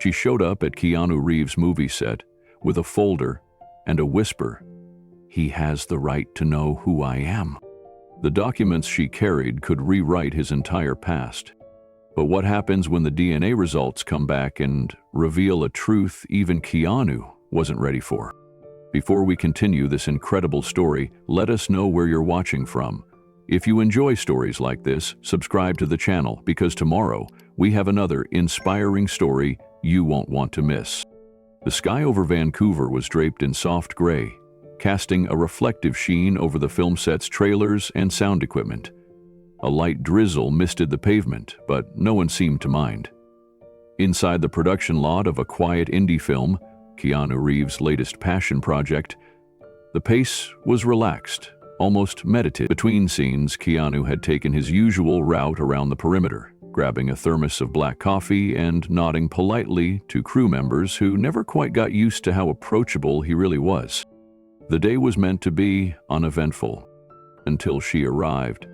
She showed up at Keanu Reeves' movie set with a folder and a whisper, "He has the right to know who I am." The documents she carried could rewrite his entire past. But what happens when the DNA results come back and reveal a truth even Keanu wasn't ready for? Before we continue this incredible story, let us know where you're watching from. If you enjoy stories like this, subscribe to the channel because tomorrow we have another inspiring story you won't want to miss. The sky over Vancouver was draped in soft gray, casting a reflective sheen over the film set's trailers and sound equipment. A light drizzle misted the pavement, but no one seemed to mind. Inside the production lot of a quiet indie film, Keanu Reeves' latest passion project, the pace was relaxed, almost meditative. Between scenes, Keanu had taken his usual route around the perimeter, grabbing a thermos of black coffee and nodding politely to crew members who never quite got used to how approachable he really was. The day was meant to be uneventful, until she arrived.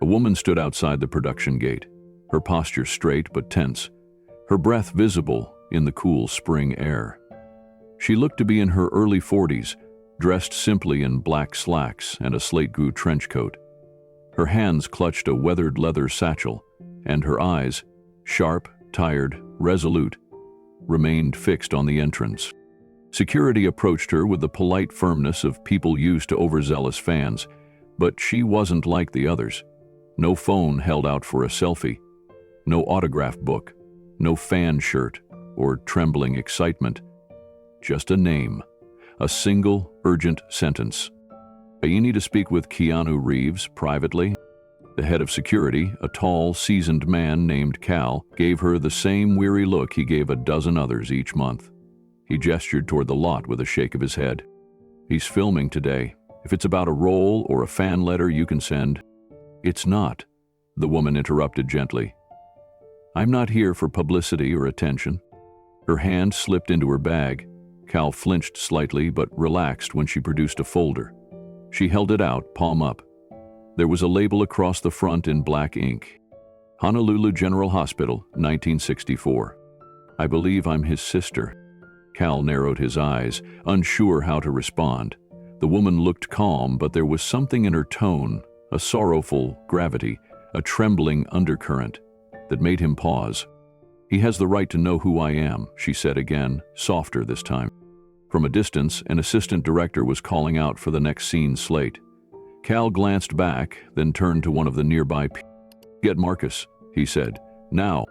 A woman stood outside the production gate, her posture straight but tense, her breath visible in the cool spring air. She looked to be in her early 40s, dressed simply in black slacks and a slate-blue trench coat. Her hands clutched a weathered leather satchel, and her eyes, sharp, tired, resolute, remained fixed on the entrance. Security approached her with the polite firmness of people used to overzealous fans, but she wasn't like the others. No phone held out for a selfie, no autograph book, no fan shirt or trembling excitement. Just a name, a single urgent sentence. "You need to speak with Keanu Reeves privately." The head of security, a tall, seasoned man named Cal, gave her the same weary look he gave a dozen others each month. He gestured toward the lot with a shake of his head. "He's filming today. If it's about a role or a fan letter you can send." "It's not," the woman interrupted gently. "I'm not here for publicity or attention." Her hand slipped into her bag. Cal flinched slightly but relaxed when she produced a folder. She held it out, palm up. There was a label across the front in black ink. "Honolulu General Hospital, 1964. I believe I'm his sister." Cal narrowed his eyes, unsure how to respond. The woman looked calm, but there was something in her tone, a sorrowful gravity, a trembling undercurrent, that made him pause. "He has the right to know who I am," she said again, softer this time. From a distance, an assistant director was calling out for the next scene slate. Cal glanced back, then turned to one of the nearby people. "Get Marcus," he said. "Now."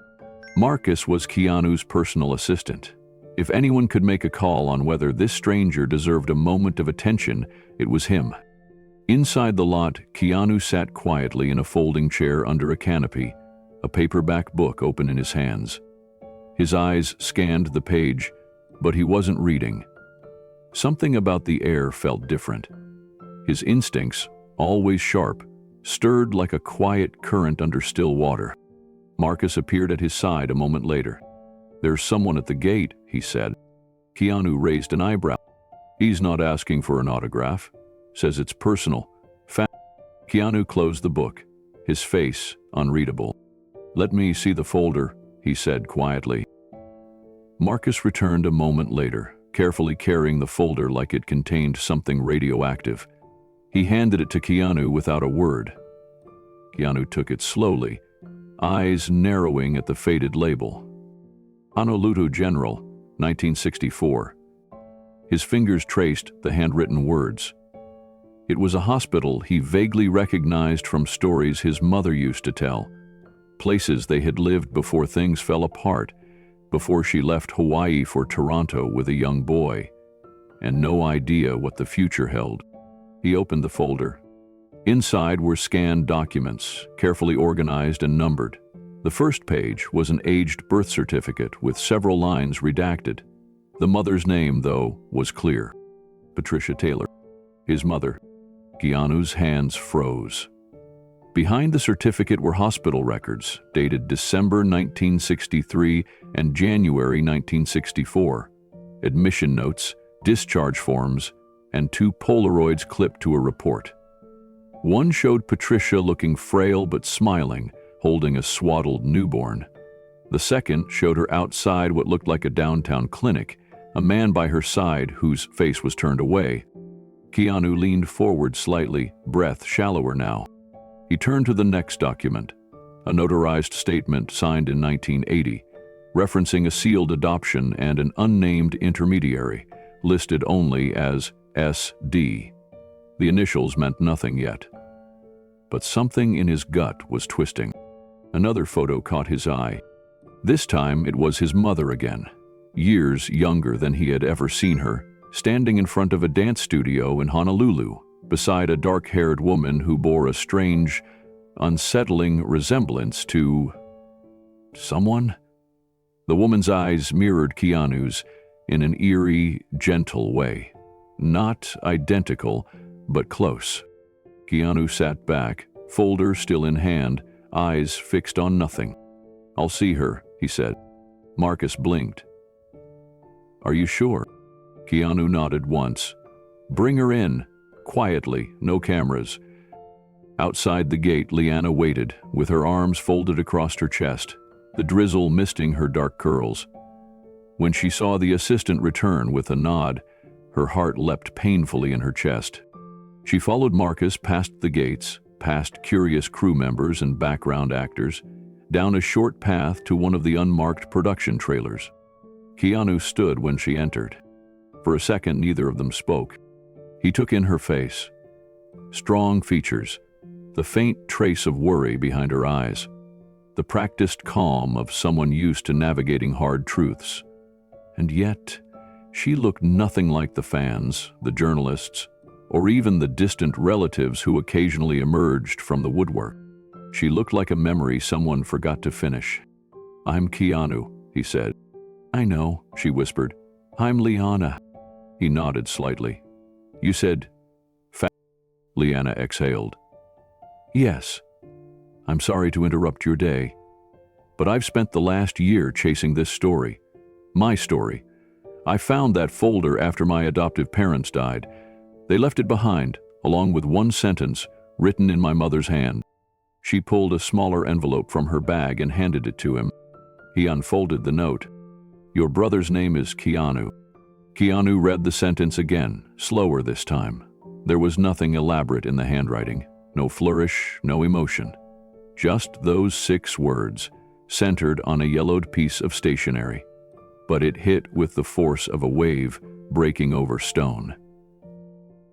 Marcus was Keanu's personal assistant. If anyone could make a call on whether this stranger deserved a moment of attention, it was him. Inside the lot, Keanu sat quietly in a folding chair under a canopy, a paperback book open in his hands. His eyes scanned the page, but he wasn't reading. Something about the air felt different. His instincts, always sharp, stirred like a quiet current under still water. Marcus appeared at his side a moment later. "There's someone at the gate," he said. Keanu raised an eyebrow. "He's not asking for an autograph. Says it's personal." Keanu closed the book, his face unreadable. "Let me see the folder," he said quietly. Marcus returned a moment later, carefully carrying the folder like it contained something radioactive. He handed it to Keanu without a word. Keanu took it slowly, eyes narrowing at the faded label. "Honolulu General, 1964. His fingers traced the handwritten words. It was a hospital he vaguely recognized from stories his mother used to tell, places they had lived before things fell apart, before she left Hawaii for Toronto with a young boy, and no idea what the future held. He opened the folder. Inside were scanned documents, carefully organized and numbered. The first page was an aged birth certificate with several lines redacted. The mother's name, though, was clear. Patricia Taylor. His mother. Keanu's hands froze. Behind the certificate were hospital records, dated December 1963 and January 1964, admission notes, discharge forms, and 2 Polaroids clipped to a report. One showed Patricia looking frail but smiling, holding a swaddled newborn. The second showed her outside what looked like a downtown clinic, a man by her side whose face was turned away. Keanu leaned forward slightly, breath shallower now. He turned to the next document, a notarized statement signed in 1980, referencing a sealed adoption and an unnamed intermediary, listed only as SD. The initials meant nothing yet. But something in his gut was twisting. Another photo caught his eye. This time it was his mother again, years younger than he had ever seen her, standing in front of a dance studio in Honolulu, beside a dark-haired woman who bore a strange, unsettling resemblance to someone. The woman's eyes mirrored Keanu's in an eerie, gentle way. Not identical, but close. Keanu sat back, folder still in hand, eyes fixed on nothing. "I'll see her," he said. Marcus blinked. "Are you sure?" Keanu nodded once. "Bring her in." Quietly, no cameras. Outside the gate, Leanna waited, with her arms folded across her chest, the drizzle misting her dark curls. When she saw the assistant return with a nod, her heart leapt painfully in her chest. She followed Marcus past the gates, past curious crew members and background actors, down a short path to one of the unmarked production trailers. Keanu stood when she entered. For a second, neither of them spoke. He took in her face. Strong features, the faint trace of worry behind her eyes, the practiced calm of someone used to navigating hard truths. And yet, she looked nothing like the fans, the journalists, or even the distant relatives who occasionally emerged from the woodwork. She looked like a memory someone forgot to finish. "I'm Keanu," he said. "I know," she whispered. "I'm Liana." He nodded slightly. "You said Liana exhaled. "Yes. I'm sorry to interrupt your day, but I've spent the last year chasing this story. My story. I found that folder after my adoptive parents died. They left it behind, along with one sentence written in my mother's hand." She pulled a smaller envelope from her bag and handed it to him. He unfolded the note. "Your brother's name is Keanu." Keanu read the sentence again, slower this time. There was nothing elaborate in the handwriting, no flourish, no emotion. Just those 6 words, centered on a yellowed piece of stationery. But it hit with the force of a wave breaking over stone.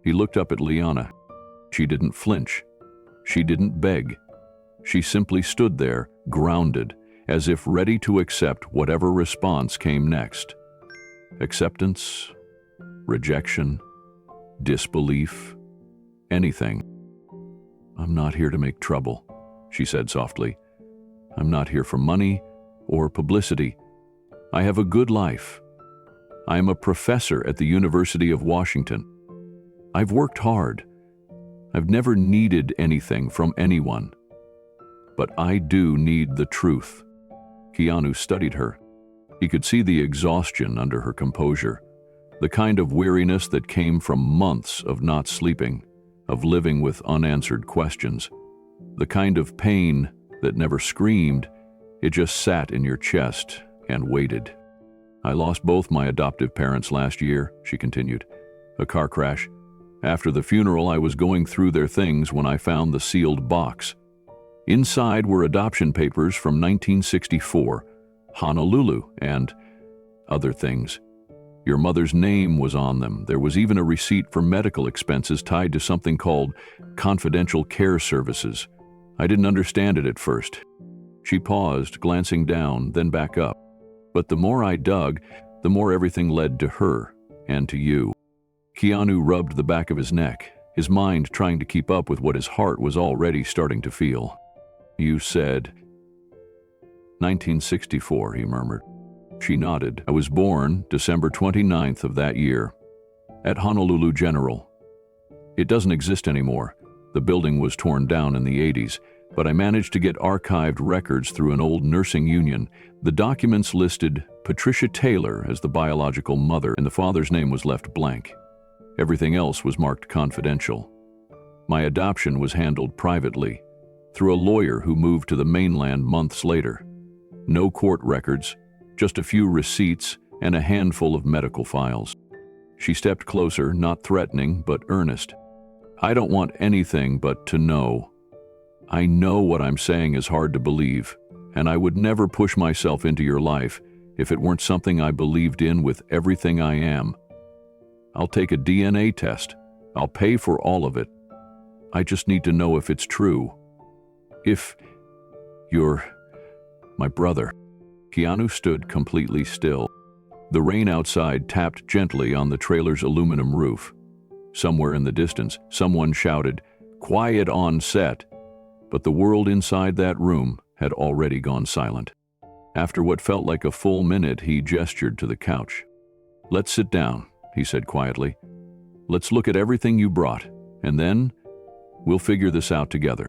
He looked up at Liana. She didn't flinch. She didn't beg. She simply stood there, grounded, as if ready to accept whatever response came next. Acceptance, rejection, disbelief, anything. "I'm not here to make trouble," she said softly. "I'm not here for money or publicity. I have a good life. I am a professor at the University of Washington. I've worked hard. I've never needed anything from anyone. But I do need the truth." Keanu studied her. He could see the exhaustion under her composure, the kind of weariness that came from months of not sleeping, of living with unanswered questions, the kind of pain that never screamed, it just sat in your chest and waited. "I lost both my adoptive parents last year," she continued. "A car crash. After the funeral, I was going through their things when I found the sealed box. Inside were adoption papers from 1964, Honolulu, and other things. Your mother's name was on them. There was even a receipt for medical expenses tied to something called confidential care services. I didn't understand it at first." She paused, glancing down, then back up. "But the more I dug, the more everything led to her and to you." Keanu rubbed the back of his neck, his mind trying to keep up with what his heart was already starting to feel. "You said 1964, he murmured. She nodded. "I was born December 29th of that year, at Honolulu General. It doesn't exist anymore. The building was torn down in the 80s, but I managed to get archived records through an old nursing union. The documents listed Patricia Taylor as the biological mother, and the father's name was left blank. Everything else was marked confidential. My adoption was handled privately, through a lawyer who moved to the mainland months later. No court records, just a few receipts and a handful of medical files. She stepped closer, not threatening, but earnest. I don't want anything but to know. I know what I'm saying is hard to believe, and I would never push myself into your life if it weren't something I believed in with everything I am. I'll take a DNA test. I'll pay for all of it. I just need to know if it's true. If you're my brother. Keanu stood completely still. The rain outside tapped gently on the trailer's aluminum roof. Somewhere in the distance, someone shouted, "Quiet on set!" But the world inside that room had already gone silent. After what felt like a full minute, he gestured to the couch. "Let's sit down," he said quietly. "Let's look at everything you brought, and then we'll figure this out together."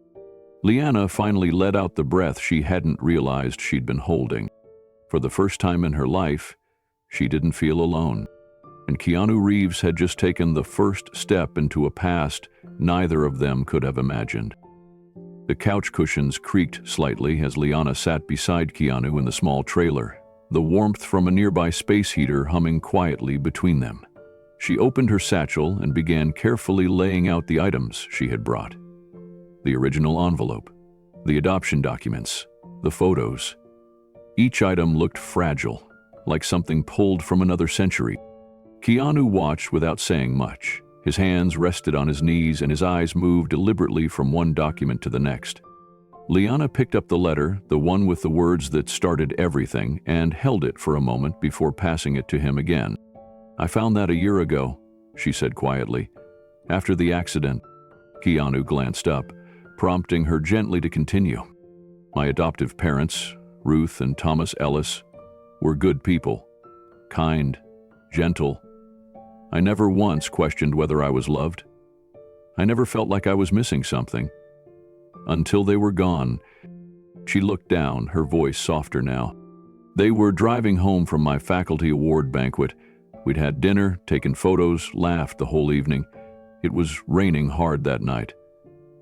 Liana finally let out the breath she hadn't realized she'd been holding. For the first time in her life, she didn't feel alone. And Keanu Reeves had just taken the first step into a past neither of them could have imagined. The couch cushions creaked slightly as Liana sat beside Keanu in the small trailer, the warmth from a nearby space heater humming quietly between them. She opened her satchel and began carefully laying out the items she had brought. The original envelope, the adoption documents, the photos. Each item looked fragile, like something pulled from another century. Keanu watched without saying much. His hands rested on his knees and his eyes moved deliberately from one document to the next. Liana picked up the letter, the one with the words that started everything, and held it for a moment before passing it to him again. "I found that a year ago," she said quietly. "After the accident." Keanu glanced up, prompting her gently to continue. "My adoptive parents, Ruth and Thomas Ellis, were good people, kind, gentle. I never once questioned whether I was loved. I never felt like I was missing something. Until they were gone." She looked down, her voice softer now. "They were driving home from my faculty award banquet. We'd had dinner, taken photos, laughed the whole evening. It was raining hard that night.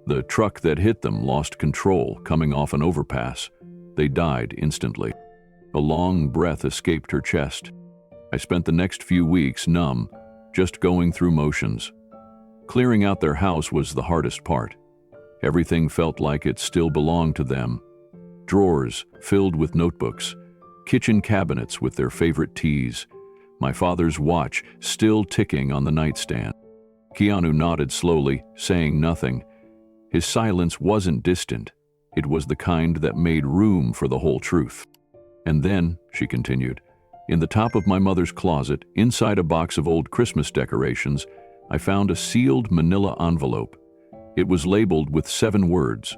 The truck that hit them lost control, coming off an overpass. They died instantly." A long breath escaped her chest. "I spent the next few weeks numb, just going through motions. Clearing out their house was the hardest part. Everything felt like it still belonged to them. Drawers filled with notebooks, kitchen cabinets with their favorite teas, my father's watch still ticking on the nightstand." Keanu nodded slowly, saying nothing. His silence wasn't distant. It was the kind that made room for the whole truth. "And then," she continued, "in the top of my mother's closet, inside a box of old Christmas decorations, I found a sealed manila envelope. It was labeled with 7 words,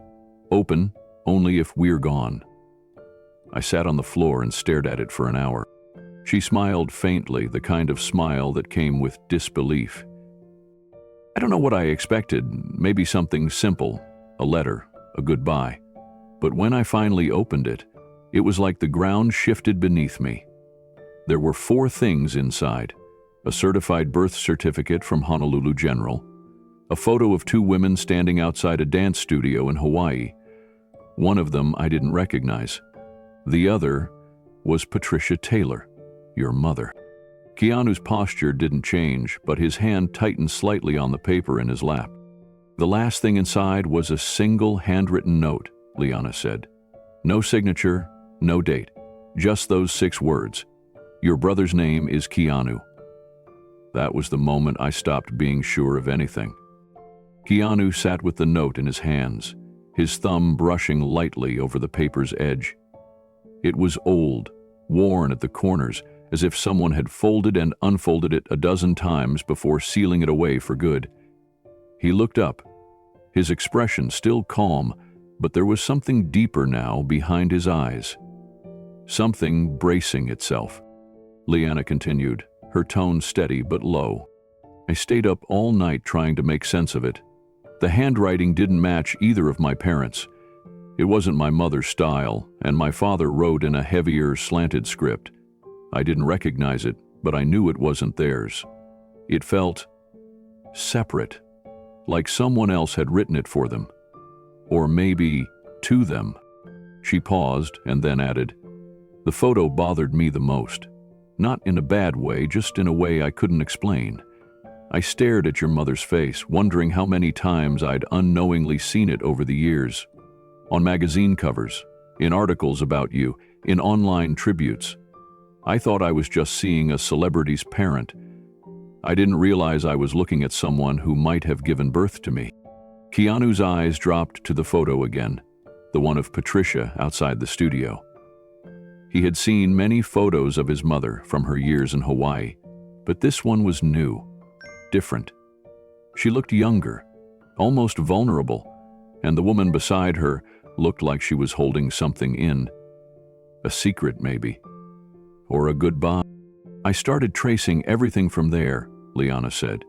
'Open only if we're gone.' I sat on the floor and stared at it for an hour." She smiled faintly, the kind of smile that came with disbelief. "I don't know what I expected, maybe something simple, a letter, a goodbye. But when I finally opened it, it was like the ground shifted beneath me. There were 4 things inside: a certified birth certificate from Honolulu General, a photo of 2 women standing outside a dance studio in Hawaii. One of them I didn't recognize. The other was Patricia Taylor, your mother." Keanu's posture didn't change, but his hand tightened slightly on the paper in his lap. "The last thing inside was a single handwritten note," Liana said. "No signature, no date, just those 6 words. Your brother's name is Keanu." That was the moment I stopped being sure of anything. Keanu sat with the note in his hands, his thumb brushing lightly over the paper's edge. It was old, worn at the corners, as if someone had folded and unfolded it a dozen times before sealing it away for good. He looked up, his expression still calm, but there was something deeper now behind his eyes. Something bracing itself. Liana continued, her tone steady but low. "I stayed up all night trying to make sense of it. The handwriting didn't match either of my parents. It wasn't my mother's style, and my father wrote in a heavier, slanted script. I didn't recognize it, but I knew it wasn't theirs. It felt separate, like someone else had written it for them. Or maybe to them." She paused and then added, The photo bothered me the most. Not in a bad way, just in a way I couldn't explain. I stared at your mother's face, wondering how many times I'd unknowingly seen it over the years. On magazine covers, in articles about you, in online tributes. I thought I was just seeing a celebrity's parent. I didn't realize I was looking at someone who might have given birth to me. Keanu's eyes dropped to the photo again, the one of Patricia outside the studio. He had seen many photos of his mother from her years in Hawaii, but this one was new, different. She looked younger, almost vulnerable, and the woman beside her looked like she was holding something in. A secret, maybe. Or a goodbye. I started tracing everything from there, Liana said.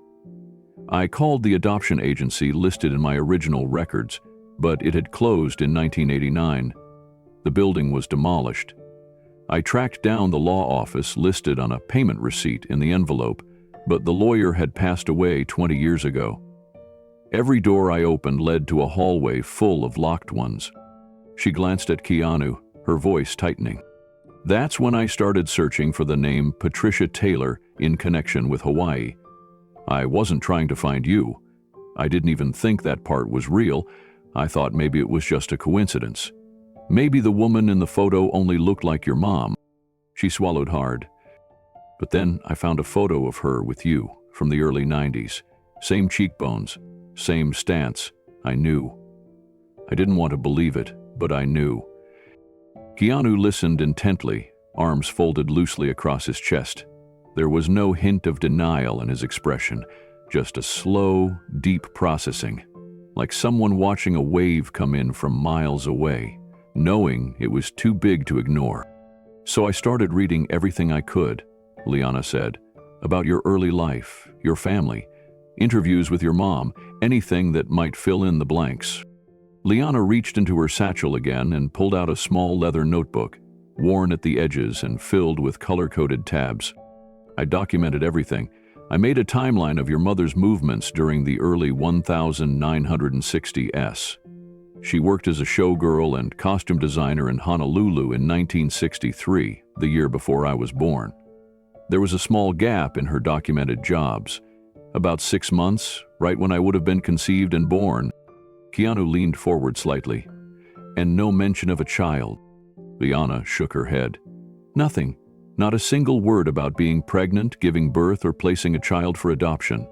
I called the adoption agency listed in my original records, but it had closed in 1989. The building was demolished. I tracked down the law office listed on a payment receipt in the envelope, but the lawyer had passed away 20 years ago. Every door I opened led to a hallway full of locked ones. She glanced at Keanu, her voice tightening. That's when I started searching for the name Patricia Taylor in connection with Hawaii. I wasn't trying to find you. I didn't even think that part was real. I thought maybe it was just a coincidence. Maybe the woman in the photo only looked like your mom. She swallowed hard. But then I found a photo of her with you from the early 90s. Same cheekbones, same stance. I knew. I didn't want to believe it, but I knew. Keanu listened intently, arms folded loosely across his chest. There was no hint of denial in his expression, just a slow, deep processing, like someone watching a wave come in from miles away, knowing it was too big to ignore. So I started reading everything I could, Liana said, about your early life, your family, interviews with your mom, anything that might fill in the blanks. Liana reached into her satchel again and pulled out a small leather notebook, worn at the edges and filled with color-coded tabs. I documented everything. I made a timeline of your mother's movements during the early 1960s. She worked as a showgirl and costume designer in Honolulu in 1963, the year before I was born. There was a small gap in her documented jobs. About 6 months, right when I would have been conceived and born. Keanu leaned forward slightly. And no mention of a child. Liana shook her head. Nothing. Not a single word about being pregnant, giving birth, or placing a child for adoption.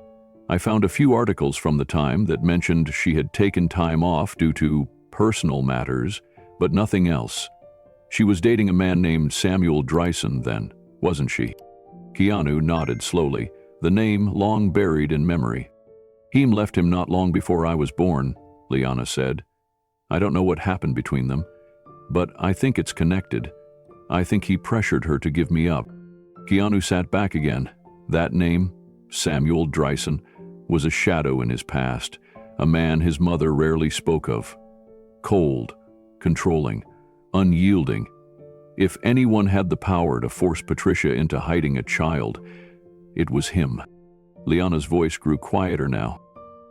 I found a few articles from the time that mentioned she had taken time off due to personal matters, but nothing else. She was dating a man named Samuel Dreisen then, wasn't she? Keanu nodded slowly, the name long buried in memory. He left him not long before I was born, Liana said. I don't know what happened between them, but I think it's connected. I think he pressured her to give me up. Keanu sat back again. That name, Samuel Dreisen, was a shadow in his past, a man his mother rarely spoke of. Cold, controlling, unyielding. If anyone had the power to force Patricia into hiding a child, it was him. Liana's voice grew quieter now.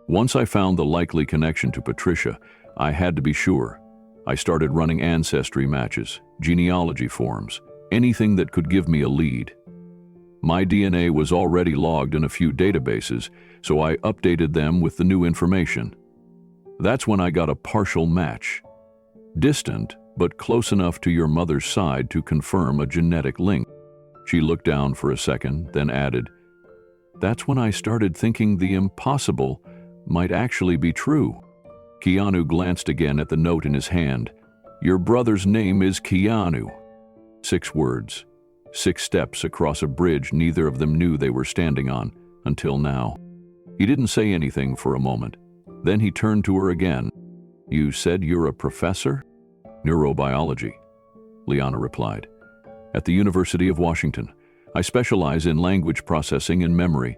Once I found the likely connection to Patricia, I had to be sure. I started running ancestry matches, genealogy forms, anything that could give me a lead. My DNA was already logged in a few databases, so I updated them with the new information. That's when I got a partial match. Distant, but close enough to your mother's side to confirm a genetic link. She looked down for a second, then added, That's when I started thinking the impossible might actually be true. Keanu glanced again at the note in his hand. Your brother's name is Keanu. 6 words. 6 steps across a bridge neither of them knew they were standing on, until now. He didn't say anything for a moment. Then he turned to her again. You said you're a professor? Neurobiology, Liana replied. At the University of Washington. I specialize in language processing and memory.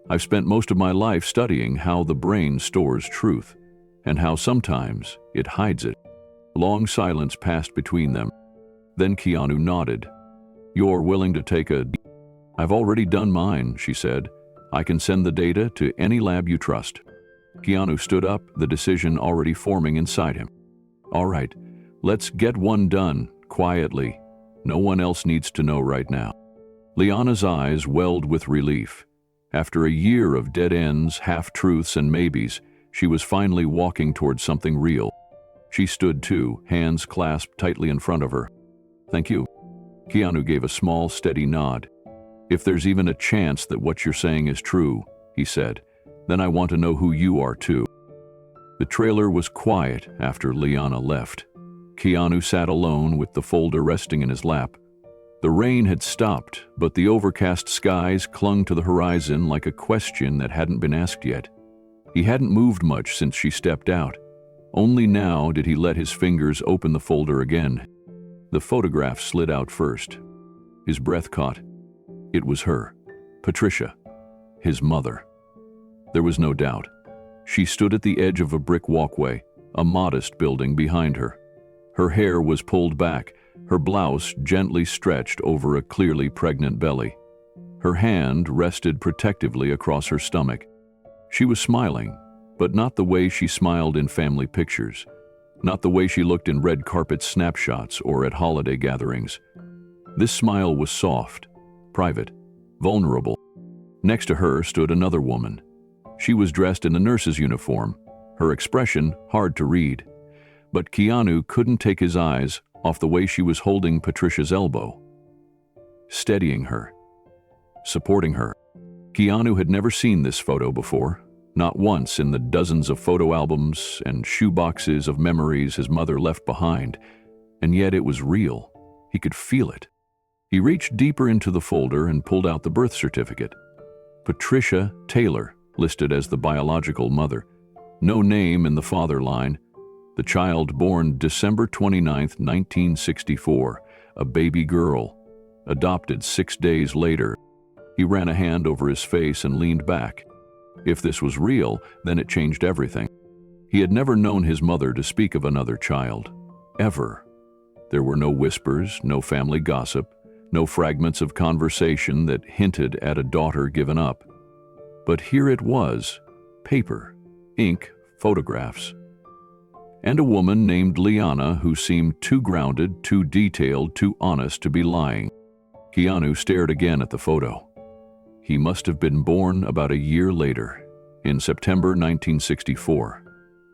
I've spent most of my life studying how the brain stores truth, and how sometimes it hides it. Long silence passed between them. Then Keanu nodded. You're willing to take a... I've already done mine, she said. I can send the data to any lab you trust. Keanu stood up, the decision already forming inside him. All right, let's get one done, quietly. No one else needs to know right now." Liana's eyes welled with relief. After a year of dead ends, half-truths, and maybes, she was finally walking towards something real. She stood too, hands clasped tightly in front of her. "Thank you." Keanu gave a small, steady nod. "If there's even a chance that what you're saying is true," he said, "then I want to know who you are too." The trailer was quiet after Liana left. Keanu sat alone with the folder resting in his lap. The rain had stopped, but the overcast skies clung to the horizon like a question that hadn't been asked yet. He hadn't moved much since she stepped out. Only now did he let his fingers open the folder again. The photograph slid out first. His breath caught. It was her, Patricia, his mother. There was no doubt. She stood at the edge of a brick walkway, a modest building behind her. Her hair was pulled back, her blouse gently stretched over a clearly pregnant belly. Her hand rested protectively across her stomach. She was smiling, but not the way she smiled in family pictures, not the way she looked in red carpet snapshots or at holiday gatherings. This smile was soft, private, vulnerable. Next to her stood another woman. She was dressed in a nurse's uniform, her expression hard to read. But Keanu couldn't take his eyes off the way she was holding Patricia's elbow, steadying her, supporting her. Keanu had never seen this photo before, not once in the dozens of photo albums and shoeboxes of memories his mother left behind, and yet it was real. He could feel it. He reached deeper into the folder and pulled out the birth certificate. Patricia Taylor, listed as the biological mother. No name in the father line. The child born December 29, 1964, a baby girl, adopted 6 days later. He ran a hand over his face and leaned back. If this was real, then it changed everything. He had never known his mother to speak of another child, ever. There were no whispers, no family gossip, no fragments of conversation that hinted at a daughter given up. But here it was, paper, ink, photographs. And a woman named Liana who seemed too grounded, too detailed, too honest to be lying. Keanu stared again at the photo. He must have been born about a year later, in September 1964,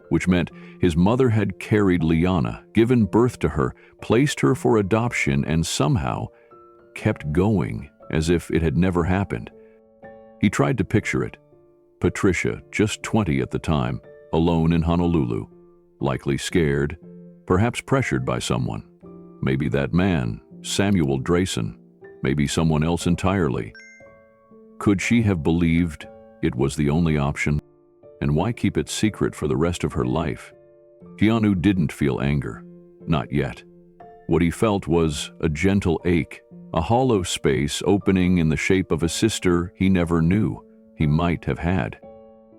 which meant his mother had carried Liana, given birth to her, placed her for adoption, and somehow kept going as if it had never happened. He tried to picture it. Patricia, just 20 at the time, alone in Honolulu, likely scared, perhaps pressured by someone. Maybe that man, Samuel Drayson, maybe someone else entirely. Could she have believed it was the only option? And why keep it secret for the rest of her life? Keanu didn't feel anger. Not yet. What he felt was a gentle ache, a hollow space opening in the shape of a sister he never knew he might have had.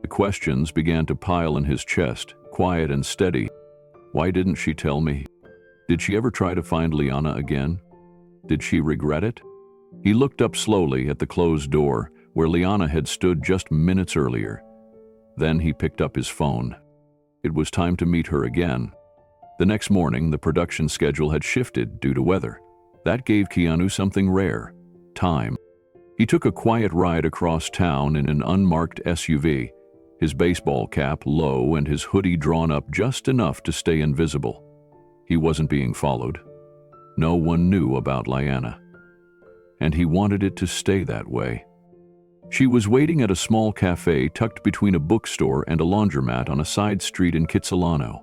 The questions began to pile in his chest, quiet and steady. Why didn't she tell me? Did she ever try to find Liana again? Did she regret it? He looked up slowly at the closed door, where Liana had stood just minutes earlier. Then he picked up his phone. It was time to meet her again. The next morning, the production schedule had shifted due to weather. That gave Keanu something rare: time. He took a quiet ride across town in an unmarked SUV, his baseball cap low and his hoodie drawn up just enough to stay invisible. He wasn't being followed. No one knew about Liana. And he wanted it to stay that way. She was waiting at a small cafe tucked between a bookstore and a laundromat on a side street in Kitsilano.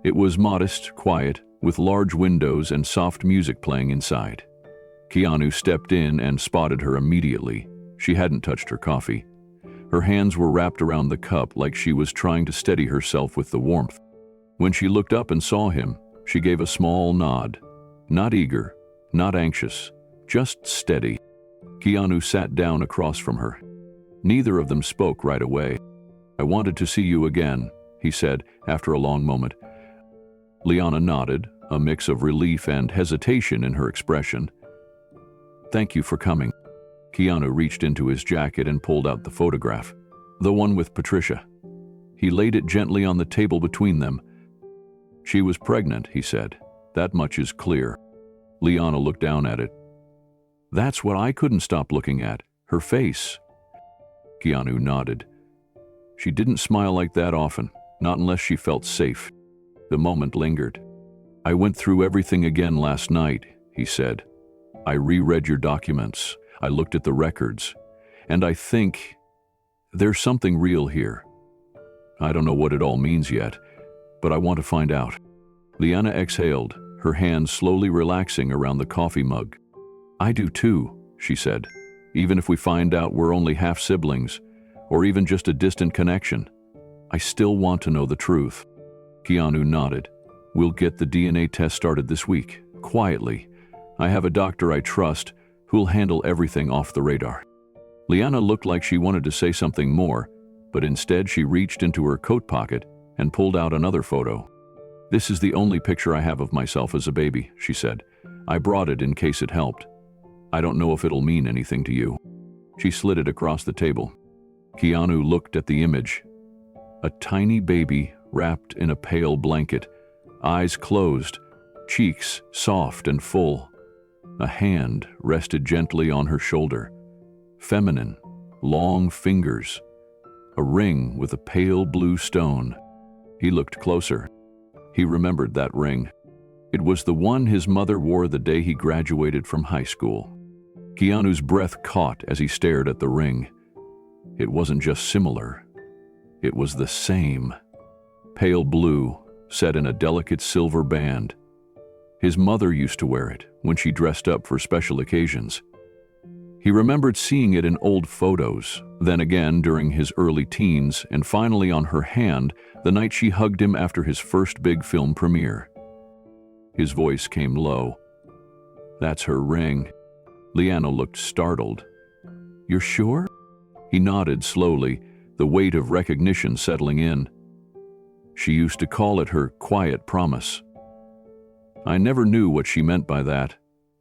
It was modest, quiet, with large windows and soft music playing inside. Keanu stepped in and spotted her immediately. She hadn't touched her coffee. Her hands were wrapped around the cup like she was trying to steady herself with the warmth. When she looked up and saw him, she gave a small nod. Not eager, not anxious, just steady. Keanu sat down across from her. Neither of them spoke right away. "I wanted to see you again," he said after a long moment. Liana nodded, a mix of relief and hesitation in her expression. "Thank you for coming." Keanu reached into his jacket and pulled out the photograph, the one with Patricia. He laid it gently on the table between them. "She was pregnant," he said. "That much is clear." Liana looked down at it. That's what I couldn't stop looking at, her face. Keanu nodded. She didn't smile like that often, not unless she felt safe. The moment lingered. I went through everything again last night, he said. I reread your documents. I looked at the records. And I think there's something real here. I don't know what it all means yet, but I want to find out. Liana exhaled, her hands slowly relaxing around the coffee mug. I do too, she said. Even if we find out we're only half siblings, or even just a distant connection, I still want to know the truth. Keanu nodded. We'll get the DNA test started this week, quietly. I have a doctor I trust who'll handle everything off the radar. Liana looked like she wanted to say something more, but instead she reached into her coat pocket and pulled out another photo. This is the only picture I have of myself as a baby, she said. I brought it in case it helped. I don't know if it'll mean anything to you. She slid it across the table. Keanu looked at the image. A tiny baby wrapped in a pale blanket, eyes closed, cheeks soft and full. A hand rested gently on her shoulder. Feminine, long fingers. A ring with a pale blue stone. He looked closer. He remembered that ring. It was the one his mother wore the day he graduated from high school. Keanu's breath caught as he stared at the ring. It wasn't just similar. It was the same. Pale blue, set in a delicate silver band. His mother used to wear it when she dressed up for special occasions. He remembered seeing it in old photos, then again during his early teens, and finally on her hand the night she hugged him after his first big film premiere. His voice came low. That's her ring. Liana looked startled. You're sure? He nodded slowly, the weight of recognition settling in. She used to call it her quiet promise. I never knew what she meant by that.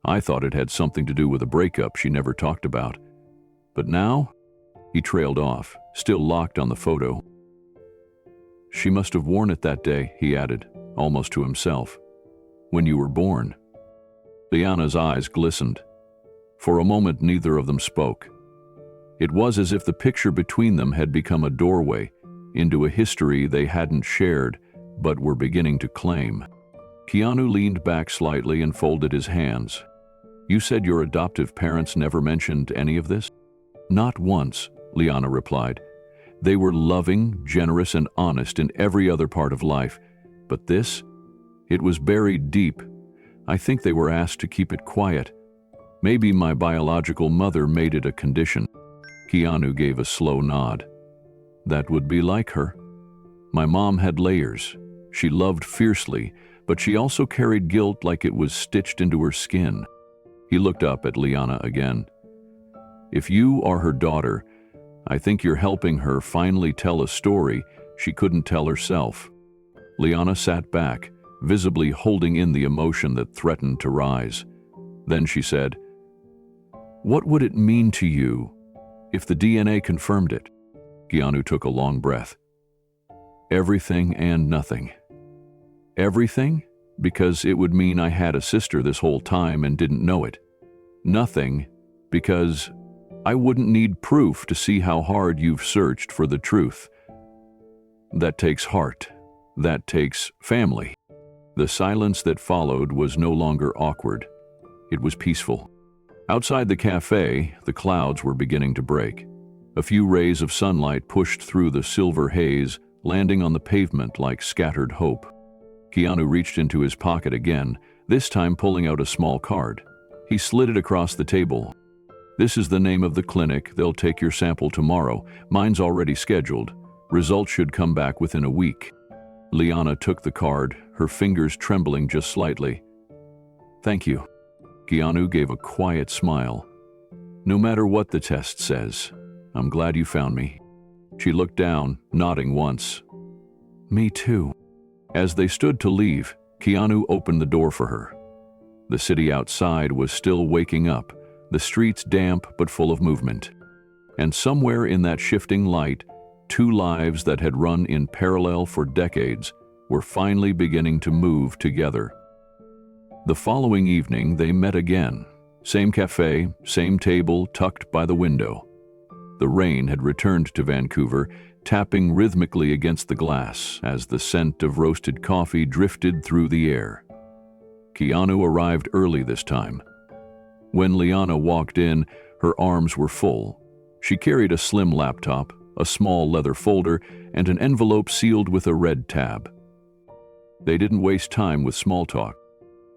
I thought it had something to do with a breakup she never talked about. But now? He trailed off, still locked on the photo. She must have worn it that day, he added, almost to himself. When you were born. Liana's eyes glistened. For a moment, neither of them spoke. It was as if the picture between them had become a doorway into a history they hadn't shared, but were beginning to claim. Keanu leaned back slightly and folded his hands. You said your adoptive parents never mentioned any of this? Not once, Liana replied. They were loving, generous, and honest in every other part of life. But this? It was buried deep. I think they were asked to keep it quiet. Maybe my biological mother made it a condition. Keanu gave a slow nod. That would be like her. My mom had layers. She loved fiercely, but she also carried guilt like it was stitched into her skin. He looked up at Liana again. If you are her daughter, I think you're helping her finally tell a story she couldn't tell herself. Liana sat back, visibly holding in the emotion that threatened to rise. Then she said, What would it mean to you if the DNA confirmed it? Keanu took a long breath. Everything and nothing. Everything, because it would mean I had a sister this whole time and didn't know it. Nothing, because I wouldn't need proof to see how hard you've searched for the truth. That takes heart. That takes family. The silence that followed was no longer awkward. It was peaceful. Outside the cafe, the clouds were beginning to break. A few rays of sunlight pushed through the silver haze, landing on the pavement like scattered hope. Keanu reached into his pocket again, this time pulling out a small card. He slid it across the table. This is the name of the clinic. They'll take your sample tomorrow. Mine's already scheduled. Results should come back within a week. Liana took the card, her fingers trembling just slightly. Thank you. Keanu gave a quiet smile. No matter what the test says, I'm glad you found me. She looked down, nodding once. Me too. As they stood to leave, Keanu opened the door for her. The city outside was still waking up, the streets damp but full of movement. And somewhere in that shifting light, two lives that had run in parallel for decades were finally beginning to move together. The following evening, they met again. Same cafe, same table tucked by the window. The rain had returned to Vancouver, tapping rhythmically against the glass as the scent of roasted coffee drifted through the air. Keanu arrived early this time. When Liana walked in, her arms were full. She carried a slim laptop, a small leather folder, and an envelope sealed with a red tab. They didn't waste time with small talk.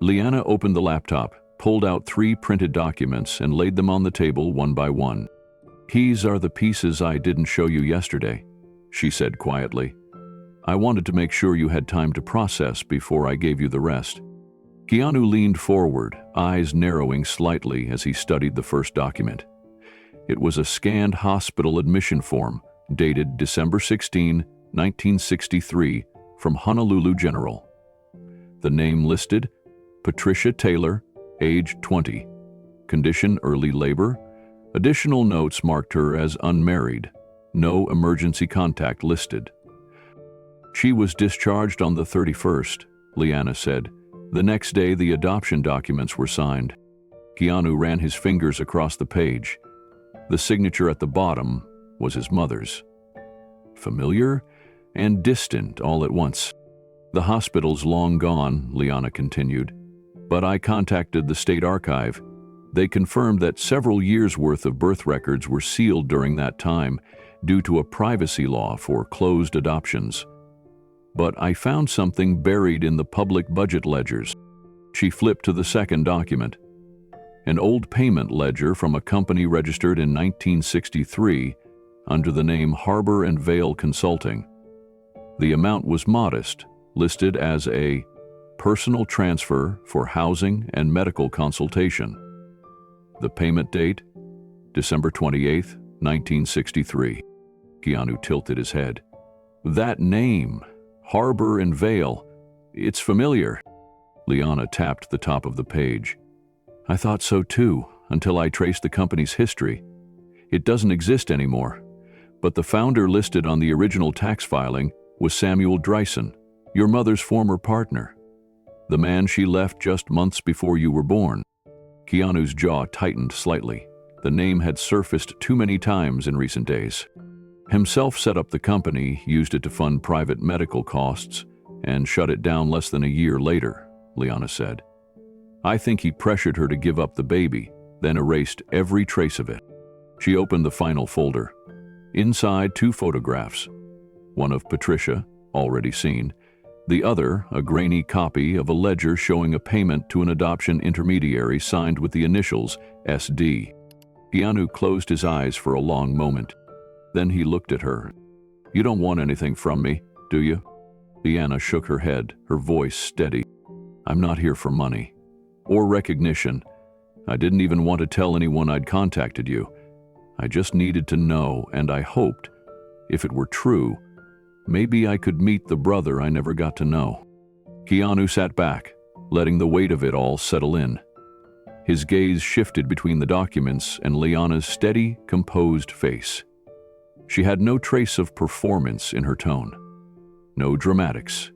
Liana opened the laptop, pulled out 3 printed documents, and laid them on the table one by one. "These are the pieces I didn't show you yesterday," she said quietly. "I wanted to make sure you had time to process before I gave you the rest." Keanu leaned forward, eyes narrowing slightly as he studied the first document. It was a scanned hospital admission form, dated December 16, 1963, from Honolulu General. The name listed: Patricia Taylor, age 20. Condition: early labor. Additional notes marked her as unmarried. No emergency contact listed. "She was discharged on the 31st, Liana said. The next day, the adoption documents were signed. Keanu ran his fingers across the page. The signature at the bottom was his mother's. Familiar and distant all at once. "The hospital's long gone," Liana continued, "but I contacted the state archive. They confirmed that several years' worth of birth records were sealed during that time due to a privacy law for closed adoptions. But I found something buried in the public budget ledgers." She flipped to the second document. An old payment ledger from a company registered in 1963 under the name Harbor and Vale Consulting. The amount was modest, listed as a personal transfer for housing and medical consultation. The payment date: December 28, 1963. Keanu tilted his head. "That name, Harbor and Vale, it's familiar." Liana tapped the top of the page. "I thought so too, until I traced the company's history. It doesn't exist anymore, but the founder listed on the original tax filing was Samuel Dreisen, your mother's former partner, the man she left just months before you were born." Keanu's jaw tightened slightly. The name had surfaced too many times in recent days. Himself set up the company, used it to fund private medical costs, and shut it down less than a year later, Liana said. "I think he pressured her to give up the baby, then erased every trace of it." She opened the final folder. Inside, 2 photographs. One of Patricia, already seen. The other, a grainy copy of a ledger showing a payment to an adoption intermediary signed with the initials SD. Keanu closed his eyes for a long moment. Then he looked at her. "You don't want anything from me, do you?" Liana shook her head, her voice steady. "I'm not here for money. Or recognition. I didn't even want to tell anyone I'd contacted you. I just needed to know, and I hoped, if it were true, maybe I could meet the brother I never got to know." Keanu sat back, letting the weight of it all settle in. His gaze shifted between the documents and Liana's steady, composed face. She had no trace of performance in her tone. No dramatics.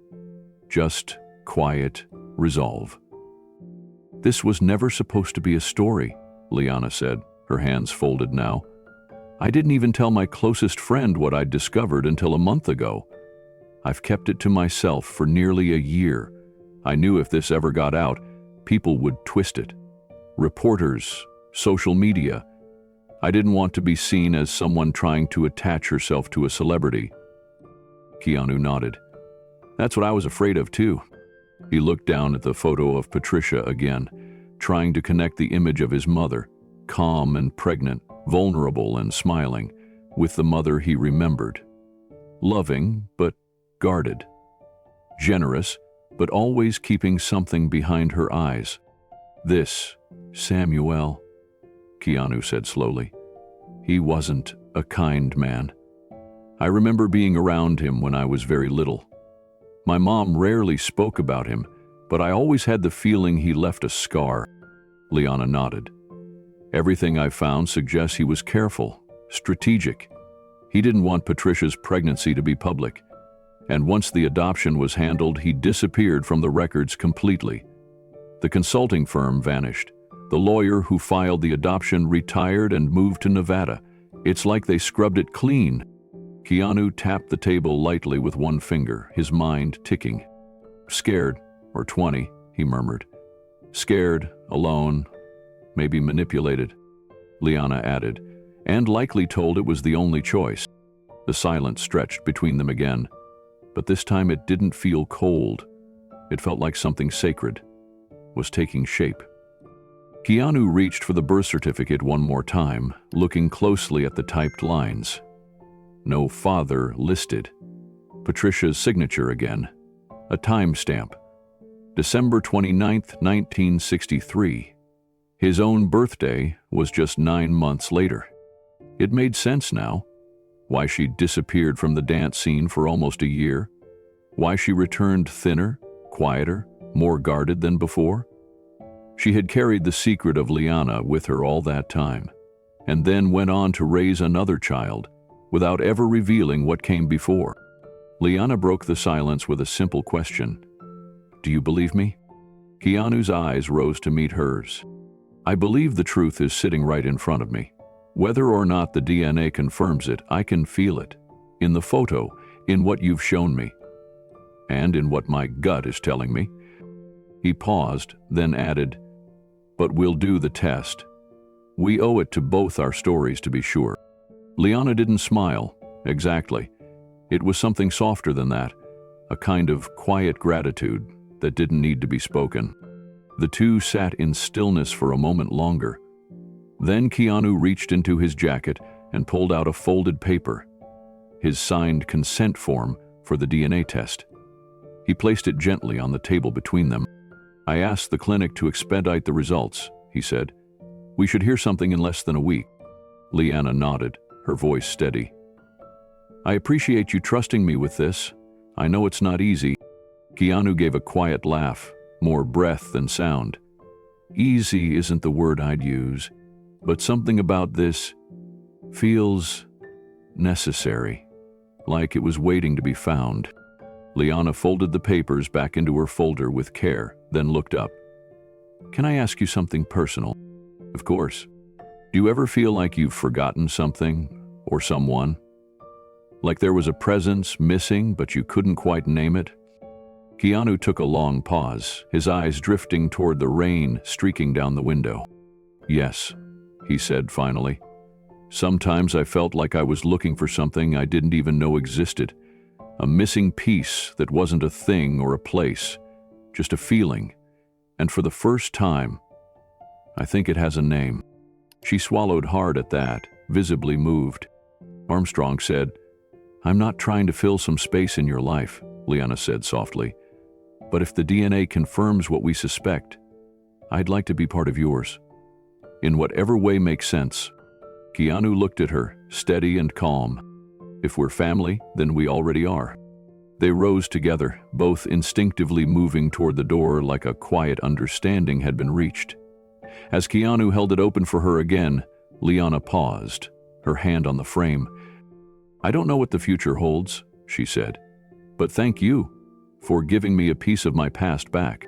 Just quiet resolve. "This was never supposed to be a story," Liana said, her hands folded now. "I didn't even tell my closest friend what I'd discovered until a month ago. I've kept it to myself for nearly a year. I knew if this ever got out, people would twist it. Reporters, social media. I didn't want to be seen as someone trying to attach herself to a celebrity." Keanu nodded. "That's what I was afraid of too." He looked down at the photo of Patricia again, trying to connect the image of his mother, calm and pregnant, vulnerable and smiling, with the mother he remembered. Loving, but guarded. Generous, but always keeping something behind her eyes. "This, Samuel," Keanu said slowly. "He wasn't a kind man. I remember being around him when I was very little. My mom rarely spoke about him, but I always had the feeling he left a scar." Liana nodded. "Everything I've found suggests he was careful, strategic. He didn't want Patricia's pregnancy to be public. And once the adoption was handled, he disappeared from the records completely. The consulting firm vanished. The lawyer who filed the adoption retired and moved to Nevada. It's like they scrubbed it clean. Keanu tapped the table lightly with one finger, his mind ticking. Scared, or 20, he murmured. Scared, alone, maybe manipulated, Liana added, and likely told it was the only choice. The silence stretched between them again, but this time it didn't feel cold. It felt like something sacred was taking shape. Keanu reached for the birth certificate one more time, looking closely at the typed lines. No father listed. Patricia's signature again. A timestamp. December 29th, 1963. His own birthday was just 9 months later. It made sense now. Why she disappeared from the dance scene for almost a year. Why she returned thinner, quieter, more guarded than before. She had carried the secret of Liana with her all that time, and then went on to raise another child, without ever revealing what came before. Liana broke the silence with a simple question. Do you believe me? Keanu's eyes rose to meet hers. I believe the truth is sitting right in front of me. Whether or not the DNA confirms it, I can feel it. In the photo, in what you've shown me, and in what my gut is telling me. He paused, then added, but we'll do the test. We owe it to both our stories to be sure. Liana didn't smile. Exactly. It was something softer than that, a kind of quiet gratitude that didn't need to be spoken. The two sat in stillness for a moment longer. Then Keanu reached into his jacket and pulled out a folded paper, his signed consent form for the DNA test. He placed it gently on the table between them. I asked the clinic to expedite the results, he said. We should hear something in less than a week. Liana nodded, her voice steady. I appreciate you trusting me with this. I know it's not easy. Keanu gave a quiet laugh, more breath than sound. Easy isn't the word I'd use, but something about this feels necessary, like it was waiting to be found. Liana folded the papers back into her folder with care, then looked up. Can I ask you something personal? Of course. Do you ever feel like you've forgotten something or someone? Like there was a presence missing, but you couldn't quite name it? Keanu took a long pause, his eyes drifting toward the rain streaking down the window. Yes, he said finally. Sometimes I felt like I was looking for something I didn't even know existed. A missing piece that wasn't a thing or a place, just a feeling. And for the first time, I think it has a name. She swallowed hard at that, visibly moved. Armstrong said, I'm not trying to fill some space in your life, Liana said softly. But if the DNA confirms what we suspect, I'd like to be part of yours. In whatever way makes sense. Keanu looked at her, steady and calm. If we're family, then we already are. They rose together, both instinctively moving toward the door like a quiet understanding had been reached. As Keanu held it open for her again, Liana paused, her hand on the frame. I don't know what the future holds, she said, but thank you for giving me a piece of my past back.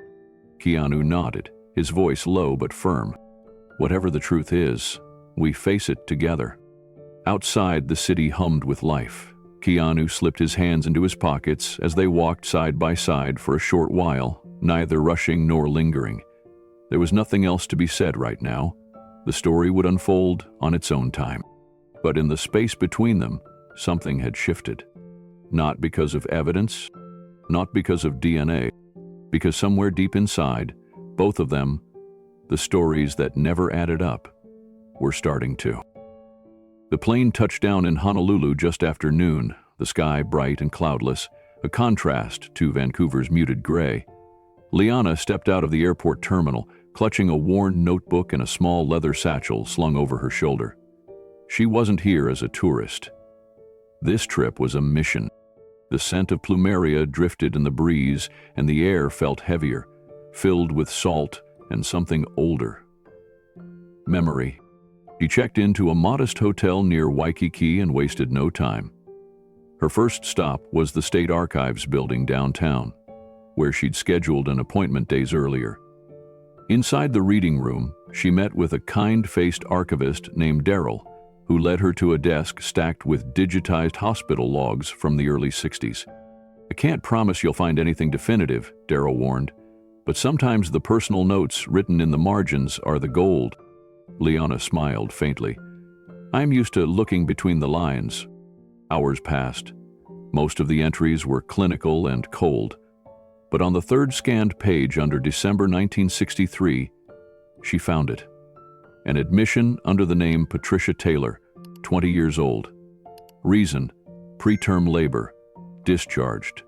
Keanu nodded, his voice low but firm. Whatever the truth is, we face it together. Outside, the city hummed with life. Keanu slipped his hands into his pockets as they walked side by side for a short while, neither rushing nor lingering. There was nothing else to be said right now. The story would unfold on its own time. But in the space between them, something had shifted. Not because of evidence, not because of DNA, because somewhere deep inside, both of them, the stories that never added up, were starting to. The plane touched down in Honolulu just after noon, the sky bright and cloudless, a contrast to Vancouver's muted gray. Liana stepped out of the airport terminal, clutching a worn notebook and a small leather satchel slung over her shoulder. She wasn't here as a tourist. This trip was a mission. The scent of plumeria drifted in the breeze, and the air felt heavier, filled with salt and something older. Memory. She checked into a modest hotel near Waikiki and wasted no time. Her first stop was the State Archives building downtown, where she'd scheduled an appointment days earlier. Inside the reading room, she met with a kind-faced archivist named Daryl, who led her to a desk stacked with digitized hospital logs from the early 60s. "I can't promise you'll find anything definitive," Daryl warned, "but sometimes the personal notes written in the margins are the gold." Liana smiled faintly. "I'm used to looking between the lines." Hours passed. Most of the entries were clinical and cold. But on the third scanned page under December 1963, she found it. An admission under the name Patricia Taylor, 20 years old. Reason: preterm labor. Discharged.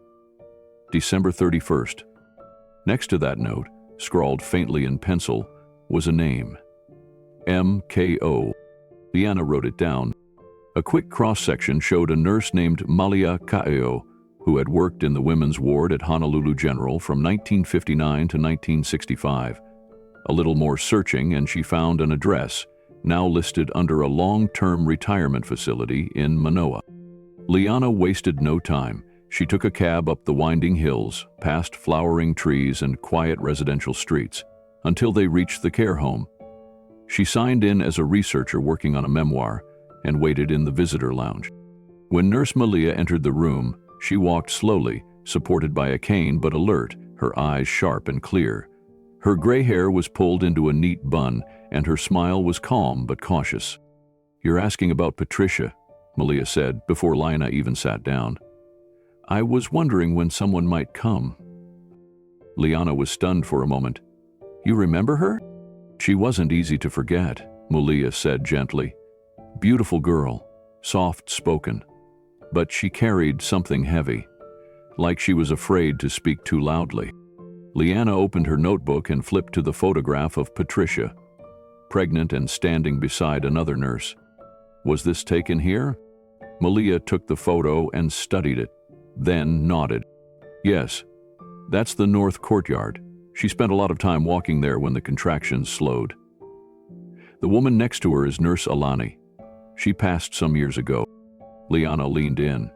December 31st. Next to that note, scrawled faintly in pencil, was a name. M.K.O. Liana wrote it down. A quick cross-section showed a nurse named Malia Ka'eo, who had worked in the women's ward at Honolulu General from 1959 to 1965. A little more searching and she found an address, now listed under a long-term retirement facility in Manoa. Liana wasted no time. She took a cab up the winding hills, past flowering trees and quiet residential streets, until they reached the care home. She signed in as a researcher working on a memoir and waited in the visitor lounge. When Nurse Malia entered the room, she walked slowly, supported by a cane but alert, her eyes sharp and clear. Her gray hair was pulled into a neat bun, and her smile was calm but cautious. "You're asking about Patricia," Malia said before Liana even sat down. "I was wondering when someone might come." Liana was stunned for a moment. "You remember her?" "She wasn't easy to forget," Malia said gently. "Beautiful girl, soft-spoken. But she carried something heavy, like she was afraid to speak too loudly." Liana opened her notebook and flipped to the photograph of Patricia, pregnant and standing beside another nurse. "Was this taken here?" Malia took the photo and studied it, then nodded. "Yes, that's the north courtyard. She spent a lot of time walking there when the contractions slowed." "The woman next to her is Nurse Alani. She passed some years ago." Liana leaned in.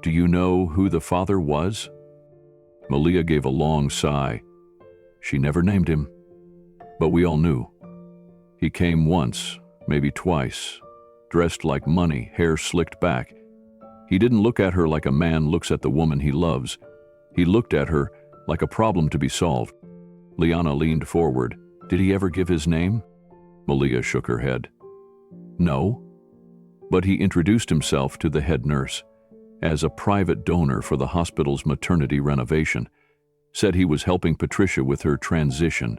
"Do you know who the father was?" Malia gave a long sigh. "She never named him, but we all knew. He came once, maybe twice, dressed like money, hair slicked back. He didn't look at her like a man looks at the woman he loves. He looked at her like a problem to be solved." Liana leaned forward. "Did he ever give his name?" Malia shook her head. "No, but he introduced himself to the head nurse as a private donor for the hospital's maternity renovation, said he was helping Patricia with her transition.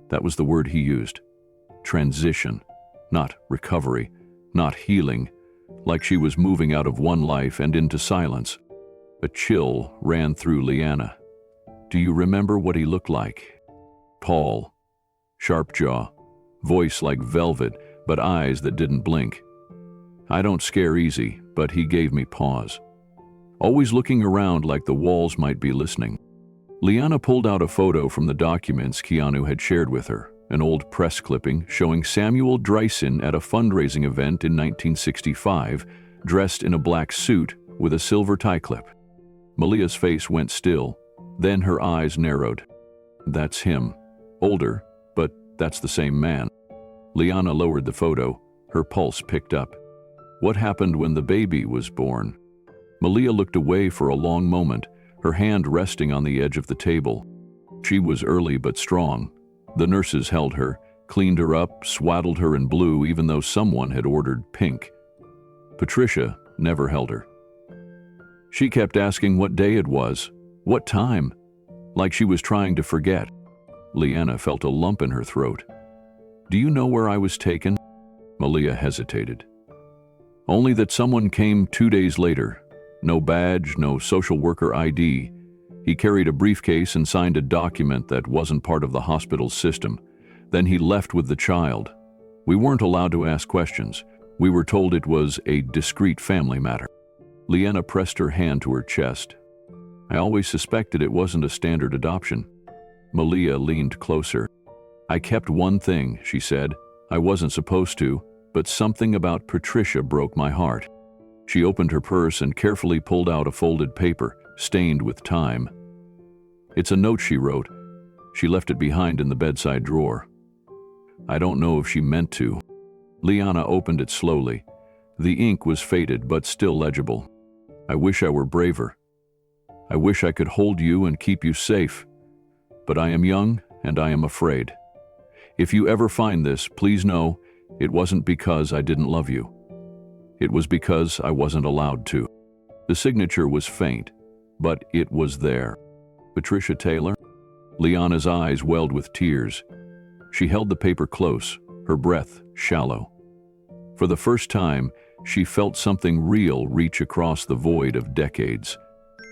That was the word he used. Transition, not recovery, not healing, like she was moving out of one life and into silence. A chill ran through Liana. "Do you remember what he looked like?" "Tall, sharp jaw, voice like velvet, but eyes that didn't blink. I don't scare easy, but he gave me pause. Always looking around like the walls might be listening." Liana pulled out a photo from the documents Keanu had shared with her, an old press clipping showing Samuel Dreisen at a fundraising event in 1965, dressed in a black suit with a silver tie clip. Malia's face went still, then her eyes narrowed. "That's him. Older, but that's the same man." Liana lowered the photo. Her pulse picked up. "What happened when the baby was born?" Malia looked away for a long moment, her hand resting on the edge of the table. She was early but strong. The nurses held her, cleaned her up, swaddled her in blue even though someone had ordered pink. Patricia never held her. She kept asking what day it was, what time, like she was trying to forget. Liana felt a lump in her throat. "Do you know where I was taken?" Malia hesitated. "Only that someone came 2 days later. No badge, no social worker ID. He carried a briefcase and signed a document that wasn't part of the hospital's system. Then he left with the child. We weren't allowed to ask questions. We were told it was a discreet family matter." Liana pressed her hand to her chest. "I always suspected it wasn't a standard adoption." Malia leaned closer. "I kept one thing," she said. "I wasn't supposed to, but something about Patricia broke my heart." She opened her purse and carefully pulled out a folded paper, stained with time. "It's a note she wrote. She left it behind in the bedside drawer. I don't know if she meant to. Liana opened it slowly. The ink was faded but still legible. I wish I were braver. I wish I could hold you and keep you safe. But I am young and I am afraid. If you ever find this, please know it wasn't because I didn't love you. It was because I wasn't allowed to. The signature was faint, but it was there. Patricia Taylor? Liana's eyes welled with tears. She held the paper close, her breath shallow. For the first time, she felt something real reach across the void of decades.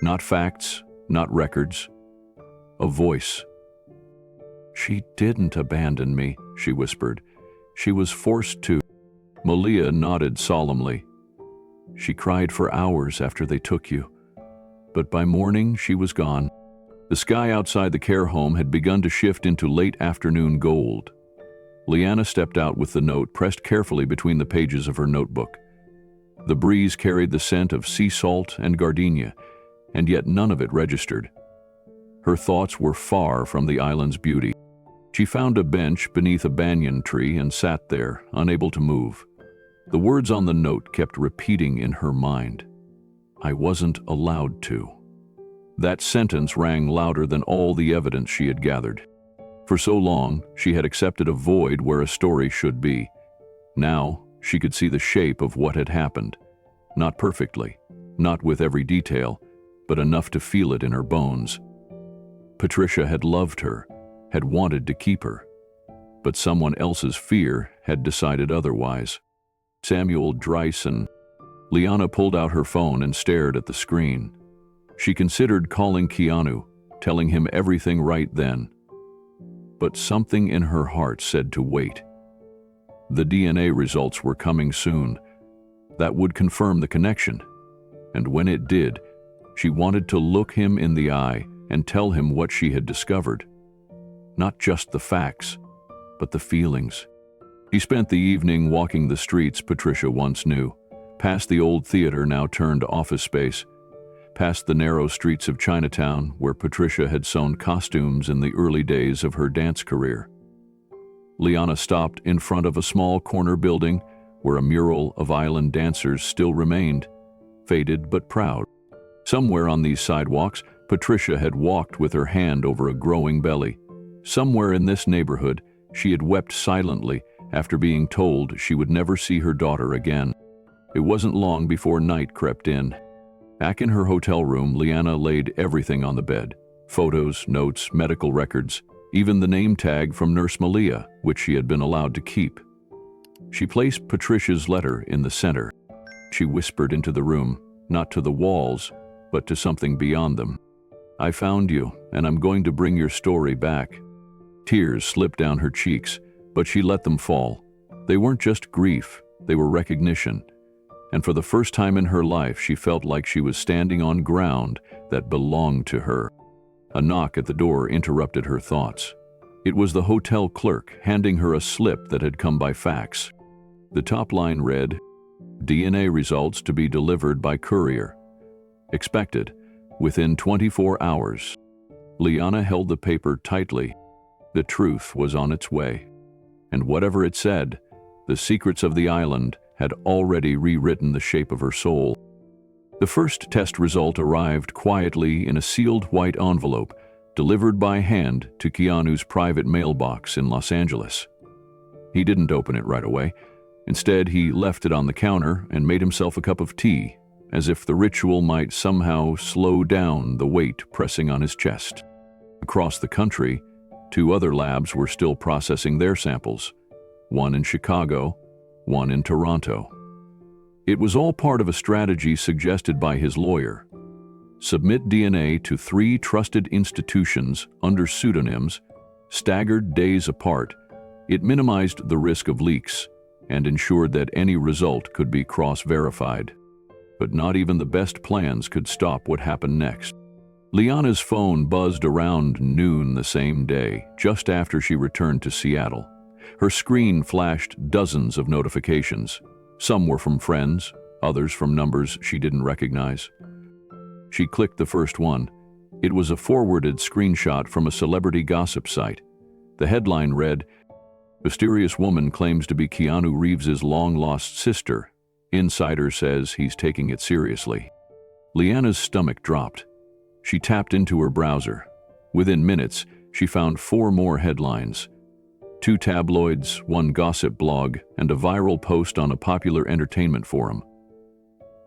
Not facts, not records. A voice. She didn't abandon me, she whispered. She was forced to. Malia nodded solemnly. She cried for hours after they took you. But by morning, she was gone. The sky outside the care home had begun to shift into late afternoon gold. Liana stepped out with the note pressed carefully between the pages of her notebook. The breeze carried the scent of sea salt and gardenia, and yet none of it registered. Her thoughts were far from the island's beauty. She found a bench beneath a banyan tree and sat there, unable to move. The words on the note kept repeating in her mind. I wasn't allowed to. That sentence rang louder than all the evidence she had gathered. For so long, she had accepted a void where a story should be. Now, she could see the shape of what had happened. Not perfectly, not with every detail, but enough to feel it in her bones. Patricia had loved her, had wanted to keep her. But someone else's fear had decided otherwise. Samuel Dreisen. Liana pulled out her phone and stared at the screen. She considered calling Keanu, telling him everything right then. But something in her heart said to wait. The DNA results were coming soon. That would confirm the connection. And when it did, she wanted to look him in the eye and tell him what she had discovered. Not just the facts, but the feelings. He spent the evening walking the streets Patricia once knew, past the old theater now turned office space, past the narrow streets of Chinatown where Patricia had sewn costumes in the early days of her dance career. Liana stopped in front of a small corner building where a mural of island dancers still remained, faded but proud. Somewhere on these sidewalks, Patricia had walked with her hand over a growing belly. Somewhere in this neighborhood, she had wept silently after being told she would never see her daughter again. It wasn't long before night crept in. Back in her hotel room, Liana laid everything on the bed. Photos, notes, medical records, even the name tag from Nurse Malia, which she had been allowed to keep. She placed Patricia's letter in the center. She whispered into the room, not to the walls, but to something beyond them. I found you, and I'm going to bring your story back. Tears slipped down her cheeks, but she let them fall. They weren't just grief, they were recognition. And for the first time in her life, she felt like she was standing on ground that belonged to her. A knock at the door interrupted her thoughts. It was the hotel clerk handing her a slip that had come by fax. The top line read, DNA results to be delivered by courier. Expected, within 24 hours. Liana held the paper tightly. The truth was on its way. And whatever it said, the secrets of the island had already rewritten the shape of her soul. The first test result arrived quietly in a sealed white envelope, delivered by hand to Keanu's private mailbox in Los Angeles. He didn't open it right away. Instead, he left it on the counter and made himself a cup of tea, as if the ritual might somehow slow down the weight pressing on his chest. Across the country, 2 other labs were still processing their samples, one in Chicago, one in Toronto. It was all part of a strategy suggested by his lawyer. Submit DNA to 3 trusted institutions under pseudonyms, staggered days apart. It minimized the risk of leaks and ensured that any result could be cross-verified. But not even the best plans could stop what happened next. Liana's phone buzzed around noon the same day, just after she returned to Seattle. Her screen flashed dozens of notifications. Some were from friends, others from numbers she didn't recognize. She clicked the first one. It was a forwarded screenshot from a celebrity gossip site. The headline read, "Mysterious woman claims to be Keanu Reeves' long-lost sister. Insider says he's taking it seriously." Liana's stomach dropped. She tapped into her browser. Within minutes, she found 4 more headlines. 2 tabloids, 1 gossip blog, and a viral post on a popular entertainment forum.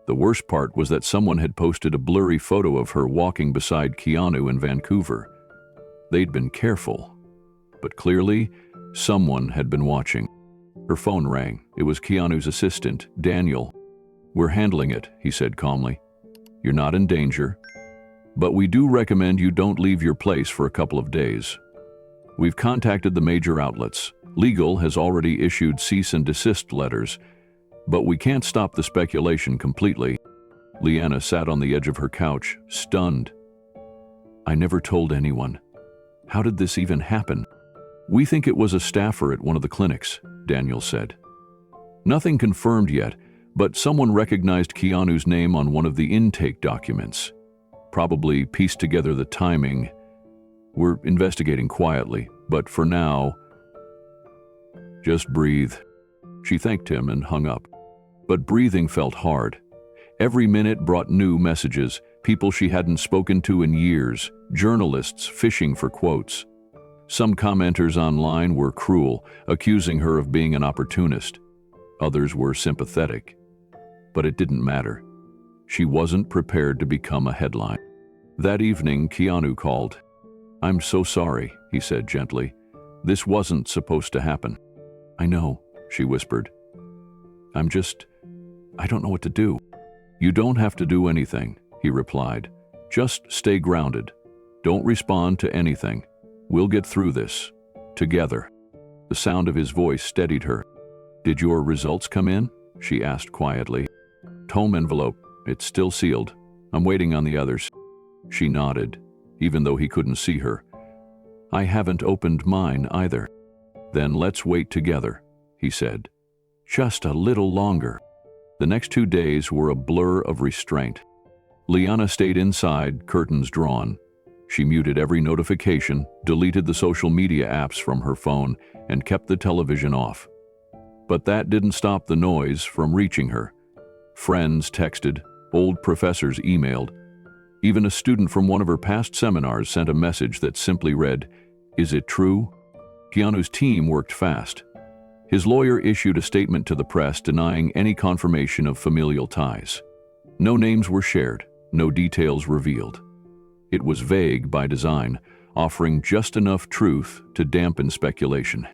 The worst part was that someone had posted a blurry photo of her walking beside Keanu in Vancouver. They'd been careful, but clearly, someone had been watching. Her phone rang. It was Keanu's assistant, Daniel. "We're handling it," he said calmly. "You're not in danger, but we do recommend you don't leave your place for a couple of days. We've contacted the major outlets. Legal has already issued cease and desist letters, but we can't stop the speculation completely." Liana sat on the edge of her couch, stunned. "I never told anyone. How did this even happen?" "We think it was a staffer at one of the clinics," Daniel said. "Nothing confirmed yet, but someone recognized Keanu's name on one of the intake documents. Probably pieced together the timing. We're investigating quietly, but for now, just breathe." She thanked him and hung up. But breathing felt hard. Every minute brought new messages, people she hadn't spoken to in years, journalists fishing for quotes. Some commenters online were cruel, accusing her of being an opportunist. Others were sympathetic. But it didn't matter. She wasn't prepared to become a headline. That evening, Keanu called. "I'm so sorry," he said gently. "This wasn't supposed to happen." "I know," she whispered. I don't know what to do." "You don't have to do anything," he replied. "Just stay grounded. Don't respond to anything. We'll get through this. Together." The sound of his voice steadied her. "Did your results come in?" she asked quietly. "Home envelope. It's still sealed. I'm waiting on the others." She nodded, even though he couldn't see her. "I haven't opened mine either." "Then let's wait together," he said. "Just a little longer." The next 2 days were a blur of restraint. Liana stayed inside, curtains drawn. She muted every notification, deleted the social media apps from her phone, and kept the television off. But that didn't stop the noise from reaching her. Friends texted, old professors emailed. Even a student from one of her past seminars sent a message that simply read, "Is it true?" Keanu's team worked fast. His lawyer issued a statement to the press denying any confirmation of familial ties. No names were shared, no details revealed. It was vague by design, offering just enough truth to dampen speculation.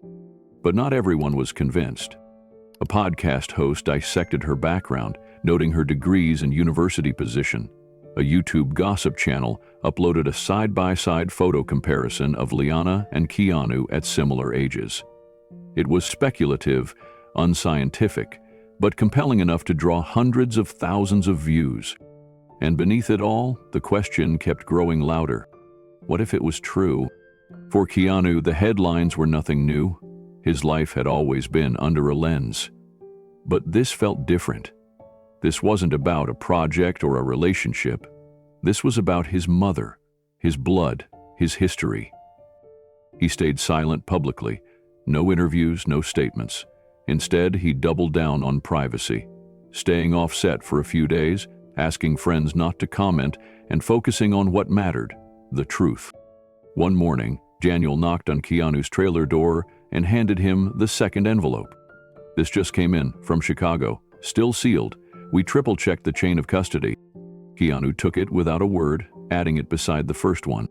But not everyone was convinced. A podcast host dissected her background, noting her degrees and university position. A YouTube gossip channel uploaded a side-by-side photo comparison of Liana and Keanu at similar ages. It was speculative, unscientific, but compelling enough to draw hundreds of thousands of views. And beneath it all, the question kept growing louder. What if it was true? For Keanu, the headlines were nothing new. His life had always been under a lens. But this felt different. This wasn't about a project or a relationship. This was about his mother, his blood, his history. He stayed silent publicly. No interviews, no statements. Instead, he doubled down on privacy, staying off set for a few days, asking friends not to comment, and focusing on what mattered, the truth. One morning, Daniel knocked on Keanu's trailer door and handed him the second envelope. "This just came in, from Chicago, still sealed. We triple-checked the chain of custody." Keanu took it without a word, adding it beside the first one.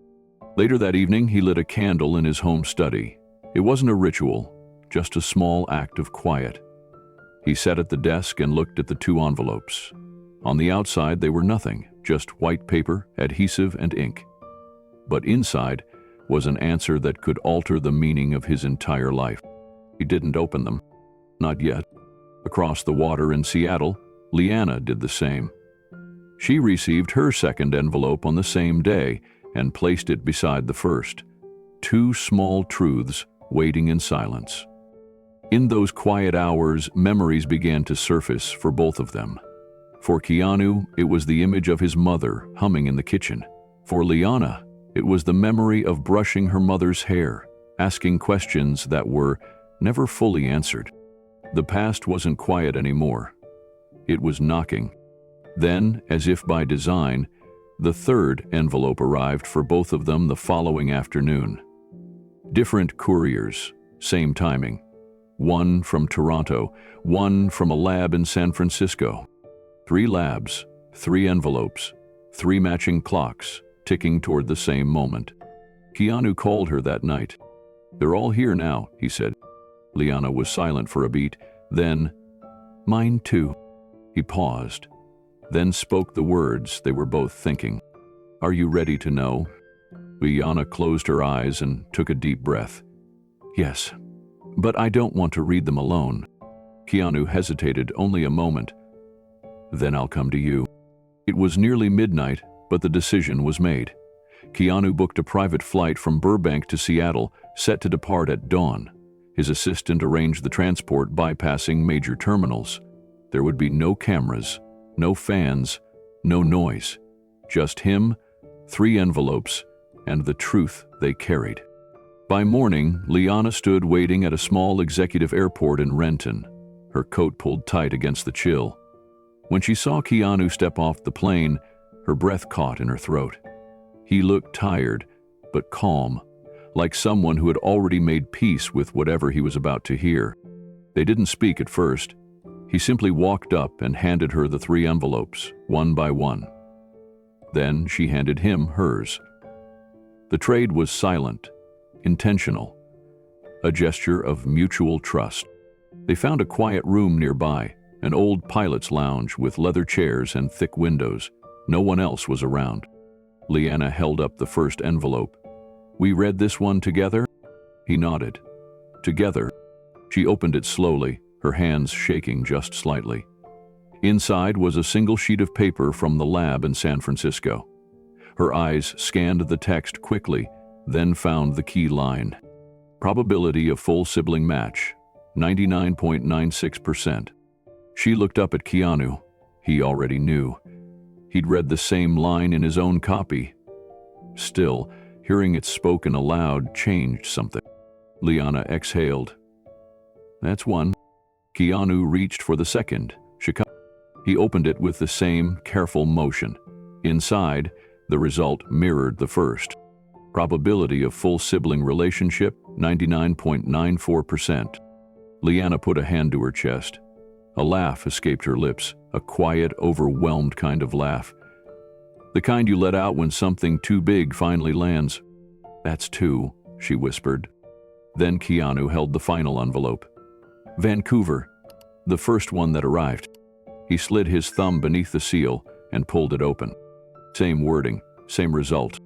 Later that evening, he lit a candle in his home study. It wasn't a ritual, just a small act of quiet. He sat at the desk and looked at the 2 envelopes. On the outside, they were nothing, just white paper, adhesive, and ink. But inside was an answer that could alter the meaning of his entire life. He didn't open them. Not yet. Across the water in Seattle, Liana did the same. She received her second envelope on the same day and placed it beside the first. 2 small truths waiting in silence. In those quiet hours, memories began to surface for both of them. For Keanu, it was the image of his mother humming in the kitchen. For Liana, it was the memory of brushing her mother's hair, asking questions that were never fully answered. The past wasn't quiet anymore. It was knocking. Then, as if by design, the third envelope arrived for both of them the following afternoon. Different couriers, same timing. One from Toronto, one from a lab in San Francisco. 3 labs, 3 envelopes, 3 matching clocks, ticking toward the same moment. Keanu called her that night. "They're all here now," he said. Liana was silent for a beat, then, "Mine too." He paused, then spoke the words they were both thinking. "Are you ready to know?" Liana closed her eyes and took a deep breath. "Yes, but I don't want to read them alone." Keanu hesitated only a moment. "Then I'll come to you." It was nearly midnight, but the decision was made. Keanu booked a private flight from Burbank to Seattle, set to depart at dawn. His assistant arranged the transport bypassing major terminals. There would be no cameras, no fans, no noise. Just him, 3 envelopes, and the truth they carried. By morning, Liana stood waiting at a small executive airport in Renton, her coat pulled tight against the chill. When she saw Keanu step off the plane, her breath caught in her throat. He looked tired, but calm, like someone who had already made peace with whatever he was about to hear. They didn't speak at first. He simply walked up and handed her the 3 envelopes, one by one. Then she handed him hers. The trade was silent, intentional, a gesture of mutual trust. They found a quiet room nearby, an old pilot's lounge with leather chairs and thick windows. No one else was around. Liana held up the first envelope. "We read this one together?" He nodded. "Together." She opened it slowly, her hands shaking just slightly. Inside was a single sheet of paper from the lab in San Francisco. Her eyes scanned the text quickly, then found the key line. Probability of full sibling match, 99.96%. She looked up at Keanu. He already knew. He'd read the same line in his own copy. Still, hearing it spoken aloud changed something. Liana exhaled. "That's one." Keanu reached for the second. He opened it with the same careful motion. Inside, the result mirrored the first. Probability of full sibling relationship, 99.94%. Liana put a hand to her chest. A laugh escaped her lips, a quiet, overwhelmed kind of laugh. The kind you let out when something too big finally lands. "That's 2, she whispered. Then Keanu held the final envelope. "Vancouver," the first one that arrived. He slid his thumb beneath the seal and pulled it open. Same wording, same result.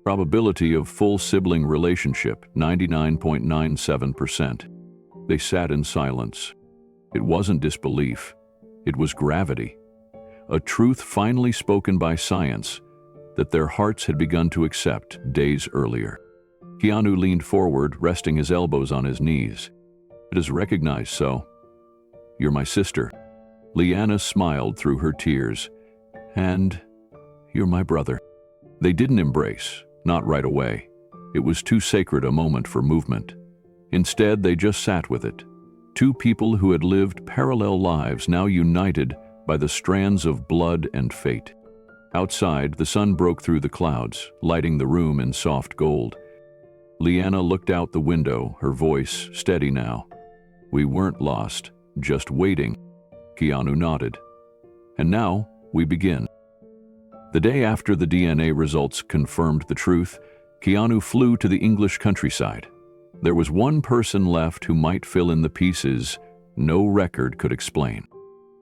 Probability of full sibling relationship, 99.97%. They sat in silence. It wasn't disbelief. It was gravity. A truth finally spoken by science that their hearts had begun to accept days earlier. Keanu leaned forward, resting his elbows on his knees. "It is recognized so. You're my sister." Liana smiled through her tears. "And you're my brother." They didn't embrace, not right away. It was too sacred a moment for movement. Instead, they just sat with it. 2 people who had lived parallel lives now united by the strands of blood and fate. Outside, the sun broke through the clouds, lighting the room in soft gold. Liana looked out the window, her voice steady now. "We weren't lost, just waiting." Keanu nodded. "And now, we begin." The day after the DNA results confirmed the truth, Keanu flew to the English countryside. There was one person left who might fill in the pieces no record could explain.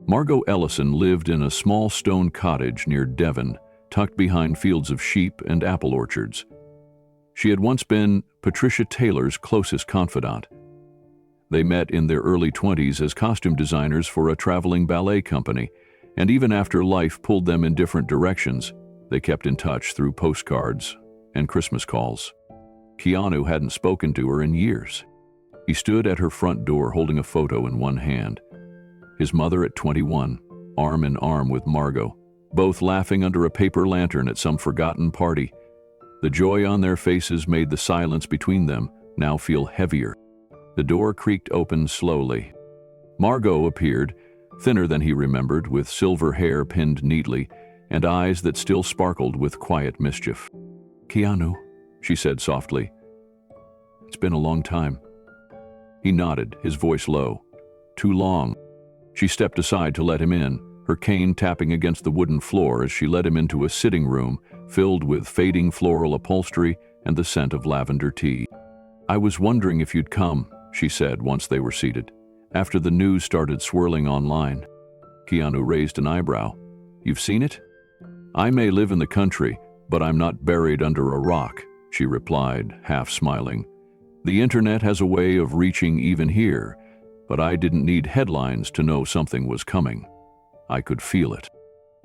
Margot Ellison lived in a small stone cottage near Devon, tucked behind fields of sheep and apple orchards. She had once been Patricia Taylor's closest confidant. They met in their early 20s as costume designers for a traveling ballet company, and even after life pulled them in different directions, they kept in touch through postcards and Christmas calls. Keanu hadn't spoken to her in years. He stood at her front door holding a photo in one hand. His mother at 21, arm in arm with Margot, both laughing under a paper lantern at some forgotten party, The joy on their faces made the silence between them now feel heavier. The door creaked open slowly. Margot appeared, thinner than he remembered, with silver hair pinned neatly and eyes that still sparkled with quiet mischief. "Keanu," she said softly. "It's been a long time." He nodded, his voice low. "Too long." She stepped aside to let him in, her cane tapping against the wooden floor as she led him into a sitting room filled with fading floral upholstery and the scent of lavender tea. "I was wondering if you'd come," she said once they were seated, "after the news started swirling online." Keanu raised an eyebrow. "You've seen it?" "I may live in the country, but I'm not buried under a rock," she replied, half smiling. "The internet has a way of reaching even here, but I didn't need headlines to know something was coming. I could feel it."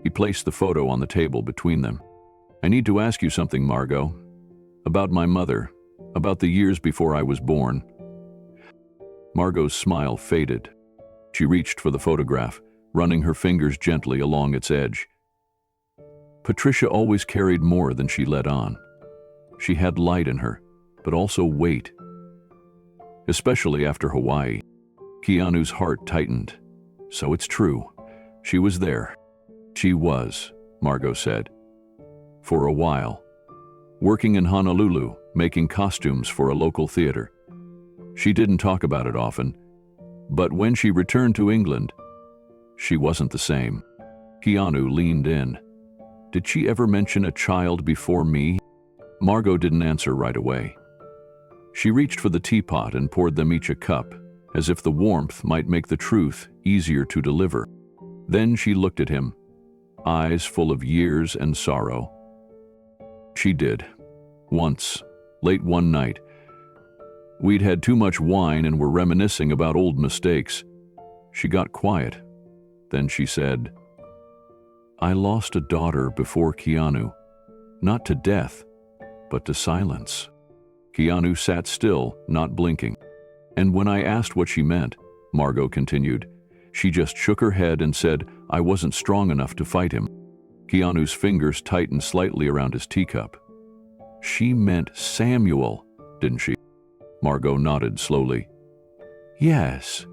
He placed the photo on the table between them. "I need to ask you something, Margot. About my mother, about the years before I was born." Margot's smile faded. She reached for the photograph, running her fingers gently along its edge. Patricia always carried more than she let on. She had light in her, but also weight. Especially after Hawaii. Keanu's heart tightened. So it's true. She was there. She was, Margot said. For a while. Working in Honolulu, making costumes for a local theater. She didn't talk about it often, but when she returned to England, she wasn't the same. Keanu leaned in. "Did she ever mention a child before me?" Margot didn't answer right away. She reached for the teapot and poured them each a cup, as if the warmth might make the truth easier to deliver. Then she looked at him, eyes full of years and sorrow. "She did. Once, late one night. We'd had too much wine and were reminiscing about old mistakes. She got quiet. Then she said, 'I lost a daughter before Keanu, not to death, but to silence.'" Keanu sat still, not blinking. "And when I asked what she meant," Margot continued, "she just shook her head and said I wasn't strong enough to fight him." Keanu's fingers tightened slightly around his teacup. "She meant Samuel, didn't she?" Margot nodded slowly. "Yes,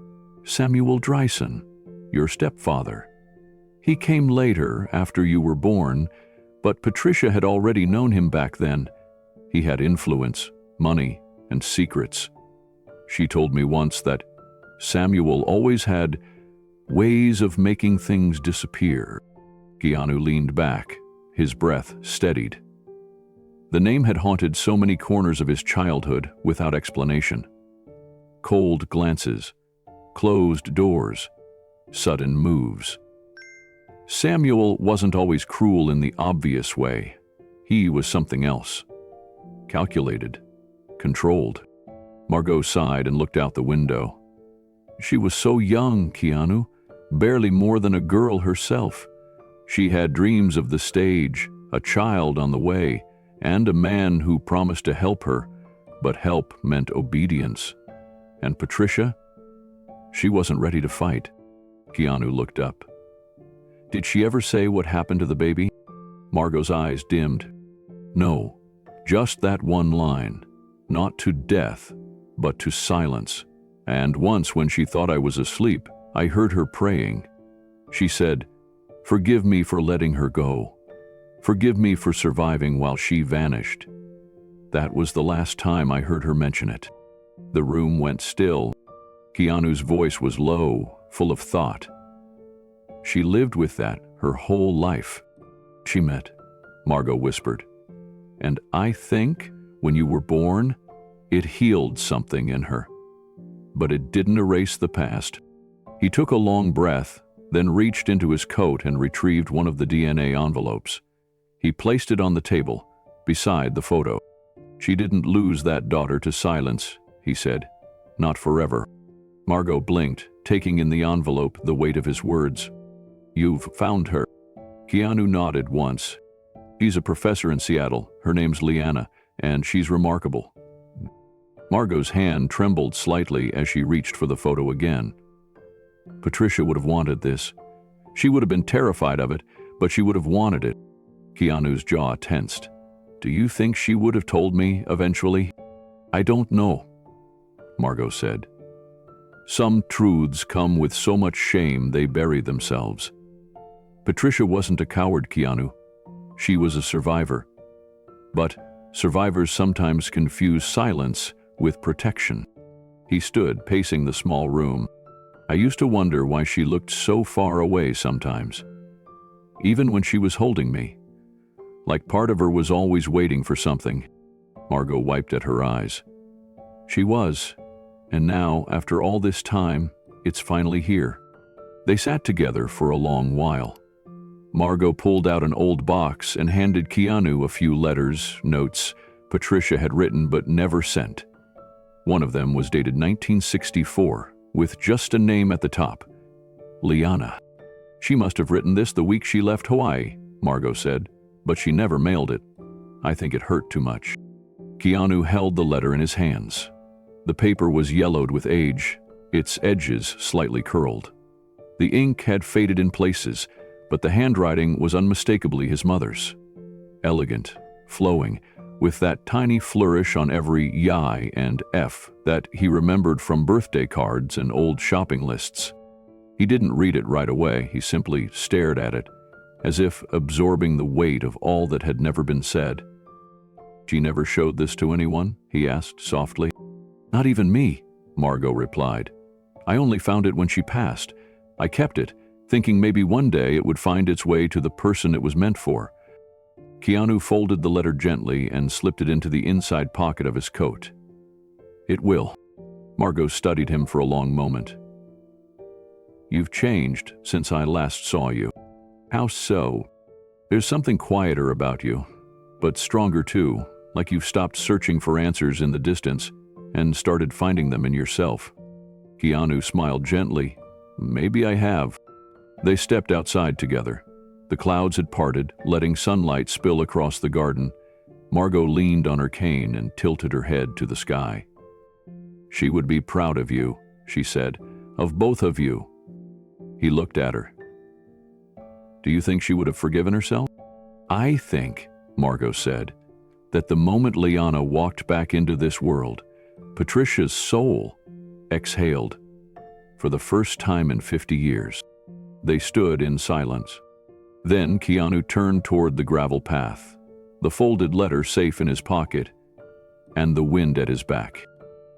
Samuel Dryson, your stepfather. He came later, after you were born, but Patricia had already known him back then. He had influence, money, and secrets. She told me once that Samuel always had ways of making things disappear." Keanu leaned back, his breath steadied. The name had haunted so many corners of his childhood without explanation. Cold glances, closed doors, sudden moves. Samuel wasn't always cruel in the obvious way. He was something else. Calculated, controlled. Margot sighed and looked out the window. She was so young, Keanu, barely more than a girl herself. She had dreams of the stage, a child on the way, and a man who promised to help her, but help meant obedience. And Patricia? She wasn't ready to fight. Keanu looked up. "Did she ever say what happened to the baby?" Margot's eyes dimmed. "No, just that one line. Not to death, but to silence. And once when she thought I was asleep, I heard her praying. She said, 'Forgive me for letting her go. Forgive me for surviving while she vanished.' That was the last time I heard her mention it." The room went still. Keanu's voice was low, full of thought. "She lived with that her whole life." "She met," Margot whispered. "And I think, when you were born, it healed something in her. But it didn't erase the past." He took a long breath, then reached into his coat and retrieved one of the DNA envelopes. He placed it on the table, beside the photo. "She didn't lose that daughter to silence," he said. "Not forever." Margot blinked, taking in the envelope the weight of his words. "You've found her." Keanu nodded once. "She's a professor in Seattle. Her name's Leanna, and she's remarkable." Margot's hand trembled slightly as she reached for the photo again. Patricia would have wanted this. She would have been terrified of it, but she would have wanted it. Keanu's jaw tensed. Do you think she would have told me eventually? I don't know, Margot said. Some truths come with so much shame they bury themselves. Patricia wasn't a coward, Keanu. She was a survivor. But survivors sometimes confuse silence with protection. He stood, pacing the small room. I used to wonder why she looked so far away sometimes, even when she was holding me. Like part of her was always waiting for something. Margot wiped at her eyes. She was, and now, after all this time, it's finally here. They sat together for a long while. Margot pulled out an old box and handed Keanu a few letters, notes Patricia had written but never sent. One of them was dated 1964, with just a name at the top, Liana. She must have written this the week she left Hawaii, Margot said, but she never mailed it. I think it hurt too much. Keanu held the letter in his hands. The paper was yellowed with age, its edges slightly curled. The ink had faded in places, but the handwriting was unmistakably his mother's. Elegant, flowing, with that tiny flourish on every Y and F that he remembered from birthday cards and old shopping lists. He didn't read it right away, he simply stared at it, as if absorbing the weight of all that had never been said. She never showed this to anyone? He asked softly. Not even me, Margot replied. I only found it when she passed. I kept it, thinking maybe one day it would find its way to the person it was meant for. Keanu folded the letter gently and slipped it into the inside pocket of his coat. It will. Margot studied him for a long moment. You've changed since I last saw you. How so? There's something quieter about you, but stronger too, like you've stopped searching for answers in the distance and started finding them in yourself. Keanu smiled gently. Maybe I have. They stepped outside together. The clouds had parted, letting sunlight spill across the garden. Margot leaned on her cane and tilted her head to the sky. She would be proud of you, she said, of both of you. He looked at her. Do you think she would have forgiven herself? I think, Margot said, that the moment Liana walked back into this world, Patricia's soul exhaled for the first time in 50 years. They stood in silence. Then Keanu turned toward the gravel path, the folded letter safe in his pocket, and the wind at his back.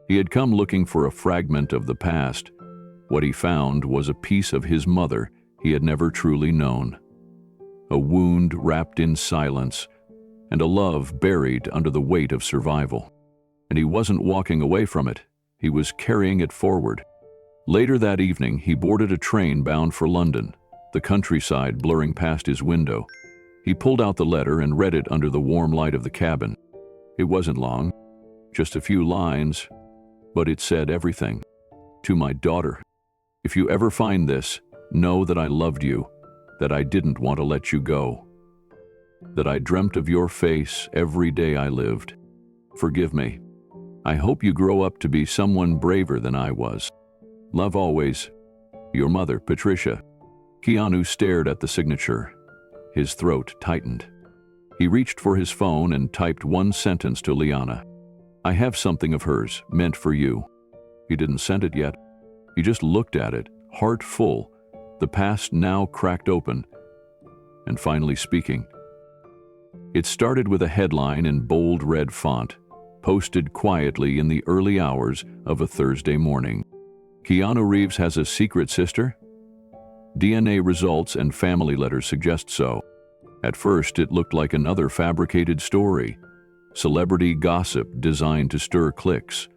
He had come looking for a fragment of the past. What he found was a piece of his mother he had never truly known. A wound wrapped in silence, and a love buried under the weight of survival. And he wasn't walking away from it, he was carrying it forward. Later that evening, he boarded a train bound for London, the countryside blurring past his window. He pulled out the letter and read it under the warm light of the cabin. It wasn't long, just a few lines, but it said everything. To my daughter, if you ever find this, know that I loved you, that I didn't want to let you go, that I dreamt of your face every day I lived. Forgive me. I hope you grow up to be someone braver than I was. Love always, your mother, Patricia. Keanu stared at the signature. His throat tightened. He reached for his phone and typed one sentence to Liana. I have something of hers, meant for you. He didn't send it yet. He just looked at it, heart full, the past now cracked open, and finally speaking. It started with a headline in bold red font, posted quietly in the early hours of a Thursday morning. Keanu Reeves has a secret sister? DNA results and family letters suggest so. At first, it looked like another fabricated story, celebrity gossip designed to stir clicks.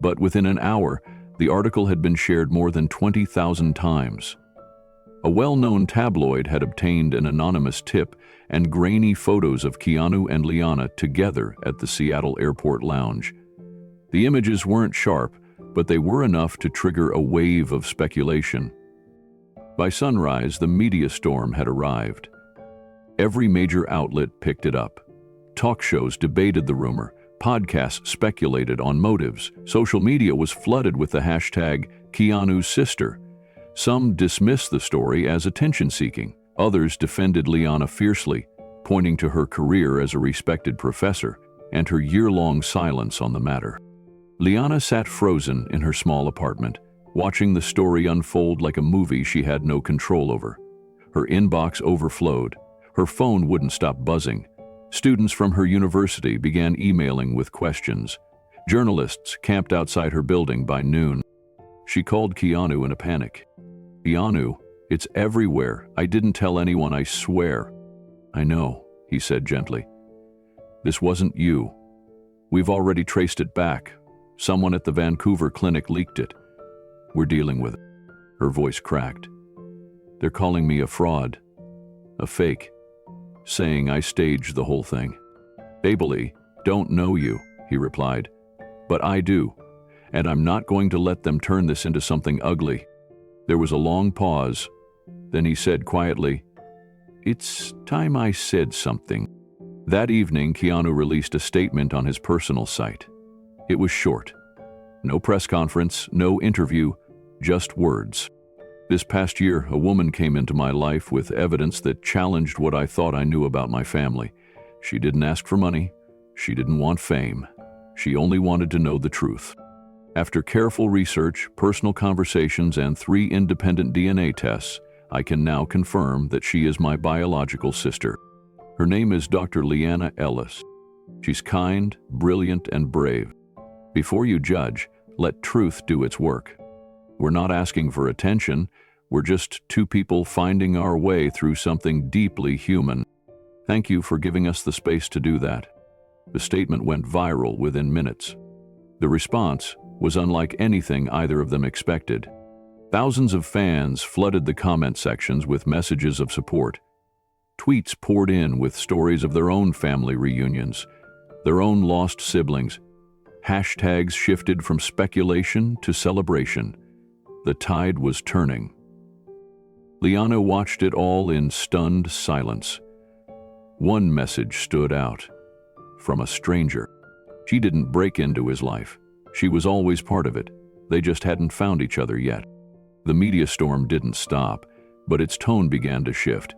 But within an hour, the article had been shared more than 20,000 times. A well-known tabloid had obtained an anonymous tip and grainy photos of Keanu and Liana together at the Seattle Airport Lounge. The images weren't sharp, but they were enough to trigger a wave of speculation. By sunrise, the media storm had arrived. Every major outlet picked it up. Talk shows debated the rumor, podcasts speculated on motives, social media was flooded with the hashtag Keanu's sister. Some dismissed the story as attention-seeking, others defended Liana fiercely, pointing to her career as a respected professor and her year-long silence on the matter. Liana sat frozen in her small apartment, watching the story unfold like a movie she had no control over. Her inbox overflowed. Her phone wouldn't stop buzzing. Students from her university began emailing with questions. Journalists camped outside her building by noon. She called Keanu in a panic. "Keanu, it's everywhere. I didn't tell anyone, I swear." "I know," he said gently. "This wasn't you. We've already traced it back. Someone at the Vancouver clinic leaked it. We're dealing with it." Her voice cracked. "They're calling me a fraud, a fake, saying I staged the whole thing." "Abely, don't know you," he replied. "But I do, and I'm not going to let them turn this into something ugly." There was a long pause. Then he said quietly, "It's time I said something." That evening, Keanu released a statement on his personal site. It was short. No press conference, no interview, just words. "This past year, a woman came into my life with evidence that challenged what I thought I knew about my family. She didn't ask for money. She didn't want fame. She only wanted to know the truth. After careful research, personal conversations, and 3 independent DNA tests, I can now confirm that she is my biological sister. Her name is Dr. Liana Ellis. She's kind, brilliant, and brave. Before you judge, let truth do its work. We're not asking for attention. We're just 2 people finding our way through something deeply human. Thank you for giving us the space to do that." The statement went viral within minutes. The response was unlike anything either of them expected. Thousands of fans flooded the comment sections with messages of support. Tweets poured in with stories of their own family reunions, their own lost siblings. Hashtags shifted from speculation to celebration. The tide was turning. Liana watched it all in stunned silence. One message stood out. From a stranger. She didn't break into his life. She was always part of it. They just hadn't found each other yet. The media storm didn't stop, but its tone began to shift.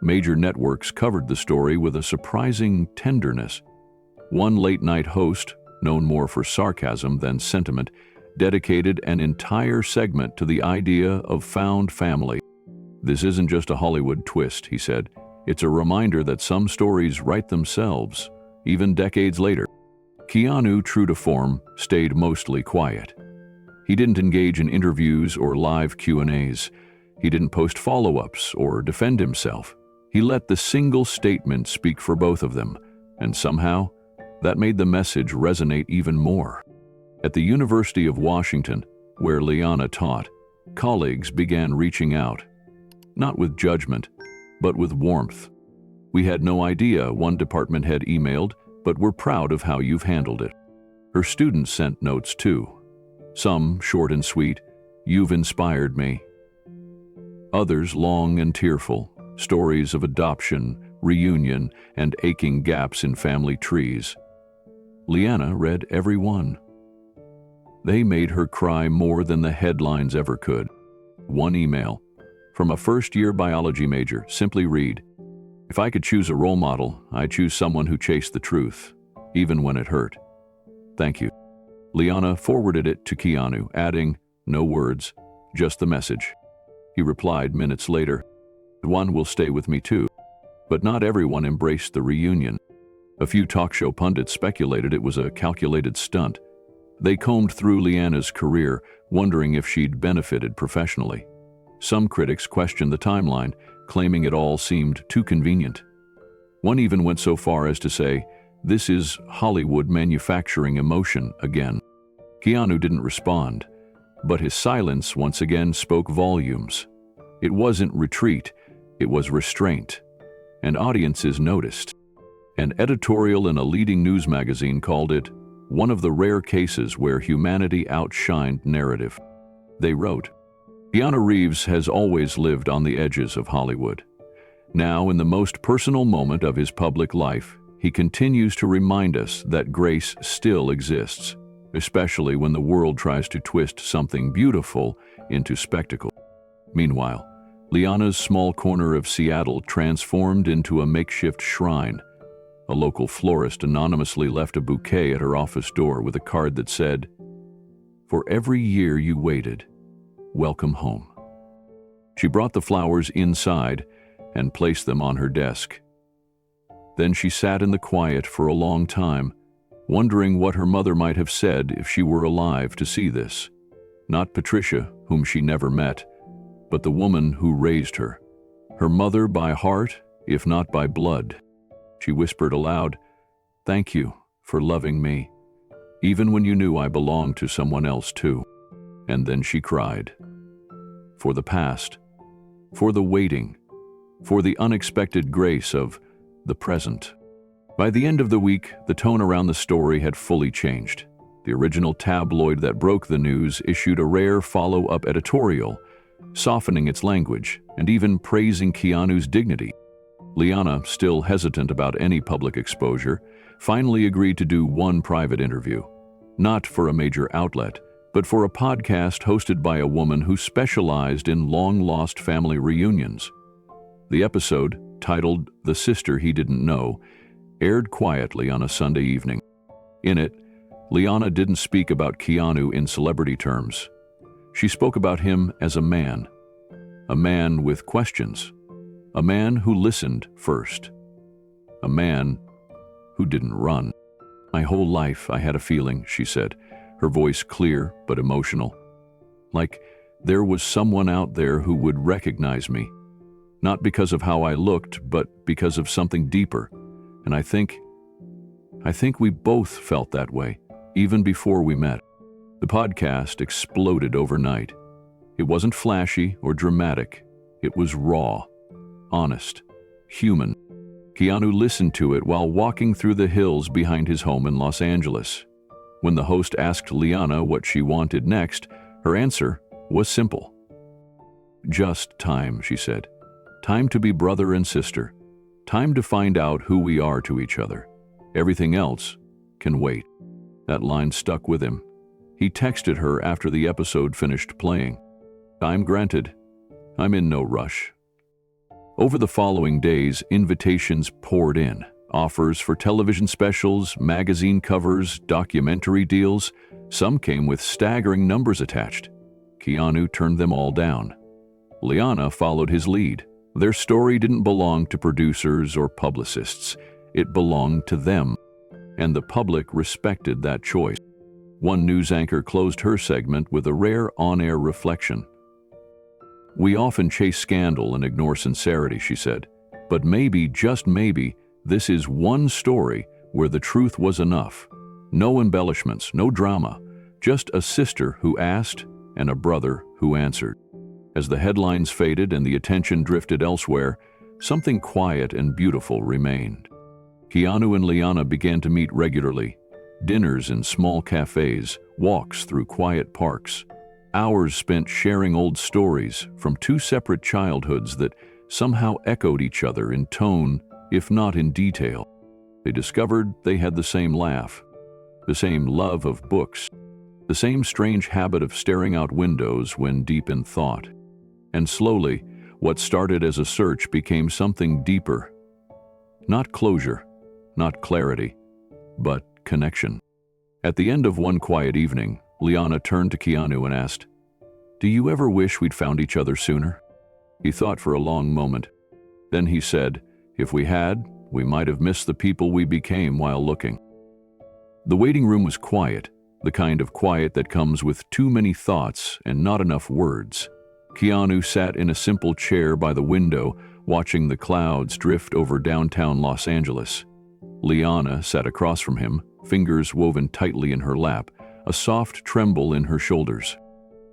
Major networks covered the story with a surprising tenderness. One late-night host, known more for sarcasm than sentiment, dedicated an entire segment to the idea of found family. "This isn't just a Hollywood twist," he said. "It's a reminder that some stories write themselves, even decades later." Keanu, true to form, stayed mostly quiet. He didn't engage in interviews or live Q&As. He didn't post follow-ups or defend himself. He let the single statement speak for both of them, and somehow, that made the message resonate even more. At the University of Washington, where Liana taught, colleagues began reaching out, not with judgment, but with warmth. "We had no idea," one department head emailed, "but we're proud of how you've handled it." Her students sent notes too. Some short and sweet, "You've inspired me." Others long and tearful, stories of adoption, reunion, and aching gaps in family trees. Liana read every one. They made her cry more than the headlines ever could. One email, from a first-year biology major, simply read, "If I could choose a role model, I'd choose someone who chased the truth, even when it hurt. Thank you." Liana forwarded it to Keanu, adding, "No words, just the message." He replied minutes later, "One will stay with me too." But not everyone embraced the reunion. A few talk show pundits speculated it was a calculated stunt. They combed through Liana's career, wondering if she'd benefited professionally. Some critics questioned the timeline, claiming it all seemed too convenient. One even went so far as to say, "This is Hollywood manufacturing emotion again." Keanu didn't respond, but his silence once again spoke volumes. It wasn't retreat, it was restraint, and audiences noticed. An editorial in a leading news magazine called it one of the rare cases where humanity outshined narrative. They wrote, "Keanu Reeves has always lived on the edges of Hollywood. Now, in the most personal moment of his public life, he continues to remind us that grace still exists, especially when the world tries to twist something beautiful into spectacle." Meanwhile, Liana's small corner of Seattle transformed into a makeshift shrine. A local florist anonymously left a bouquet at her office door with a card that said, "For every year you waited, welcome home." She brought the flowers inside and placed them on her desk. Then she sat in the quiet for a long time, wondering what her mother might have said if she were alive to see this. Not Patricia, whom she never met, but the woman who raised her. Her mother by heart, if not by blood. She whispered aloud, "Thank you for loving me, even when you knew I belonged to someone else too." And then she cried. For the past, for the waiting, for the unexpected grace of the present. By the end of the week, the tone around the story had fully changed. The original tabloid that broke the news issued a rare follow-up editorial, softening its language and even praising Keanu's dignity. Liana, still hesitant about any public exposure, finally agreed to do one private interview, not for a major outlet, but for a podcast hosted by a woman who specialized in long-lost family reunions. The episode, titled "The Sister He Didn't Know," aired quietly on a Sunday evening. In it, Liana didn't speak about Keanu in celebrity terms. She spoke about him as a man with questions, a man who listened first, a man who didn't run. "My whole life I had a feeling," she said, her voice clear but emotional, "like there was someone out there who would recognize me, not because of how I looked, but because of something deeper. And I think we both felt that way, even before we met." The podcast exploded overnight. It wasn't flashy or dramatic. It was raw, honest, human. Keanu listened to it while walking through the hills behind his home in Los Angeles. When the host asked Liana what she wanted next, her answer was simple. "Just time," she said. "Time to be brother and sister. Time to find out who we are to each other. Everything else can wait." That line stuck with him. He texted her after the episode finished playing. "Time granted. I'm in no rush." Over the following days, invitations poured in. Offers for television specials, magazine covers, documentary deals. Some came with staggering numbers attached. Keanu turned them all down. Liana followed his lead. Their story didn't belong to producers or publicists. It belonged to them, and the public respected that choice. One news anchor closed her segment with a rare on-air reflection. "We often chase scandal and ignore sincerity," she said. "But maybe, just maybe, this is one story where the truth was enough. No embellishments, no drama, just a sister who asked and a brother who answered." As the headlines faded and the attention drifted elsewhere, something quiet and beautiful remained. Keanu and Liana began to meet regularly. Dinners in small cafes, walks through quiet parks, hours spent sharing old stories from two separate childhoods that somehow echoed each other in tone, if not in detail. They discovered they had the same laugh, the same love of books, the same strange habit of staring out windows when deep in thought. And slowly, what started as a search became something deeper. Not closure, not clarity, but connection. At the end of one quiet evening, Liana turned to Keanu and asked, "Do you ever wish we'd found each other sooner?" He thought for a long moment. Then he said, "If we had, we might have missed the people we became while looking." The waiting room was quiet, the kind of quiet that comes with too many thoughts and not enough words. Keanu sat in a simple chair by the window, watching the clouds drift over downtown Los Angeles. Liana sat across from him, fingers woven tightly in her lap, a soft tremble in her shoulders.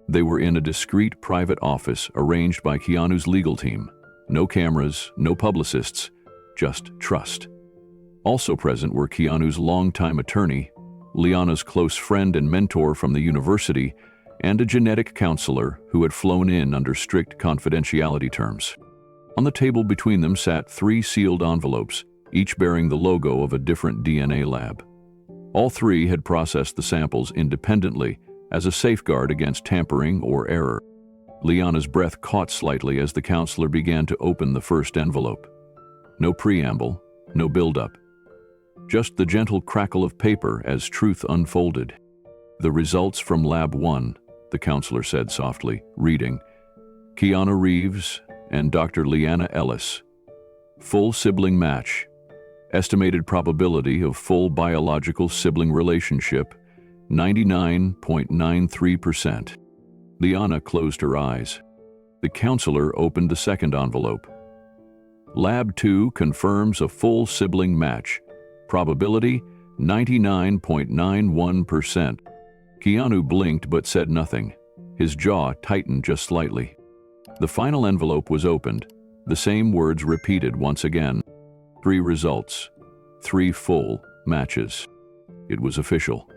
They were in a discreet private office arranged by Keanu's legal team. No cameras, no publicists, just trust. Also present were Keanu's longtime attorney, Liana's close friend and mentor from the university, and a genetic counselor who had flown in under strict confidentiality terms. On the table between them sat 3 sealed envelopes, each bearing the logo of a different DNA lab. All 3 had processed the samples independently as a safeguard against tampering or error. Liana's breath caught slightly as the counselor began to open the first envelope. No preamble, no build-up. Just the gentle crackle of paper as truth unfolded. "The results from Lab 1, the counselor said softly, reading, "Keanu Reeves and Dr. Liana Ellis. Full sibling match. Estimated probability of full biological sibling relationship, 99.93%. Liana closed her eyes. The counselor opened the second envelope. Lab 2 confirms a full sibling match. Probability, 99.91%. Keanu blinked but said nothing. His jaw tightened just slightly. The final envelope was opened. The same words repeated once again. 3 results. 3 full matches. It was official.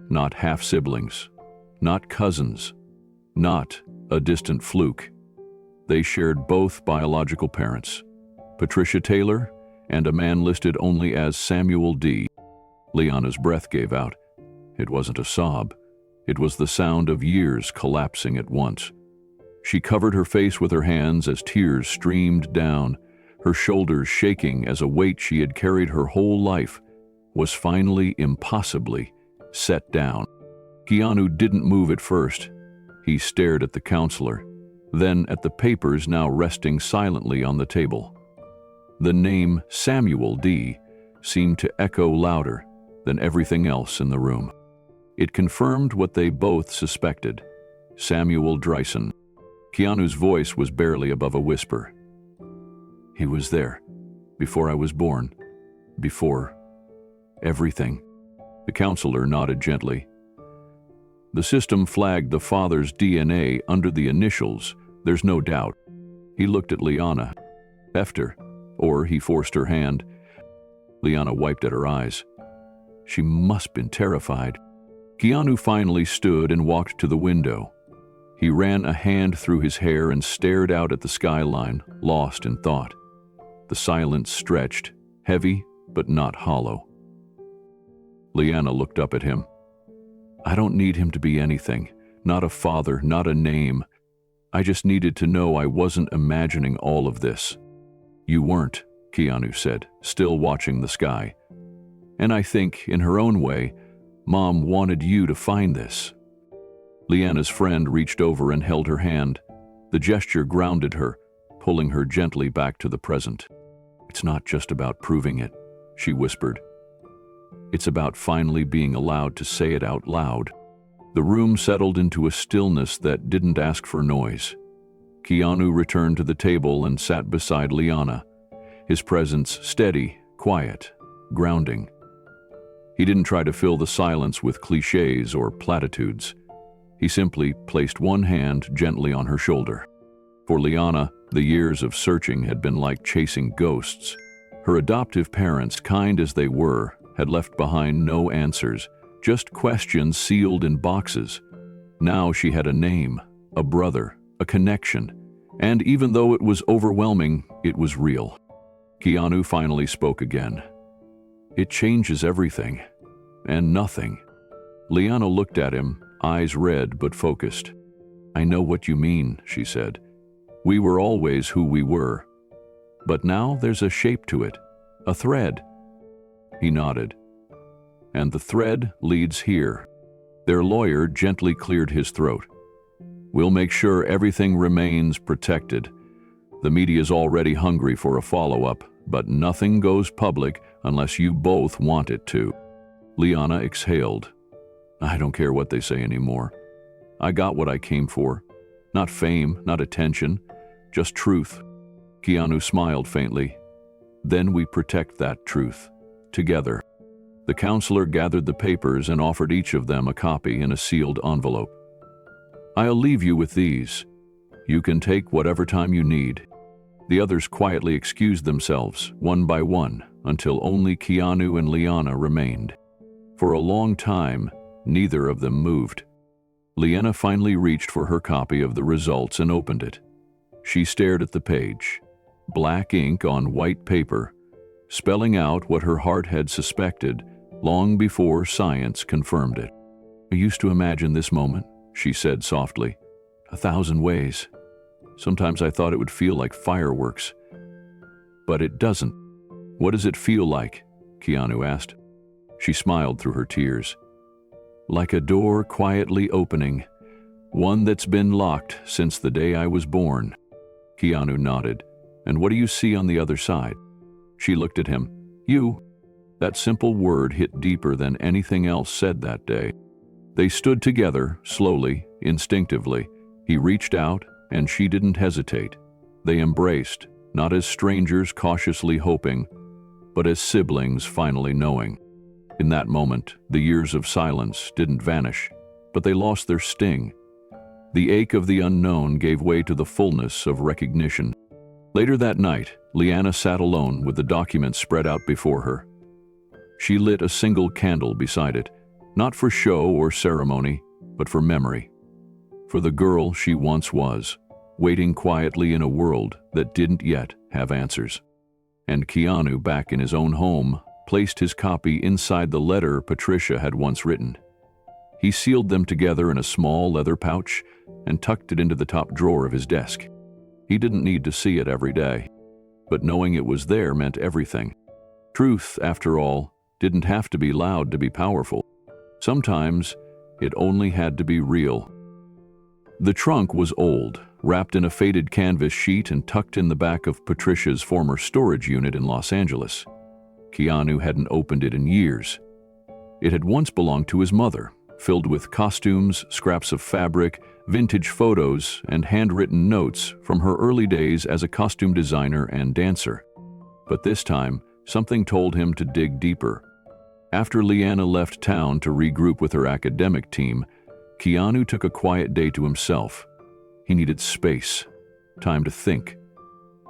Not half-siblings. Not cousins. Not a distant fluke. They shared both biological parents, Patricia Taylor and a man listed only as Samuel D. Liana's breath gave out. It wasn't a sob. It was the sound of years collapsing at once. She covered her face with her hands as tears streamed down, her shoulders shaking as a weight she had carried her whole life was finally, impossibly, set down. Keanu didn't move at first. He stared at the counselor, then at the papers now resting silently on the table. The name Samuel D. seemed to echo louder than everything else in the room. It confirmed what they both suspected. Samuel Dreisen. Keanu's voice was barely above a whisper. He was there, before I was born, before everything. The counselor nodded gently. The system flagged the father's DNA under the initials, there's no doubt. He looked at Liana. Hefter, or he forced her hand. Liana wiped at her eyes. She must have been terrified. Keanu finally stood and walked to the window. He ran a hand through his hair and stared out at the skyline, lost in thought. The silence stretched, heavy but not hollow. Liana looked up at him. I don't need him to be anything, not a father, not a name. I just needed to know I wasn't imagining all of this. You weren't, Keanu said, still watching the sky. And I think, in her own way, Mom wanted you to find this. Liana's friend reached over and held her hand. The gesture grounded her, pulling her gently back to the present. It's not just about proving it, she whispered. It's about finally being allowed to say it out loud. The room settled into a stillness that didn't ask for noise. Keanu returned to the table and sat beside Liana, his presence steady, quiet, grounding. He didn't try to fill the silence with cliches or platitudes. He simply placed one hand gently on her shoulder. For Liana, the years of searching had been like chasing ghosts. Her adoptive parents, kind as they were, had left behind no answers, just questions sealed in boxes. Now she had a name, a brother, a connection, and even though it was overwhelming, it was real. Keanu finally spoke again. It changes everything, and nothing. Liana looked at him, eyes red but focused. I know what you mean, she said. We were always who we were. But now there's a shape to it, a thread. He nodded. And the thread leads here. Their lawyer gently cleared his throat. We'll make sure everything remains protected. The media's already hungry for a follow-up, but nothing goes public unless you both want it to. Liana exhaled. I don't care what they say anymore. I got what I came for. Not fame, not attention, just truth. Keanu smiled faintly. Then we protect that truth. Together. The counselor gathered the papers and offered each of them a copy in a sealed envelope. I'll leave you with these. You can take whatever time you need. The others quietly excused themselves, one by one, until only Keanu and Liana remained. For a long time, neither of them moved. Liana finally reached for her copy of the results and opened it. She stared at the page. Black ink on white paper, spelling out what her heart had suspected long before science confirmed it. I used to imagine this moment, she said softly. 1,000 ways. Sometimes I thought it would feel like fireworks. But it doesn't. What does it feel like? Keanu asked. She smiled through her tears. Like a door quietly opening, one that's been locked since the day I was born. Keanu nodded. And what do you see on the other side? She looked at him. You. That simple word hit deeper than anything else said that day. They stood together, slowly, instinctively. He reached out, and she didn't hesitate. They embraced, not as strangers cautiously hoping, but as siblings finally knowing. In that moment, the years of silence didn't vanish, but they lost their sting. The ache of the unknown gave way to the fullness of recognition. Later that night, Liana sat alone with the documents spread out before her. She lit a single candle beside it, not for show or ceremony, but for memory. For the girl she once was, waiting quietly in a world that didn't yet have answers. And Keanu, back in his own home, placed his copy inside the letter Patricia had once written. He sealed them together in a small leather pouch and tucked it into the top drawer of his desk. He didn't need to see it every day, but knowing it was there meant everything. Truth, after all, didn't have to be loud to be powerful. Sometimes it only had to be real. The trunk was old, wrapped in a faded canvas sheet and tucked in the back of Patricia's former storage unit in Los Angeles. Keanu hadn't opened it in years. It had once belonged to his mother, filled with costumes, scraps of fabric, vintage photos, and handwritten notes from her early days as a costume designer and dancer. But this time, something told him to dig deeper. After Liana left town to regroup with her academic team, Keanu took a quiet day to himself. He needed space, time to think,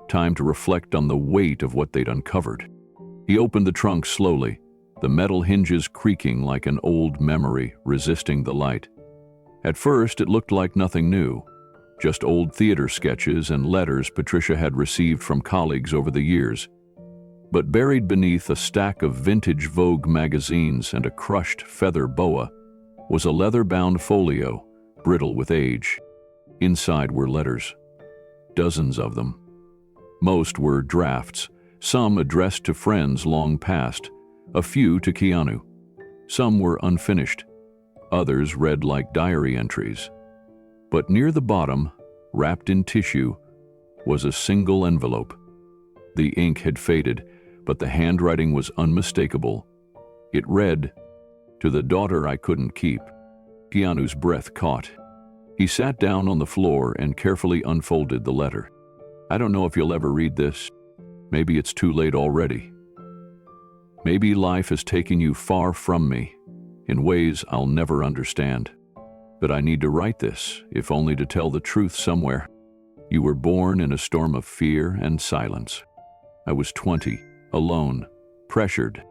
time to reflect on the weight of what they'd uncovered. He opened the trunk slowly, the metal hinges creaking like an old memory resisting the light. At first, it looked like nothing new, just old theater sketches and letters Patricia had received from colleagues over the years. But buried beneath a stack of vintage Vogue magazines and a crushed feather boa was a leather-bound folio, brittle with age. Inside were letters, dozens of them. Most were drafts, some addressed to friends long past, a few to Keanu. Some were unfinished, others read like diary entries. But near the bottom, wrapped in tissue, was a single envelope. The ink had faded, but the handwriting was unmistakable. It read, "To the daughter I couldn't keep." Keanu's breath caught. He sat down on the floor and carefully unfolded the letter. "I don't know if you'll ever read this. Maybe it's too late already. Maybe life has taken you far from me, in ways I'll never understand. But I need to write this, if only to tell the truth somewhere. You were born in a storm of fear and silence. I was 20, alone, pressured.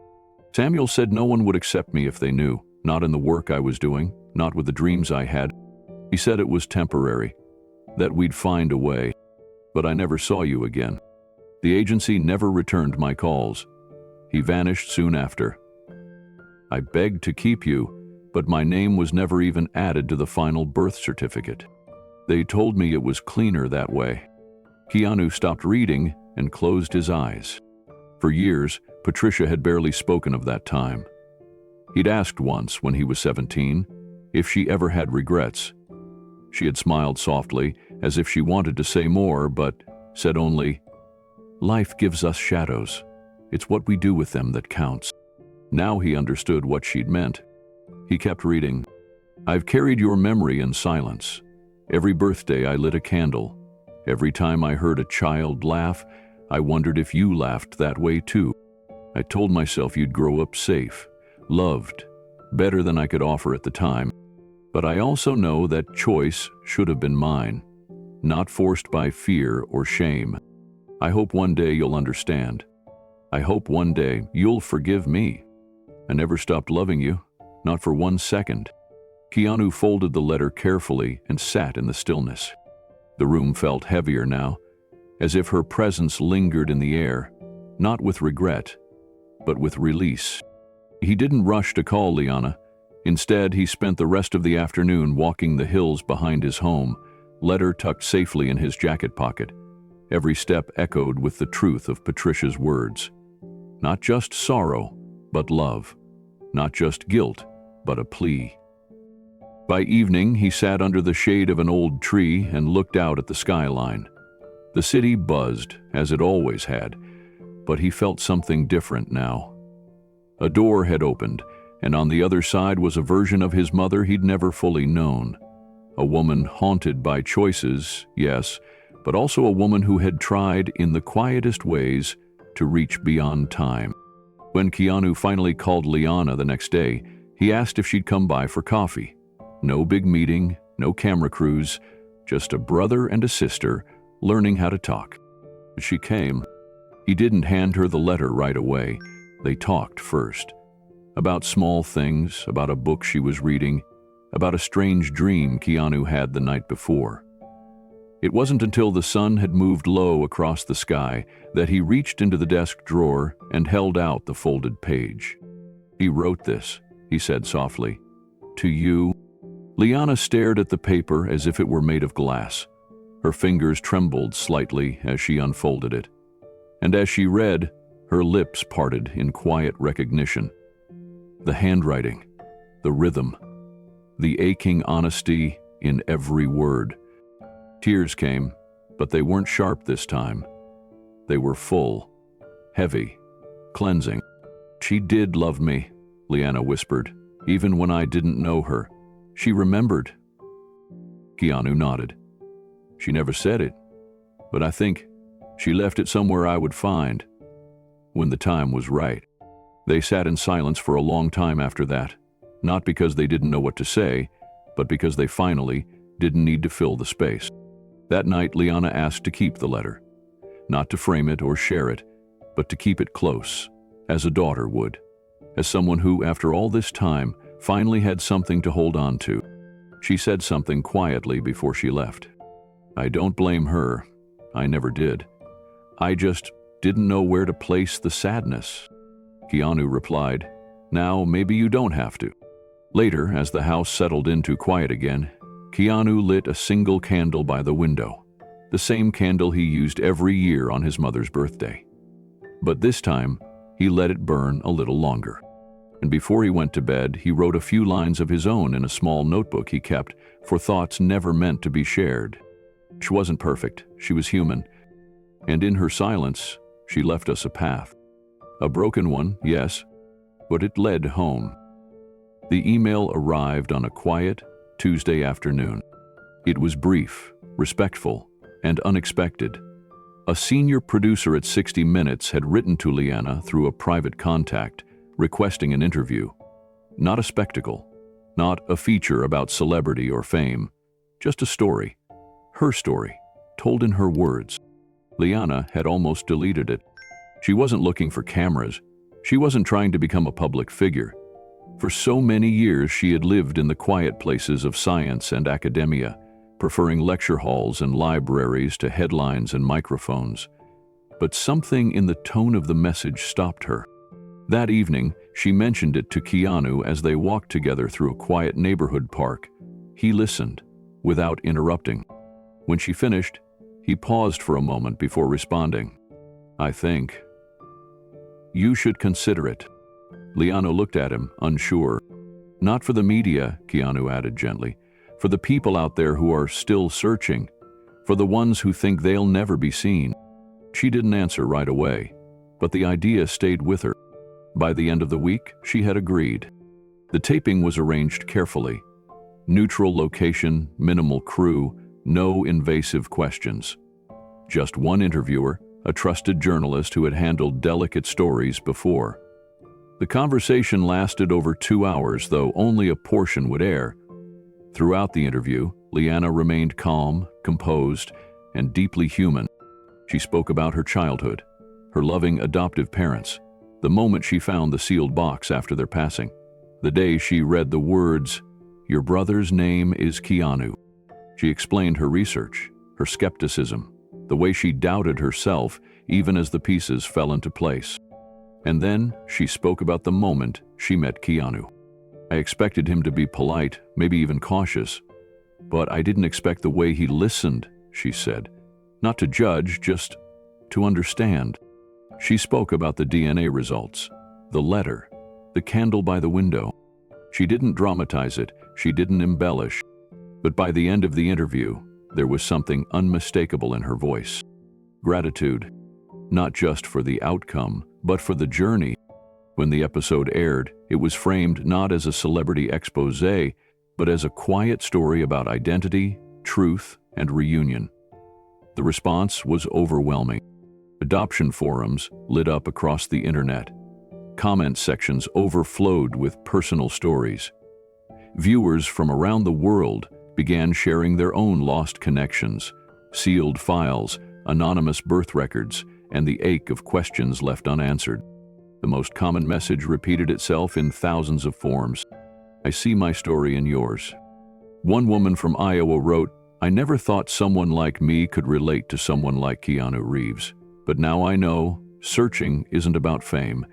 Samuel said no one would accept me if they knew, not in the work I was doing, not with the dreams I had. He said it was temporary, that we'd find a way. But I never saw you again. The agency never returned my calls. He vanished soon after. I begged to keep you, but my name was never even added to the final birth certificate. They told me it was cleaner that way." Keanu stopped reading and closed his eyes. For years, Patricia had barely spoken of that time. He'd asked once, when he was 17, if she ever had regrets. She had smiled softly, as if she wanted to say more, but said only, "Life gives us shadows. It's what we do with them that counts." Now he understood what she'd meant. He kept reading. "I've carried your memory in silence. Every birthday I lit a candle. Every time I heard a child laugh, I wondered if you laughed that way too. I told myself you'd grow up safe, loved, better than I could offer at the time. But I also know that choice should have been mine, not forced by fear or shame. I hope one day you'll understand. I hope one day you'll forgive me. I never stopped loving you, not for 1 second." Keanu folded the letter carefully and sat in the stillness. The room felt heavier now, as if her presence lingered in the air, not with regret, but with release. He didn't rush to call Liana. Instead, he spent the rest of the afternoon walking the hills behind his home, letter tucked safely in his jacket pocket. Every step echoed with the truth of Patricia's words. Not just sorrow, but love. Not just guilt, but a plea. By evening, he sat under the shade of an old tree and looked out at the skyline. The city buzzed, as it always had, but he felt something different now. A door had opened, and on the other side was a version of his mother he'd never fully known. A woman haunted by choices, yes, but also a woman who had tried, in the quietest ways, to reach beyond time. When Keanu finally called Liana the next day, he asked if she'd come by for coffee. No big meeting, no camera crews, just a brother and a sister learning how to talk. She came. He didn't hand her the letter right away. They talked first. About small things, about a book she was reading, about a strange dream Keanu had the night before. It wasn't until the sun had moved low across the sky that he reached into the desk drawer and held out the folded page. "He wrote this," he said softly. "To you." Liana stared at the paper as if it were made of glass. Her fingers trembled slightly as she unfolded it. And as she read, her lips parted in quiet recognition. The handwriting, the rhythm, the aching honesty in every word. Tears came, but they weren't sharp this time. They were full, heavy, cleansing. "She did love me," Liana whispered, "even when I didn't know her. She remembered." Keanu nodded. "She never said it, but I think she left it somewhere I would find when the time was right." They sat in silence for a long time after that, not because they didn't know what to say, but because they finally didn't need to fill the space. That night, Liana asked to keep the letter, not to frame it or share it, but to keep it close, as a daughter would, as someone who, after all this time, finally had something to hold on to. She said something quietly before she left. "I don't blame her. I never did. I just didn't know where to place the sadness." Keanu replied, "Now maybe you don't have to." Later, as the house settled into quiet again, Keanu lit a single candle by the window, the same candle he used every year on his mother's birthday. But this time, he let it burn a little longer. And before he went to bed, he wrote a few lines of his own in a small notebook he kept for thoughts never meant to be shared. She wasn't perfect, she was human, and in her silence, she left us a path. A broken one, yes, but it led home. The email arrived on a quiet Tuesday afternoon. It was brief, respectful, and unexpected. A senior producer at 60 Minutes had written to Liana through a private contact, requesting an interview. Not a spectacle, not a feature about celebrity or fame, just a story. Her story, told in her words. Liana had almost deleted it. She wasn't looking for cameras. She wasn't trying to become a public figure. For so many years, she had lived in the quiet places of science and academia, preferring lecture halls and libraries to headlines and microphones. But something in the tone of the message stopped her. That evening, she mentioned it to Keanu as they walked together through a quiet neighborhood park. He listened, without interrupting. When she finished, he paused for a moment before responding. "I think you should consider it." Liana looked at him, unsure. "Not for the media," Keanu added gently, "for the people out there who are still searching, for the ones who think they'll never be seen." She didn't answer right away, but the idea stayed with her. By the end of the week, she had agreed. The taping was arranged carefully. Neutral location, minimal crew, no invasive questions. Just one interviewer, a trusted journalist who had handled delicate stories before. The conversation lasted over 2 hours, though only a portion would air. Throughout the interview, Liana remained calm, composed, and deeply human. She spoke about her childhood, her loving adoptive parents, the moment she found the sealed box after their passing, the day she read the words, "Your brother's name is Keanu." She explained her research, her skepticism, the way she doubted herself even as the pieces fell into place. And then she spoke about the moment she met Keanu. "I expected him to be polite, maybe even cautious. But I didn't expect the way he listened, she said. Not to judge, just to understand. She spoke about the DNA results, the letter, the candle by the window. She didn't dramatize it, she didn't embellish. But by the end of the interview, there was something unmistakable in her voice. Gratitude, not just for the outcome, but for the journey. When the episode aired, it was framed not as a celebrity exposé, but as a quiet story about identity, truth, and reunion. The response was overwhelming. Adoption forums lit up across the internet. Comment sections overflowed with personal stories. Viewers from around the world began sharing their own lost connections, sealed files, anonymous birth records, and the ache of questions left unanswered. The most common message repeated itself in thousands of forms. I see my story in yours. One woman from Iowa wrote, I never thought someone like me could relate to someone like Keanu Reeves. But now I know, searching isn't about fame.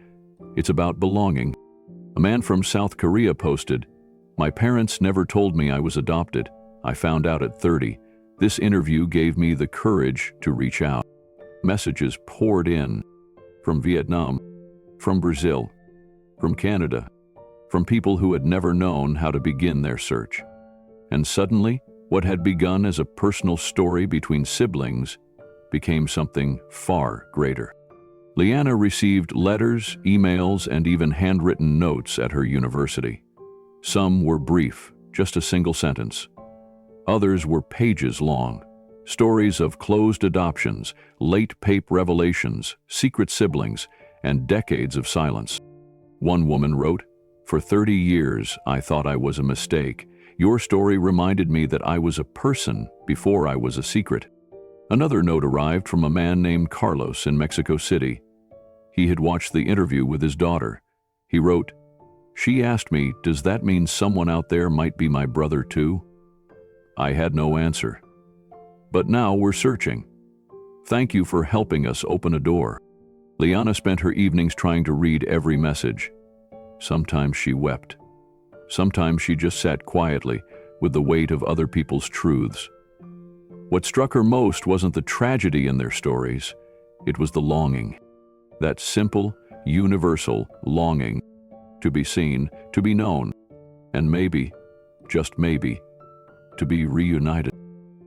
It's about belonging. A man from South Korea posted, my parents never told me I was adopted. I found out at 30. This interview gave me the courage to reach out. Messages poured in from Vietnam, from Brazil, from Canada, from people who had never known how to begin their search. And suddenly, what had begun as a personal story between siblings became something far greater. Liana received letters, emails, and even handwritten notes at her university. Some were brief, just a single sentence. Others were pages long, stories of closed adoptions, late PAPE revelations, secret siblings, and decades of silence. One woman wrote, for 30 years, I thought I was a mistake. Your story reminded me that I was a person before I was a secret. Another note arrived from a man named Carlos in Mexico City. He had watched the interview with his daughter. He wrote, she asked me, does that mean someone out there might be my brother too? I had no answer. But now we're searching. Thank you for helping us open a door. Liana spent her evenings trying to read every message. Sometimes she wept. Sometimes she just sat quietly with the weight of other people's truths. What struck her most wasn't the tragedy in their stories, it was the longing. That simple, universal longing to be seen, to be known, and maybe, just maybe, to be reunited.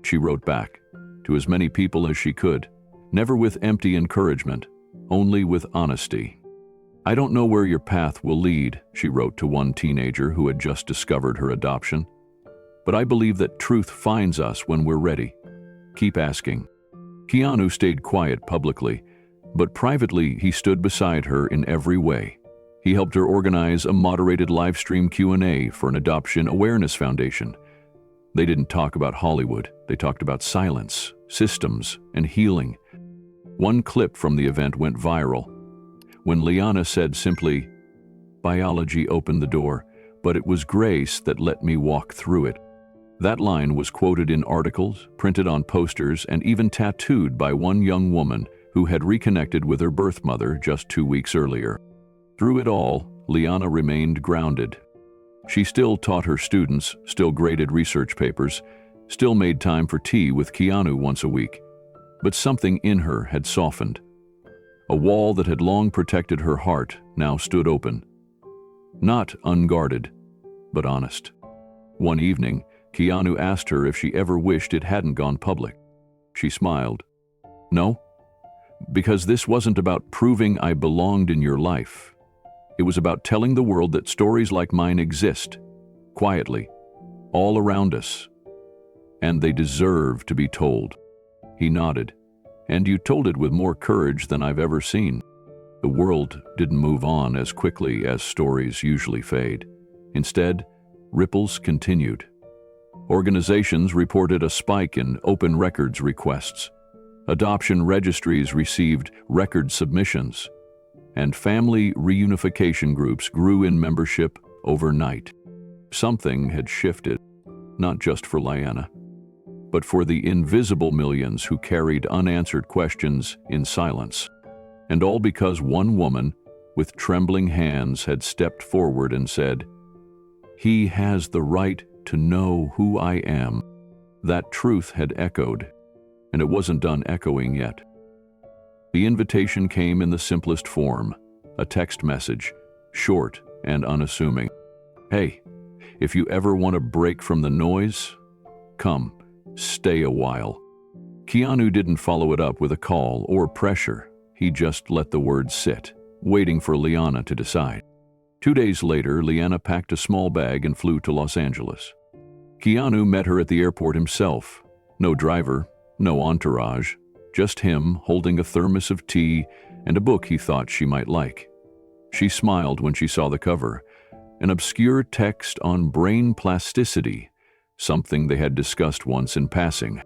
She wrote back, to as many people as she could, never with empty encouragement, only with honesty. I don't know where your path will lead, she wrote to one teenager who had just discovered her adoption. But I believe that truth finds us when we're ready. Keep asking. Keanu stayed quiet publicly, but privately he stood beside her in every way. He helped her organize a moderated live stream Q&A for an adoption awareness foundation. They didn't talk about Hollywood, they talked about silence, systems, and healing. One clip from the event went viral. When Liana said simply, biology opened the door, but it was grace that let me walk through it. That line was quoted in articles, printed on posters, and even tattooed by one young woman who had reconnected with her birth mother just 2 weeks earlier. Through it all, Liana remained grounded. She still taught her students, still graded research papers, still made time for tea with Keanu once a week. But something in her had softened. A wall that had long protected her heart now stood open. Not unguarded, but honest. One evening, Keanu asked her if she ever wished it hadn't gone public. She smiled. No, because this wasn't about proving I belonged in your life. It was about telling the world that stories like mine exist, quietly, all around us. And they deserve to be told. He nodded. And you told it with more courage than I've ever seen. The world didn't move on as quickly as stories usually fade. Instead, ripples continued. Organizations reported a spike in open records requests. Adoption registries received record submissions. And family reunification groups grew in membership overnight. Something had shifted, not just for Liana, but for the invisible millions who carried unanswered questions in silence. And all because one woman, with trembling hands, had stepped forward and said, he has the right to know who I am. That truth had echoed, and it wasn't done echoing yet. The invitation came in the simplest form, a text message, short and unassuming. "Hey, if you ever want to break from the noise, come, stay a while." Keanu didn't follow it up with a call or pressure. He just let the words sit, waiting for Liana to decide. 2 days later, Liana packed a small bag and flew to Los Angeles. Keanu met her at the airport himself. No driver, no entourage, just him holding a thermos of tea and a book he thought she might like. She smiled when she saw the cover, an obscure text on brain plasticity, something they had discussed once in passing.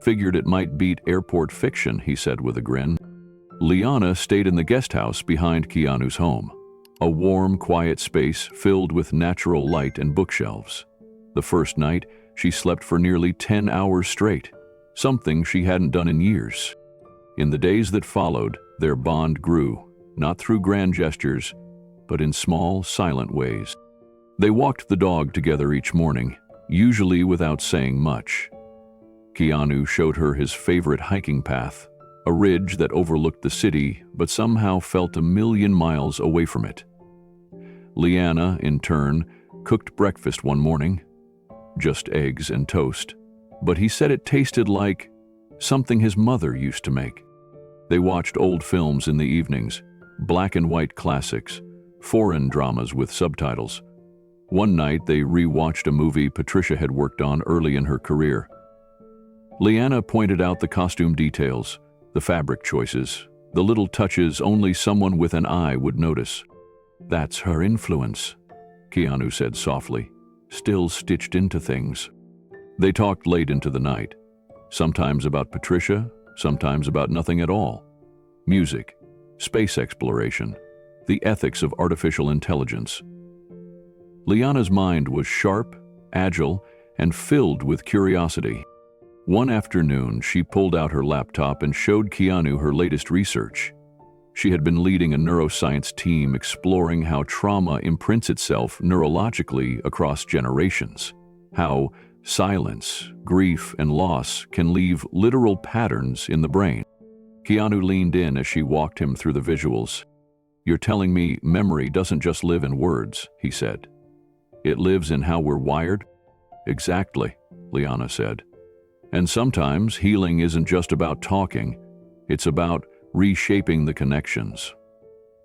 "Figured it might beat airport fiction," he said with a grin. Liana stayed in the guest house behind Keanu's home, a warm, quiet space filled with natural light and bookshelves. The first night, she slept for nearly 10 hours straight, something she hadn't done in years. In the days that followed, their bond grew, not through grand gestures, but in small, silent ways. They walked the dog together each morning, usually without saying much. Keanu showed her his favorite hiking path, a ridge that overlooked the city but somehow felt a million miles away from it. Liana, in turn, cooked breakfast one morning, just eggs and toast, but he said it tasted like something his mother used to make. They watched old films in the evenings, black and white classics, foreign dramas with subtitles. One night they re-watched a movie Patricia had worked on early in her career. Liana pointed out the costume details, the fabric choices, the little touches only someone with an eye would notice. "That's her influence," Keanu said softly, still stitched into things. They talked late into the night, sometimes about Patricia, sometimes about nothing at all. Music, space exploration, the ethics of artificial intelligence. Liana's mind was sharp, agile, and filled with curiosity. One afternoon, she pulled out her laptop and showed Keanu her latest research. She had been leading a neuroscience team exploring how trauma imprints itself neurologically across generations, how silence, grief, and loss can leave literal patterns in the brain. Keanu leaned in as she walked him through the visuals. "You're telling me memory doesn't just live in words," he said. "It lives in how we're wired?" "Exactly," Liana said. "And sometimes healing isn't just about talking, it's about reshaping the connections,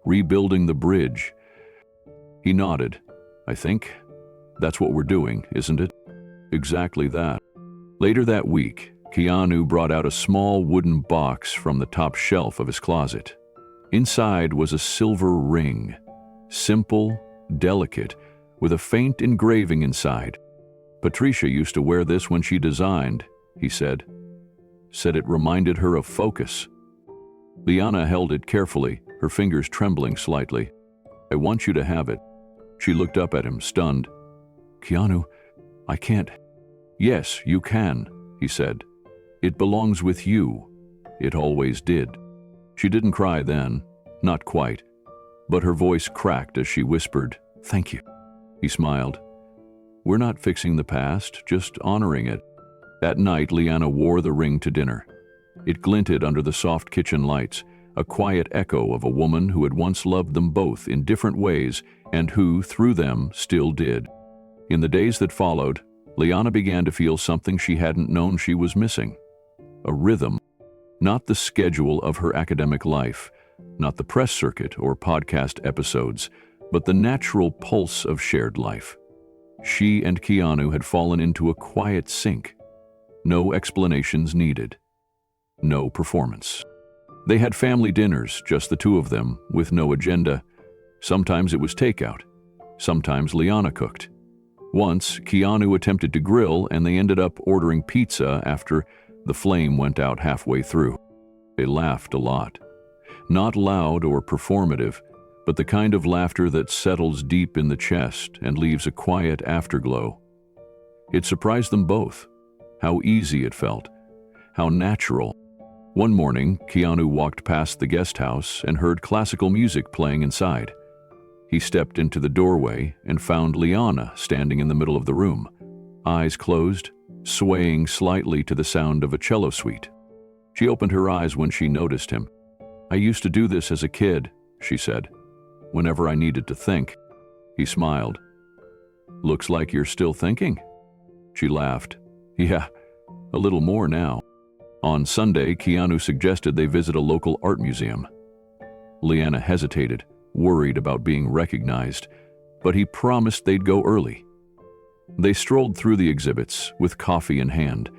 rebuilding the bridge." He nodded. "I think that's what we're doing, isn't it?" "Exactly that." Later that week, Keanu brought out a small wooden box from the top shelf of his closet. Inside was a silver ring, simple, delicate, with a faint engraving inside. "Patricia used to wear this when she designed," he said. "Said it reminded her of focus." Liana held it carefully, her fingers trembling slightly. "I want you to have it." She looked up at him, stunned. "Keanu, I can't." "Yes, you can," he said. "It belongs with you. It always did." She didn't cry then, not quite, but her voice cracked as she whispered, "Thank you." He smiled. "We're not fixing the past, just honoring it." That night, Liana wore the ring to dinner. It glinted under the soft kitchen lights, a quiet echo of a woman who had once loved them both in different ways and who, through them, still did. In the days that followed, Liana began to feel something she hadn't known she was missing. A rhythm, not the schedule of her academic life, not the press circuit or podcast episodes, but the natural pulse of shared life. She and Keanu had fallen into a quiet sync. No explanations needed. No performance. They had family dinners, just the two of them, with no agenda. Sometimes it was takeout. Sometimes Liana cooked. Once, Keanu attempted to grill and they ended up ordering pizza after the flame went out halfway through. They laughed a lot. Not loud or performative, but the kind of laughter that settles deep in the chest and leaves a quiet afterglow. It surprised them both. How easy it felt. How natural. One morning, Keanu walked past the guest house and heard classical music playing inside. He stepped into the doorway and found Liana standing in the middle of the room, eyes closed, swaying slightly to the sound of a cello suite. She opened her eyes when she noticed him. "I used to do this as a kid," she said, "whenever I needed to think." He smiled. "Looks like you're still thinking." She laughed. "Yeah, a little more now." On Sunday, Keanu suggested they visit a local art museum. Leanna hesitated, worried about being recognized, but he promised they'd go early. They strolled through the exhibits with coffee in hand,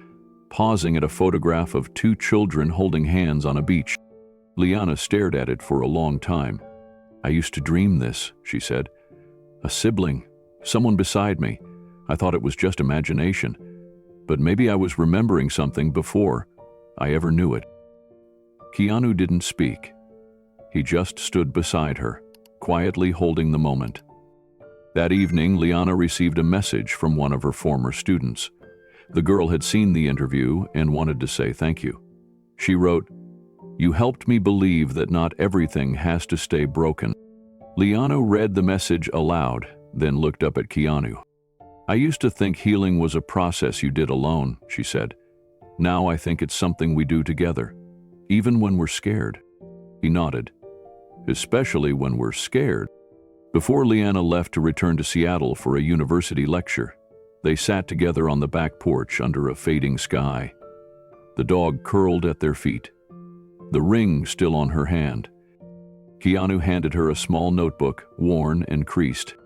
pausing at a photograph of two children holding hands on a beach. Leanna stared at it for a long time. "I used to dream this," she said. "A sibling, someone beside me. I thought it was just imagination, but maybe I was remembering something before I ever knew it." Keanu didn't speak. He just stood beside her, quietly holding the moment. That evening, Liana received a message from one of her former students. The girl had seen the interview and wanted to say thank you. She wrote, "You helped me believe that not everything has to stay broken." Liana read the message aloud, then looked up at Keanu. "I used to think healing was a process you did alone," she said. "Now I think it's something we do together, even when we're scared." He nodded. "Especially when we're scared." Before Leanna left to return to Seattle for a university lecture, they sat together on the back porch under a fading sky. The dog curled at their feet, the ring still on her hand. Keanu handed her a small notebook, worn and creased.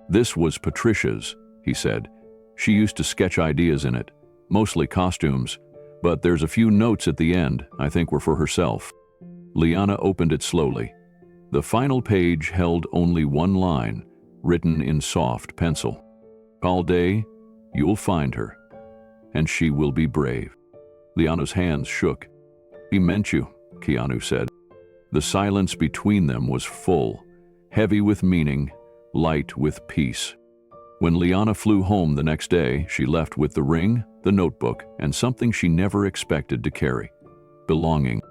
"This was Patricia's," he said. "She used to sketch ideas in it, mostly costumes, but there's a few notes at the end I think were for herself." Liana opened it slowly. The final page held only one line, written in soft pencil. "All day, you'll find her, and she will be brave." Liana's hands shook. "He meant you," Keanu said. The silence between them was full, heavy with meaning, light with peace. When Liana flew home the next day, she left with the ring, the notebook, and something she never expected to carry: belonging.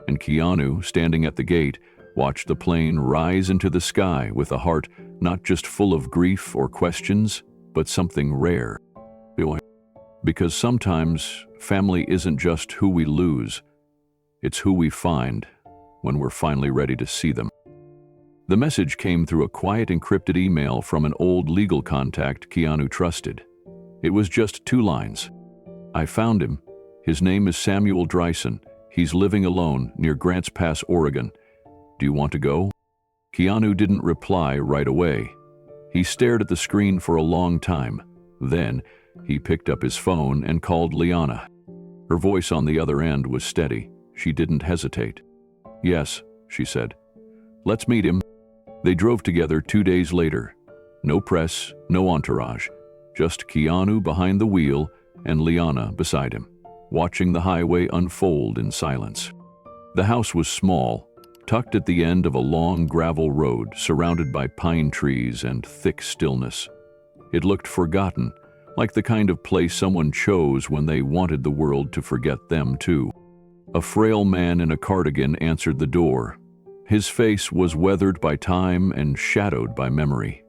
And Keanu, standing at the gate, watched the plane rise into the sky with a heart not just full of grief or questions, but something rare. Because sometimes family isn't just who we lose, it's who we find when we're finally ready to see them. The message came through a quiet encrypted email from an old legal contact Keanu trusted. It was just 2 lines. "I found him. His name is Samuel Dreisen. He's living alone near Grants Pass, Oregon. Do you want to go?" Keanu didn't reply right away. He stared at the screen for a long time. Then, he picked up his phone and called Liana. Her voice on the other end was steady. She didn't hesitate. "Yes," she said. "Let's meet him." They drove together 2 days later. No press, no entourage. Just Keanu behind the wheel and Liana beside him, watching the highway unfold in silence. The house was small, tucked at the end of a long gravel road surrounded by pine trees and thick stillness. It looked forgotten, like the kind of place someone chose when they wanted the world to forget them too. A frail man in a cardigan answered the door. His face was weathered by time and shadowed by memory.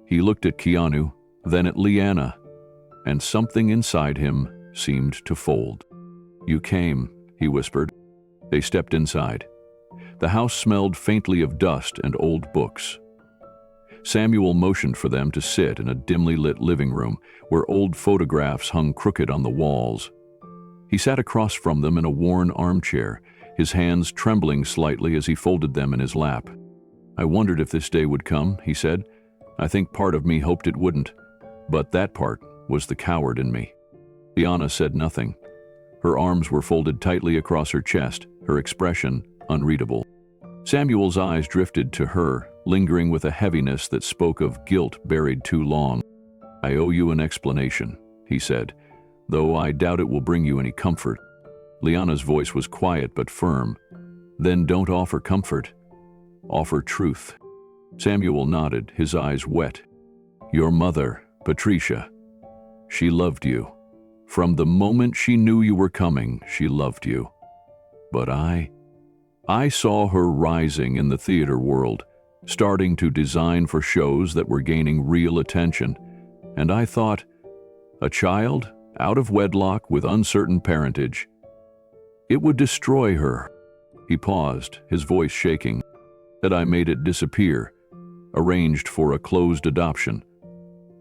He looked at Keanu, then at Liana, and something inside him seemed to fold. "You came," he whispered. They stepped inside. The house smelled faintly of dust and old books. Samuel motioned for them to sit in a dimly lit living room where old photographs hung crooked on the walls. He sat across from them in a worn armchair, his hands trembling slightly as he folded them in his lap. "I wondered if this day would come," he said. "I think part of me hoped it wouldn't, but that part was the coward in me." Liana said nothing. Her arms were folded tightly across her chest, her expression unreadable. Samuel's eyes drifted to her, lingering with a heaviness that spoke of guilt buried too long. "I owe you an explanation," he said, "though I doubt it will bring you any comfort." Liana's voice was quiet but firm. "Then don't offer comfort. Offer truth." Samuel nodded, his eyes wet. "Your mother, Patricia, she loved you. From the moment she knew you were coming, she loved you. But I saw her rising in the theater world, starting to design for shows that were gaining real attention, and I thought, a child out of wedlock with uncertain parentage. It would destroy her. He paused, his voice shaking. That I made it disappear, arranged for a closed adoption.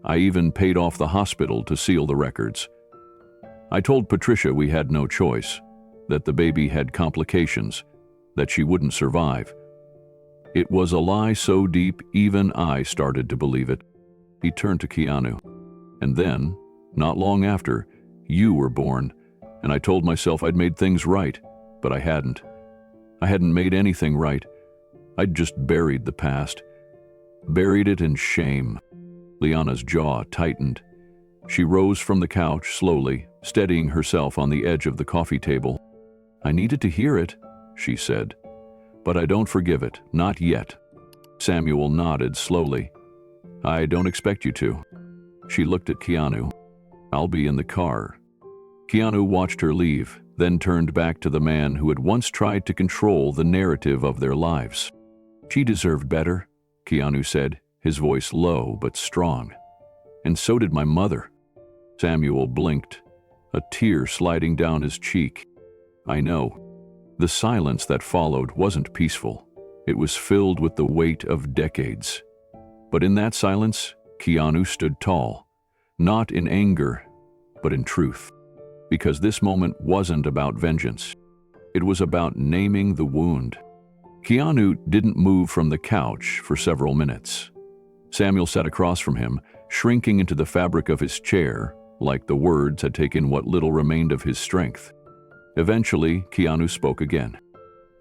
I even paid off the hospital to seal the records. I told Patricia we had no choice, that the baby had complications, that she wouldn't survive. It was a lie so deep even I started to believe it. He turned to Keanu. And then, not long after, you were born, and I told myself I'd made things right, but I hadn't. I hadn't made anything right. I'd just buried the past. Buried it in shame. Liana's jaw tightened. She rose from the couch slowly, steadying herself on the edge of the coffee table. I needed to hear it, she said. But I don't forgive it, not yet. Samuel nodded slowly. I don't expect you to. She looked at Keanu. I'll be in the car. Keanu watched her leave, then turned back to the man who had once tried to control the narrative of their lives. She deserved better, Keanu said, his voice low but strong. And so did my mother. Samuel blinked, a tear sliding down his cheek. I know. The silence that followed wasn't peaceful. It was filled with the weight of decades. But in that silence, Keanu stood tall, not in anger, but in truth. Because this moment wasn't about vengeance. It was about naming the wound. Keanu didn't move from the couch for several minutes. Samuel sat across from him, shrinking into the fabric of his chair, like the words had taken what little remained of his strength. Eventually, Keanu spoke again.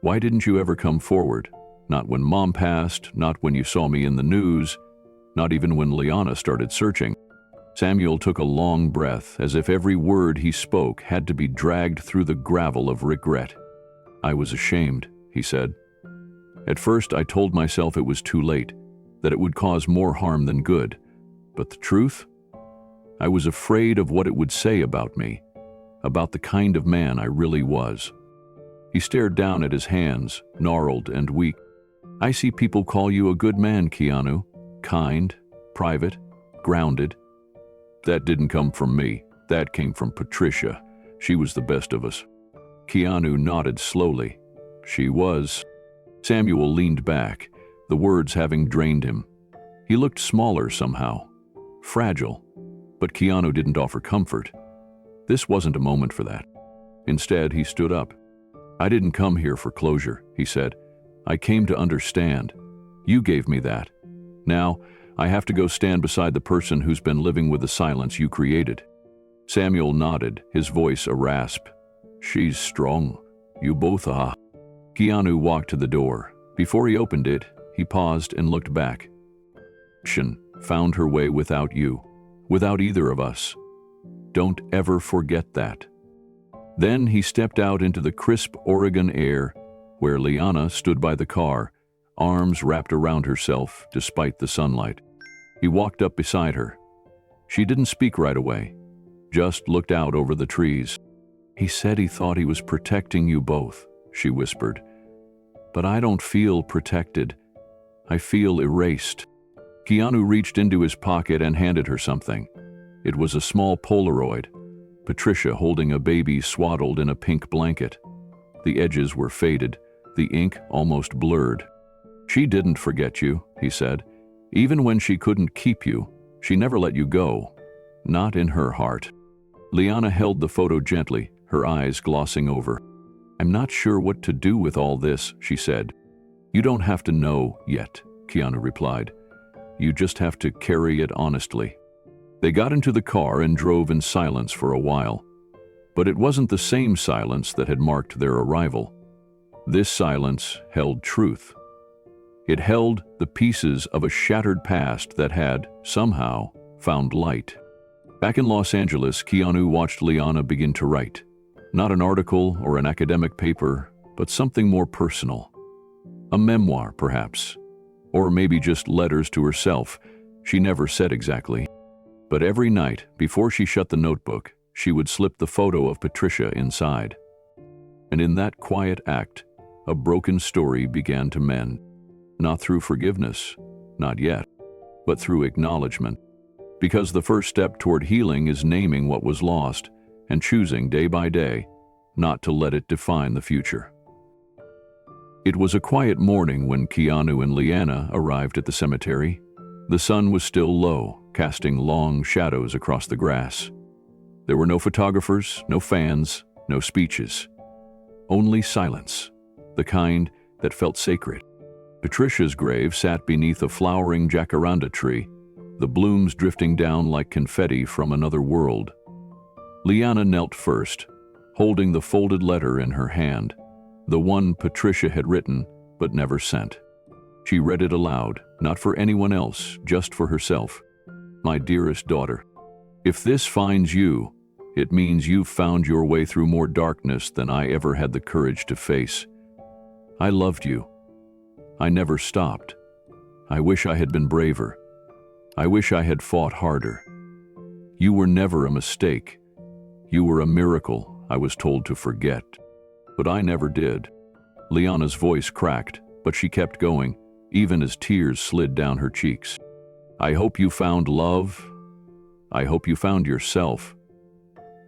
Why didn't you ever come forward? Not when Mom passed, not when you saw me in the news, not even when Liana started searching. Samuel took a long breath, as if every word he spoke had to be dragged through the gravel of regret. I was ashamed, he said. At first, I told myself it was too late, that it would cause more harm than good. But the truth? I was afraid of what it would say about me, about the kind of man I really was. He stared down at his hands, gnarled and weak. I see people call you a good man, Keanu. Kind, private, grounded. That didn't come from me. That came from Patricia. She was the best of us. Keanu nodded slowly. She was. Samuel leaned back, the words having drained him. He looked smaller somehow, fragile, but Keanu didn't offer comfort. This wasn't a moment for that. Instead, he stood up. I didn't come here for closure, he said. I came to understand. You gave me that. Now, I have to go stand beside the person who's been living with the silence you created. Samuel nodded, his voice a rasp. She's strong. You both are. Keanu walked to the door. Before he opened it, he paused and looked back. Action found her way without you, without either of us. Don't ever forget that. Then he stepped out into the crisp Oregon air, where Liana stood by the car, arms wrapped around herself despite the sunlight. He walked up beside her. She didn't speak right away, just looked out over the trees. He said he thought he was protecting you both, she whispered. But I don't feel protected. I feel erased. Keanu reached into his pocket and handed her something. It was a small Polaroid, Patricia holding a baby swaddled in a pink blanket. The edges were faded, the ink almost blurred. She didn't forget you, he said. Even when she couldn't keep you, she never let you go. Not in her heart. Liana held the photo gently, her eyes glossing over. I'm not sure what to do with all this, she said. You don't have to know yet, Keanu replied. You just have to carry it honestly. They got into the car and drove in silence for a while. But it wasn't the same silence that had marked their arrival. This silence held truth. It held the pieces of a shattered past that had, somehow, found light. Back in Los Angeles, Keanu watched Liana begin to write. Not an article or an academic paper, but something more personal. A memoir, perhaps. Or maybe just letters to herself. She never said exactly. But every night, before she shut the notebook, she would slip the photo of Patricia inside. And in that quiet act, a broken story began to mend. Not through forgiveness, not yet, but through acknowledgement. Because the first step toward healing is naming what was lost and choosing day by day not to let it define the future. It was a quiet morning when Keanu and Leanna arrived at the cemetery. The sun was still low, casting long shadows across the grass. There were no photographers, no fans, no speeches. Only silence, the kind that felt sacred. Patricia's grave sat beneath a flowering jacaranda tree, the blooms drifting down like confetti from another world. Leanna knelt first, holding the folded letter in her hand, the one Patricia had written but never sent. She read it aloud, not for anyone else, just for herself. My dearest daughter, if this finds you, it means you've found your way through more darkness than I ever had the courage to face. I loved you. I never stopped. I wish I had been braver. I wish I had fought harder. You were never a mistake. You were a miracle I was told to forget. But I never did. Leanna's voice cracked, but she kept going, even as tears slid down her cheeks. I hope you found love. I hope you found yourself.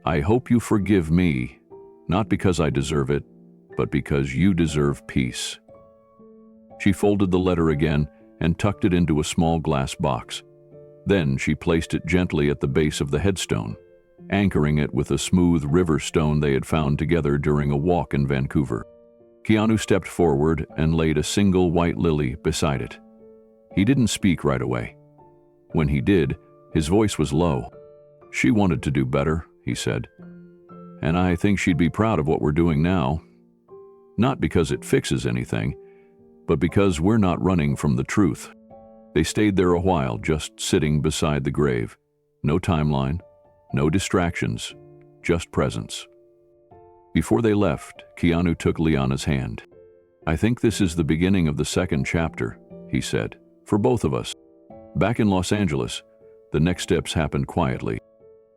I hope you forgive me, not because I deserve it, but because you deserve peace. She folded the letter again and tucked it into a small glass box. Then she placed it gently at the base of the headstone, anchoring it with a smooth river stone they had found together during a walk in Vancouver. Keanu stepped forward and laid a single white lily beside it. He didn't speak right away. When he did, his voice was low. She wanted to do better, he said. And I think she'd be proud of what we're doing now. Not because it fixes anything, but because we're not running from the truth. They stayed there a while, just sitting beside the grave. No timeline, no distractions, just presence. Before they left, Keanu took Leanna's hand. I think this is the beginning of the second chapter, he said, for both of us. Back in Los Angeles, the next steps happened quietly.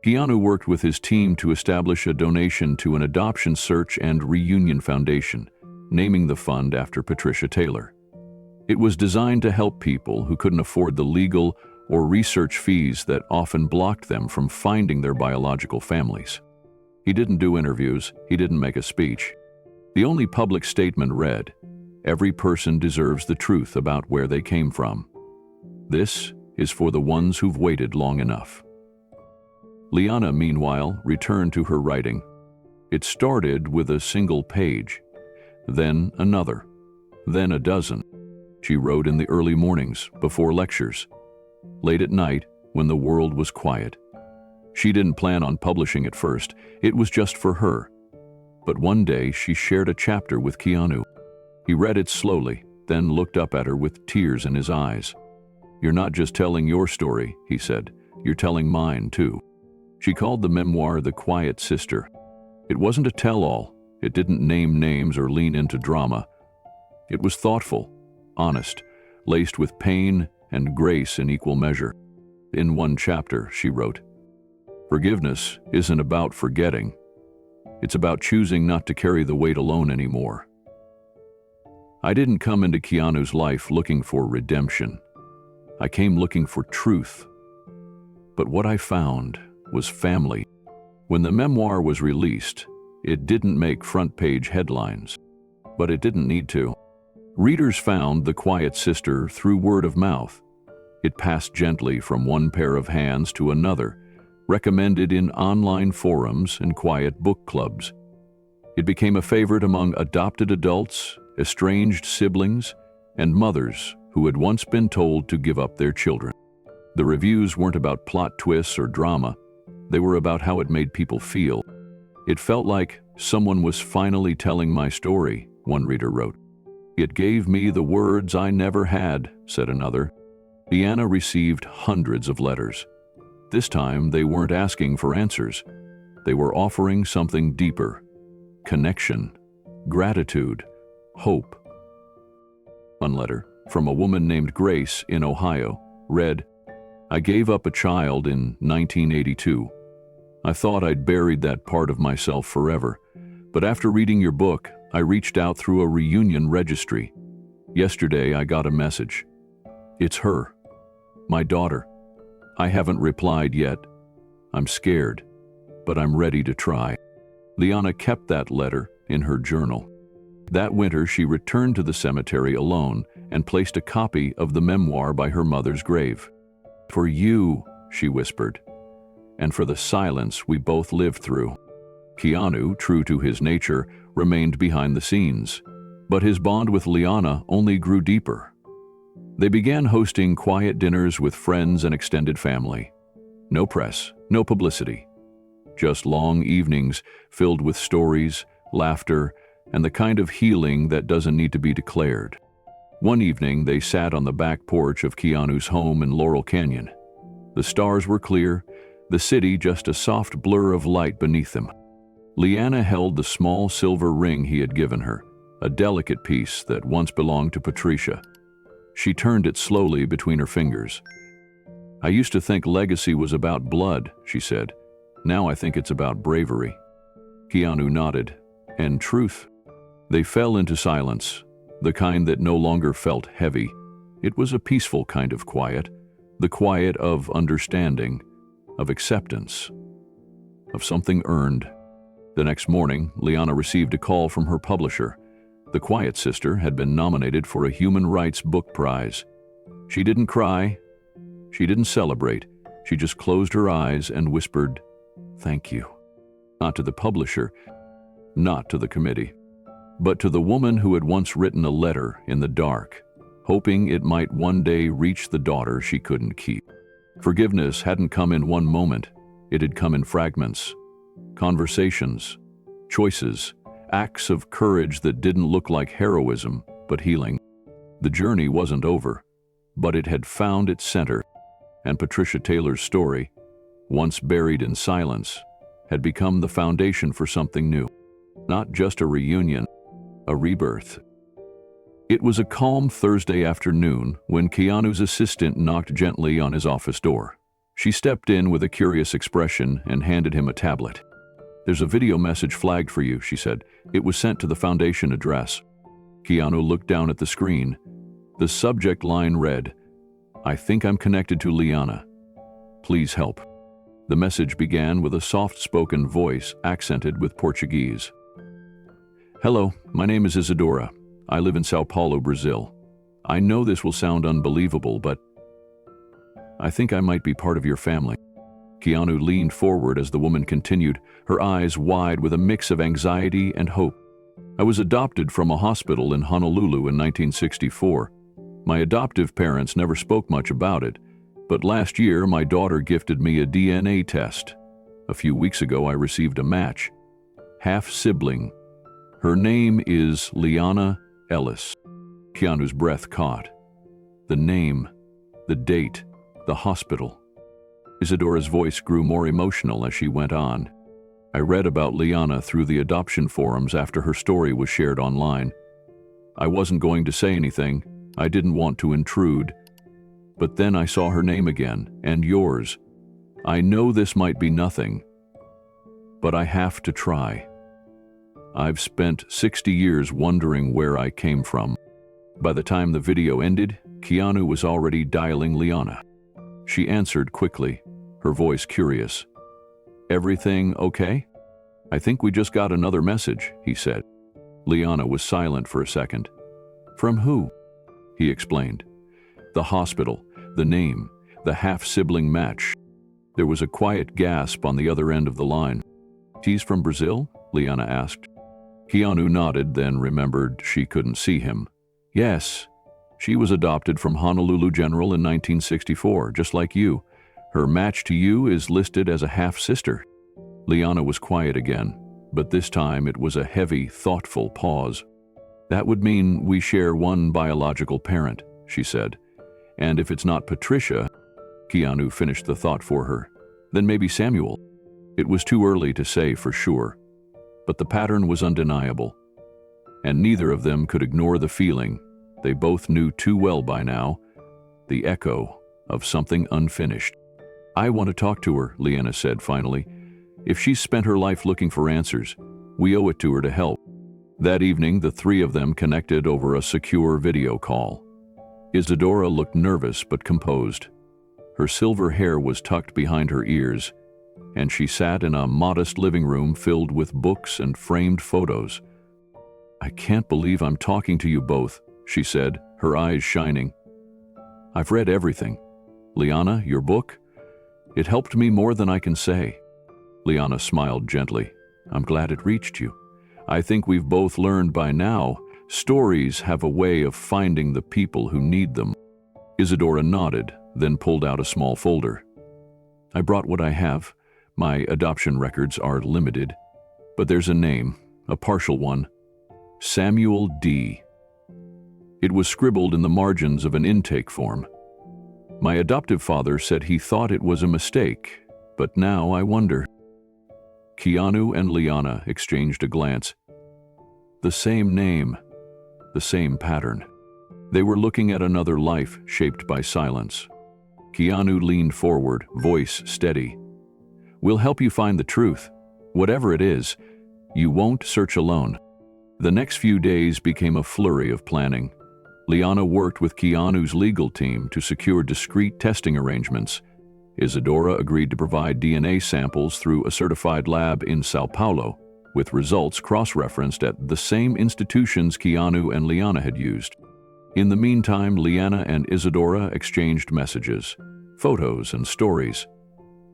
Keanu worked with his team to establish a donation to an adoption search and reunion foundation, naming the fund after Patricia Taylor. It was designed to help people who couldn't afford the legal or research fees that often blocked them from finding their biological families. He didn't do interviews, he didn't make a speech. The only public statement read, "Every person deserves the truth about where they came from. This is for the ones who've waited long enough." Leanna, meanwhile, returned to her writing. It started with a single page, then another, then a dozen. She wrote in the early mornings, before lectures, late at night, when the world was quiet. She didn't plan on publishing it first, it was just for her. But one day she shared a chapter with Keanu. He read it slowly, then looked up at her with tears in his eyes. "You're not just telling your story," he said, "you're telling mine too." She called the memoir The Quiet Sister. It wasn't a tell-all, it didn't name names or lean into drama. It was thoughtful, honest, laced with pain and grace in equal measure. In one chapter, she wrote, "Forgiveness isn't about forgetting. It's about choosing not to carry the weight alone anymore." I didn't come into Keanu's life looking for redemption. I came looking for truth. But what I found was family. When the memoir was released, it didn't make front-page headlines. But it didn't need to. Readers found The Quiet Sister through word of mouth. It passed gently from one pair of hands to another, recommended in online forums and quiet book clubs. It became a favorite among adopted adults, estranged siblings, and mothers who had once been told to give up their children. The reviews weren't about plot twists or drama. They were about how it made people feel. It felt like someone was finally telling my story, one reader wrote. It gave me the words I never had, said another. Leanna received hundreds of letters. This time, they weren't asking for answers. They were offering something deeper: connection, gratitude, hope. One letter, from a woman named Grace in Ohio, read, "I gave up a child in 1982. I thought I'd buried that part of myself forever, but after reading your book, I reached out through a reunion registry. Yesterday, I got a message. It's her, my daughter. I haven't replied yet. I'm scared, but I'm ready to try. Liana kept that letter in her journal. That winter, she returned to the cemetery alone and placed a copy of the memoir by her mother's grave. "For you," she whispered, "and for the silence we both lived through." Keanu, true to his nature, remained behind the scenes, but his bond with Liana only grew deeper. They began hosting quiet dinners with friends and extended family. No press, no publicity. Just long evenings filled with stories, laughter, and the kind of healing that doesn't need to be declared. One evening, they sat on the back porch of Keanu's home in Laurel Canyon. The stars were clear, the city just a soft blur of light beneath them. Liana held the small silver ring he had given her, a delicate piece that once belonged to Patricia. She turned it slowly between her fingers. "I used to think legacy was about blood," she said. "Now I think it's about bravery." Keanu nodded. "And truth." They fell into silence, the kind that no longer felt heavy. It was a peaceful kind of quiet, the quiet of understanding, of acceptance, of something earned. The next morning, Liana received a call from her publisher. The Quiet Sister had been nominated for a Human Rights Book Prize. She didn't cry. She didn't celebrate. She just closed her eyes and whispered, "Thank you." Not to the publisher, not to the committee, but to the woman who had once written a letter in the dark, hoping it might one day reach the daughter she couldn't keep. Forgiveness hadn't come in one moment. It had come in fragments. Conversations, choices, acts of courage that didn't look like heroism, but healing. The journey wasn't over, but it had found its center, and Patricia Taylor's story, once buried in silence, had become the foundation for something new. Not just a reunion, a rebirth. It was a calm Thursday afternoon when Keanu's assistant knocked gently on his office door. She stepped in with a curious expression and handed him a tablet. "There's a video message flagged for you," she said. "It was sent to the foundation address." Keanu looked down at the screen. The subject line read, "I think I'm connected to Liana. Please help." The message began with a soft-spoken voice accented with Portuguese. "Hello, my name is Isadora. I live in Sao Paulo, Brazil. I know this will sound unbelievable, but I think I might be part of your family." Keanu leaned forward as the woman continued, her eyes wide with a mix of anxiety and hope. "I was adopted from a hospital in Honolulu in 1964. My adoptive parents never spoke much about it, but last year my daughter gifted me a DNA test. A few weeks ago I received a match. Half-sibling. Her name is Liana Ellis." Keanu's breath caught. The name, the date, the hospital. Isadora's voice grew more emotional as she went on. "I read about Liana through the adoption forums after her story was shared online. I wasn't going to say anything. I didn't want to intrude. But then I saw her name again, and yours. I know this might be nothing, but I have to try. I've spent 60 years wondering where I came from." By the time the video ended, Keanu was already dialing Liana. She answered quickly, her voice curious. "Everything okay?" "I think we just got another message," he said. Liana was silent for a second. "From who?" He explained. "The hospital, the name, the half-sibling match." There was a quiet gasp on the other end of the line. "She's from Brazil?" Liana asked. Keanu nodded, then remembered she couldn't see him. "Yes, she was adopted from Honolulu General in 1964, just like you. Her match to you is listed as a half-sister." Liana was quiet again, but this time it was a heavy, thoughtful pause. "That would mean we share one biological parent," she said. "And if it's not Patricia," Keanu finished the thought for her, "then maybe Samuel." It was too early to say for sure, but the pattern was undeniable. And neither of them could ignore the feeling they both knew too well by now, the echo of something unfinished. "I want to talk to her," Liana said finally. "If she's spent her life looking for answers, we owe it to her to help." That evening, the three of them connected over a secure video call. Isadora looked nervous but composed. Her silver hair was tucked behind her ears, and she sat in a modest living room filled with books and framed photos. "I can't believe I'm talking to you both," she said, her eyes shining. "I've read everything. Liana, your book? It helped me more than I can say." Liana smiled gently. "I'm glad it reached you. I think we've both learned by now, stories have a way of finding the people who need them." Isadora nodded, then pulled out a small folder. "I brought what I have. My adoption records are limited. But there's a name, a partial one. Samuel D. It was scribbled in the margins of an intake form. My adoptive father said he thought it was a mistake, but now I wonder." Keanu and Liana exchanged a glance. The same name, the same pattern. They were looking at another life shaped by silence. Keanu leaned forward, voice steady. "We'll help you find the truth. Whatever it is, you won't search alone." The next few days became a flurry of planning. Liana worked with Keanu's legal team to secure discreet testing arrangements. Isadora agreed to provide DNA samples through a certified lab in Sao Paulo, with results cross-referenced at the same institutions Keanu and Liana had used. In the meantime, Liana and Isadora exchanged messages, photos, and stories.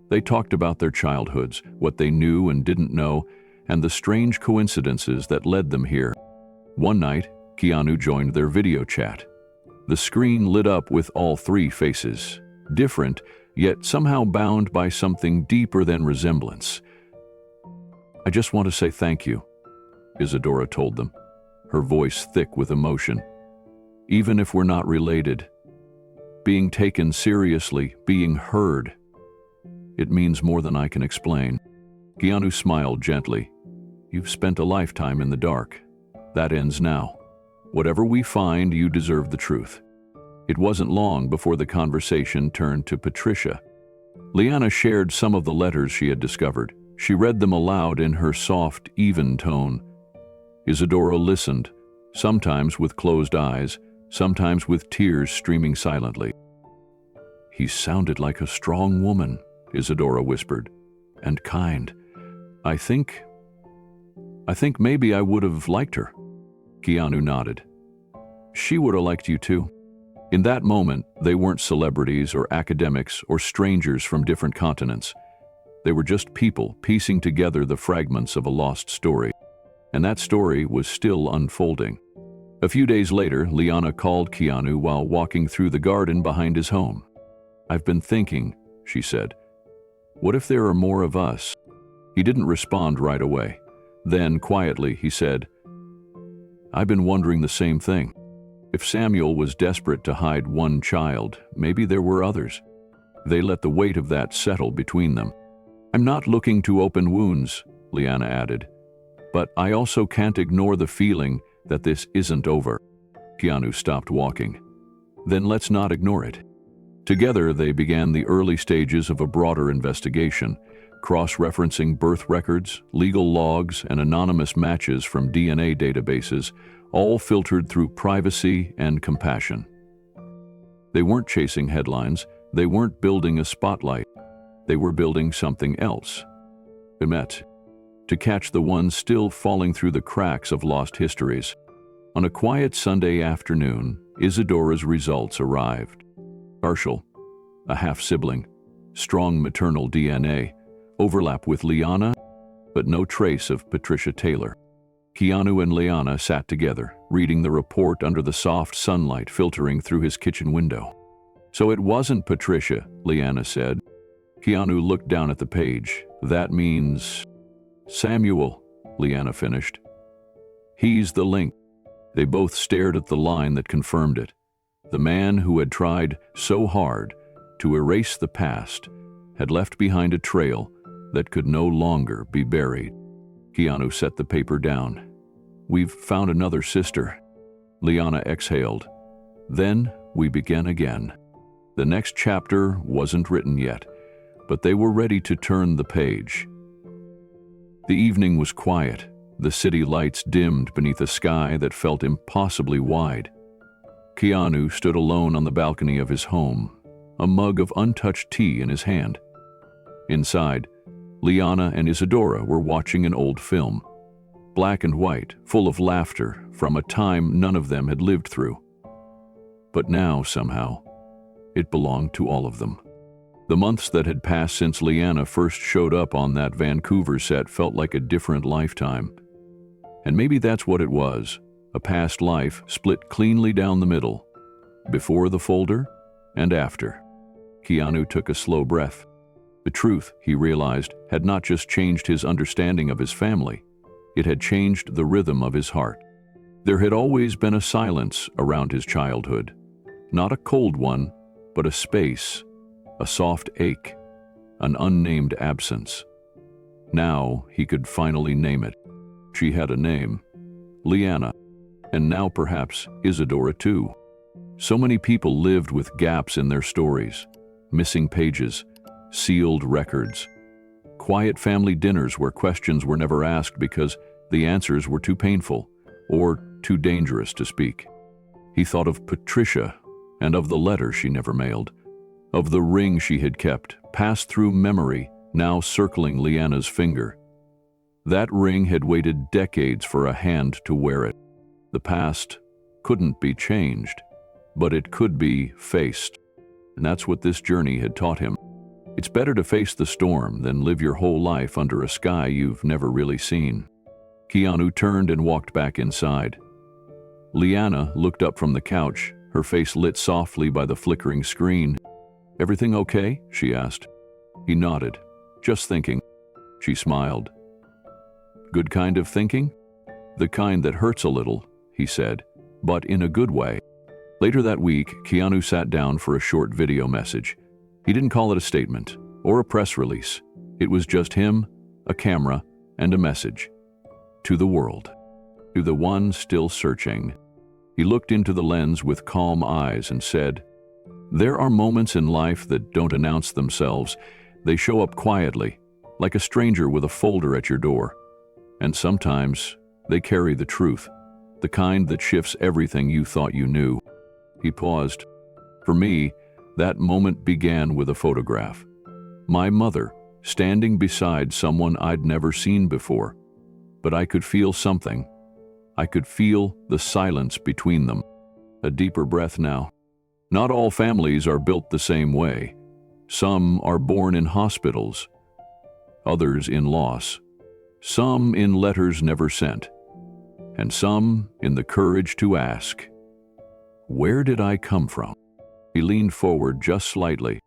They talked about their childhoods, what they knew and didn't know, and the strange coincidences that led them here. One night, Keanu joined their video chat. The screen lit up with all three faces, different, yet somehow bound by something deeper than resemblance. "I just want to say thank you," Isadora told them, her voice thick with emotion. "Even if we're not related, being taken seriously, being heard, it means more than I can explain." Keanu smiled gently. "You've spent a lifetime in the dark. That ends now. Whatever we find, you deserve the truth." It wasn't long before the conversation turned to Patricia. Liana shared some of the letters she had discovered. She read them aloud in her soft, even tone. Isadora listened, sometimes with closed eyes, sometimes with tears streaming silently. "He sounded like a strong woman," Isadora whispered, "and kind. I think maybe I would have liked her." Keanu nodded. "She would have liked you too." In that moment, they weren't celebrities or academics or strangers from different continents. They were just people piecing together the fragments of a lost story. And that story was still unfolding. A few days later, Liana called Keanu while walking through the garden behind his home. "I've been thinking," she said. "What if there are more of us?" He didn't respond right away. Then, quietly, he said, "I've been wondering the same thing. If Samuel was desperate to hide one child, maybe there were others. They let the weight of that settle between them." "I'm not looking to open wounds," Liana added, "but I also can't ignore the feeling that this isn't over." Keanu stopped walking. "Then let's not ignore it." Together, they began the early stages of a broader investigation, cross-referencing birth records, legal logs, and anonymous matches from DNA databases, all filtered through privacy and compassion. They weren't chasing headlines, they weren't building a spotlight, they were building something else. They met to catch the ones still falling through the cracks of lost histories. On a quiet Sunday afternoon, Isadora's results arrived. Partial, a half-sibling, strong maternal DNA, overlap with Liana, but no trace of Patricia Taylor. Keanu and Liana sat together, reading the report under the soft sunlight filtering through his kitchen window. "So it wasn't Patricia," Liana said. Keanu looked down at the page. "That means Samuel," Liana finished. "He's the link." They both stared at the line that confirmed it. The man who had tried so hard to erase the past had left behind a trail that could no longer be buried. Keanu set the paper down. "We've found another sister." Liana exhaled. "Then we began again." The next chapter wasn't written yet, but they were ready to turn the page. The evening was quiet. The city lights dimmed beneath a sky that felt impossibly wide. Keanu stood alone on the balcony of his home, a mug of untouched tea in his hand. Inside, Liana and Isadora were watching an old film, black and white, full of laughter from a time none of them had lived through. But now, somehow, it belonged to all of them. The months that had passed since Liana first showed up on that Vancouver set felt like a different lifetime. And maybe that's what it was, a past life split cleanly down the middle, before the folder and after. Keanu took a slow breath. The truth, he realized, had not just changed his understanding of his family, it had changed the rhythm of his heart. There had always been a silence around his childhood, not a cold one, but a space, a soft ache, an unnamed absence. Now he could finally name it. She had a name, Liana, and now perhaps Isadora too. So many people lived with gaps in their stories, missing pages, sealed records, quiet family dinners where questions were never asked because the answers were too painful or too dangerous to speak. He thought of Patricia and of the letter she never mailed, of the ring she had kept, passed through memory, now circling Liana's finger. That ring had waited decades for a hand to wear it. The past couldn't be changed, but it could be faced. And that's what this journey had taught him. It's better to face the storm than live your whole life under a sky you've never really seen. Keanu turned and walked back inside. Liana looked up from the couch, her face lit softly by the flickering screen. "Everything okay?" she asked. He nodded. "Just thinking." She smiled. "Good kind of thinking?" "The kind that hurts a little," he said, "but in a good way." Later that week, Keanu sat down for a short video message. He didn't call it a statement or a press release. It was just him, a camera, and a message. To the world. To the one still searching. He looked into the lens with calm eyes and said, "There are moments in life that don't announce themselves. They show up quietly, like a stranger with a folder at your door. And sometimes they carry the truth, the kind that shifts everything you thought you knew." He paused. For me, that moment began with a photograph. My mother, standing beside someone I'd never seen before. But I could feel something. I could feel the silence between them. A deeper breath now. Not all families are built the same way. Some are born in hospitals, others in loss, some in letters never sent, and some in the courage to ask, "Where did I come from?" He leaned forward just slightly.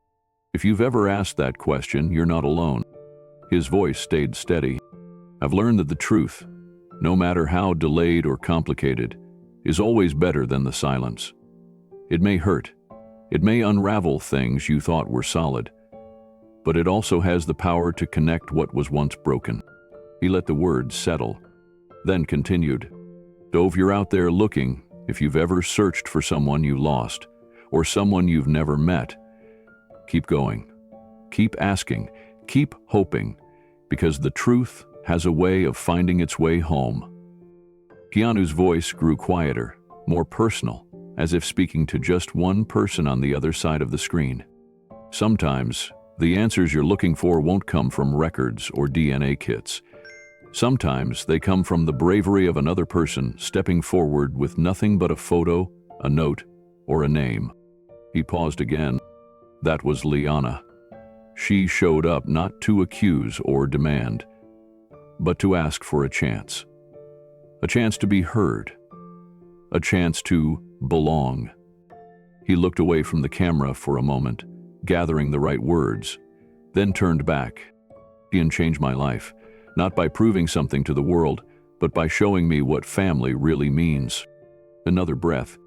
"If you've ever asked that question, you're not alone." His voice stayed steady. "I've learned that the truth, no matter how delayed or complicated, is always better than the silence. It may hurt. It may unravel things you thought were solid. But it also has the power to connect what was once broken." He let the words settle, then continued, "So if you're out there looking, if you've ever searched for someone you lost, or someone you've never met, keep going. Keep asking. Keep hoping, because the truth has a way of finding its way home." Keanu's voice grew quieter, more personal, as if speaking to just one person on the other side of the screen. Sometimes, the answers you're looking for won't come from records or DNA kits. Sometimes they come from the bravery of another person stepping forward with nothing but a photo, a note, or a name. He paused again. That was Liana. She showed up not to accuse or demand, but to ask for a chance. A chance to be heard. A chance to belong. He looked away from the camera for a moment, gathering the right words, then turned back. "Ian changed my life, not by proving something to the world, but by showing me what family really means." Another breath.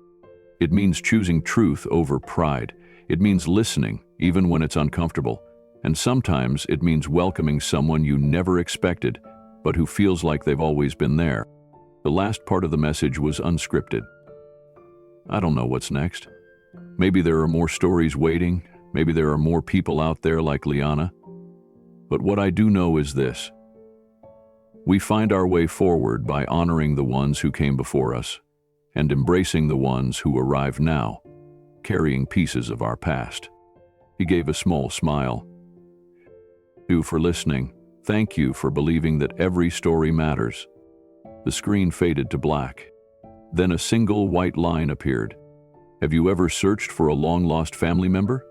It means choosing truth over pride. It means listening, even when it's uncomfortable. And sometimes it means welcoming someone you never expected, but who feels like they've always been there. The last part of the message was unscripted. "I don't know what's next. Maybe there are more stories waiting. Maybe there are more people out there like Liana. But what I do know is this. We find our way forward by honoring the ones who came before us and embracing the ones who arrive now, carrying pieces of our past." He gave a small smile. Thank you for listening. Thank you for believing that every story matters. The screen faded to black. Then a single white line appeared. Have you ever searched for a long-lost family member?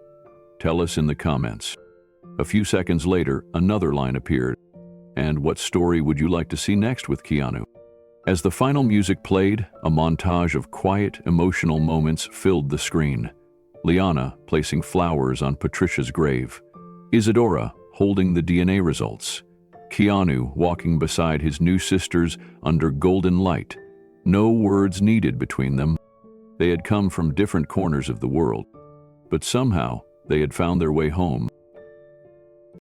Tell us in the comments. A few seconds later, another line appeared. And what story would you like to see next with Keanu? As the final music played, a montage of quiet, emotional moments filled the screen. Liana placing flowers on Patricia's grave. Isadora holding the DNA results. Keanu walking beside his new sisters under golden light. No words needed between them. They had come from different corners of the world, but somehow they had found their way home.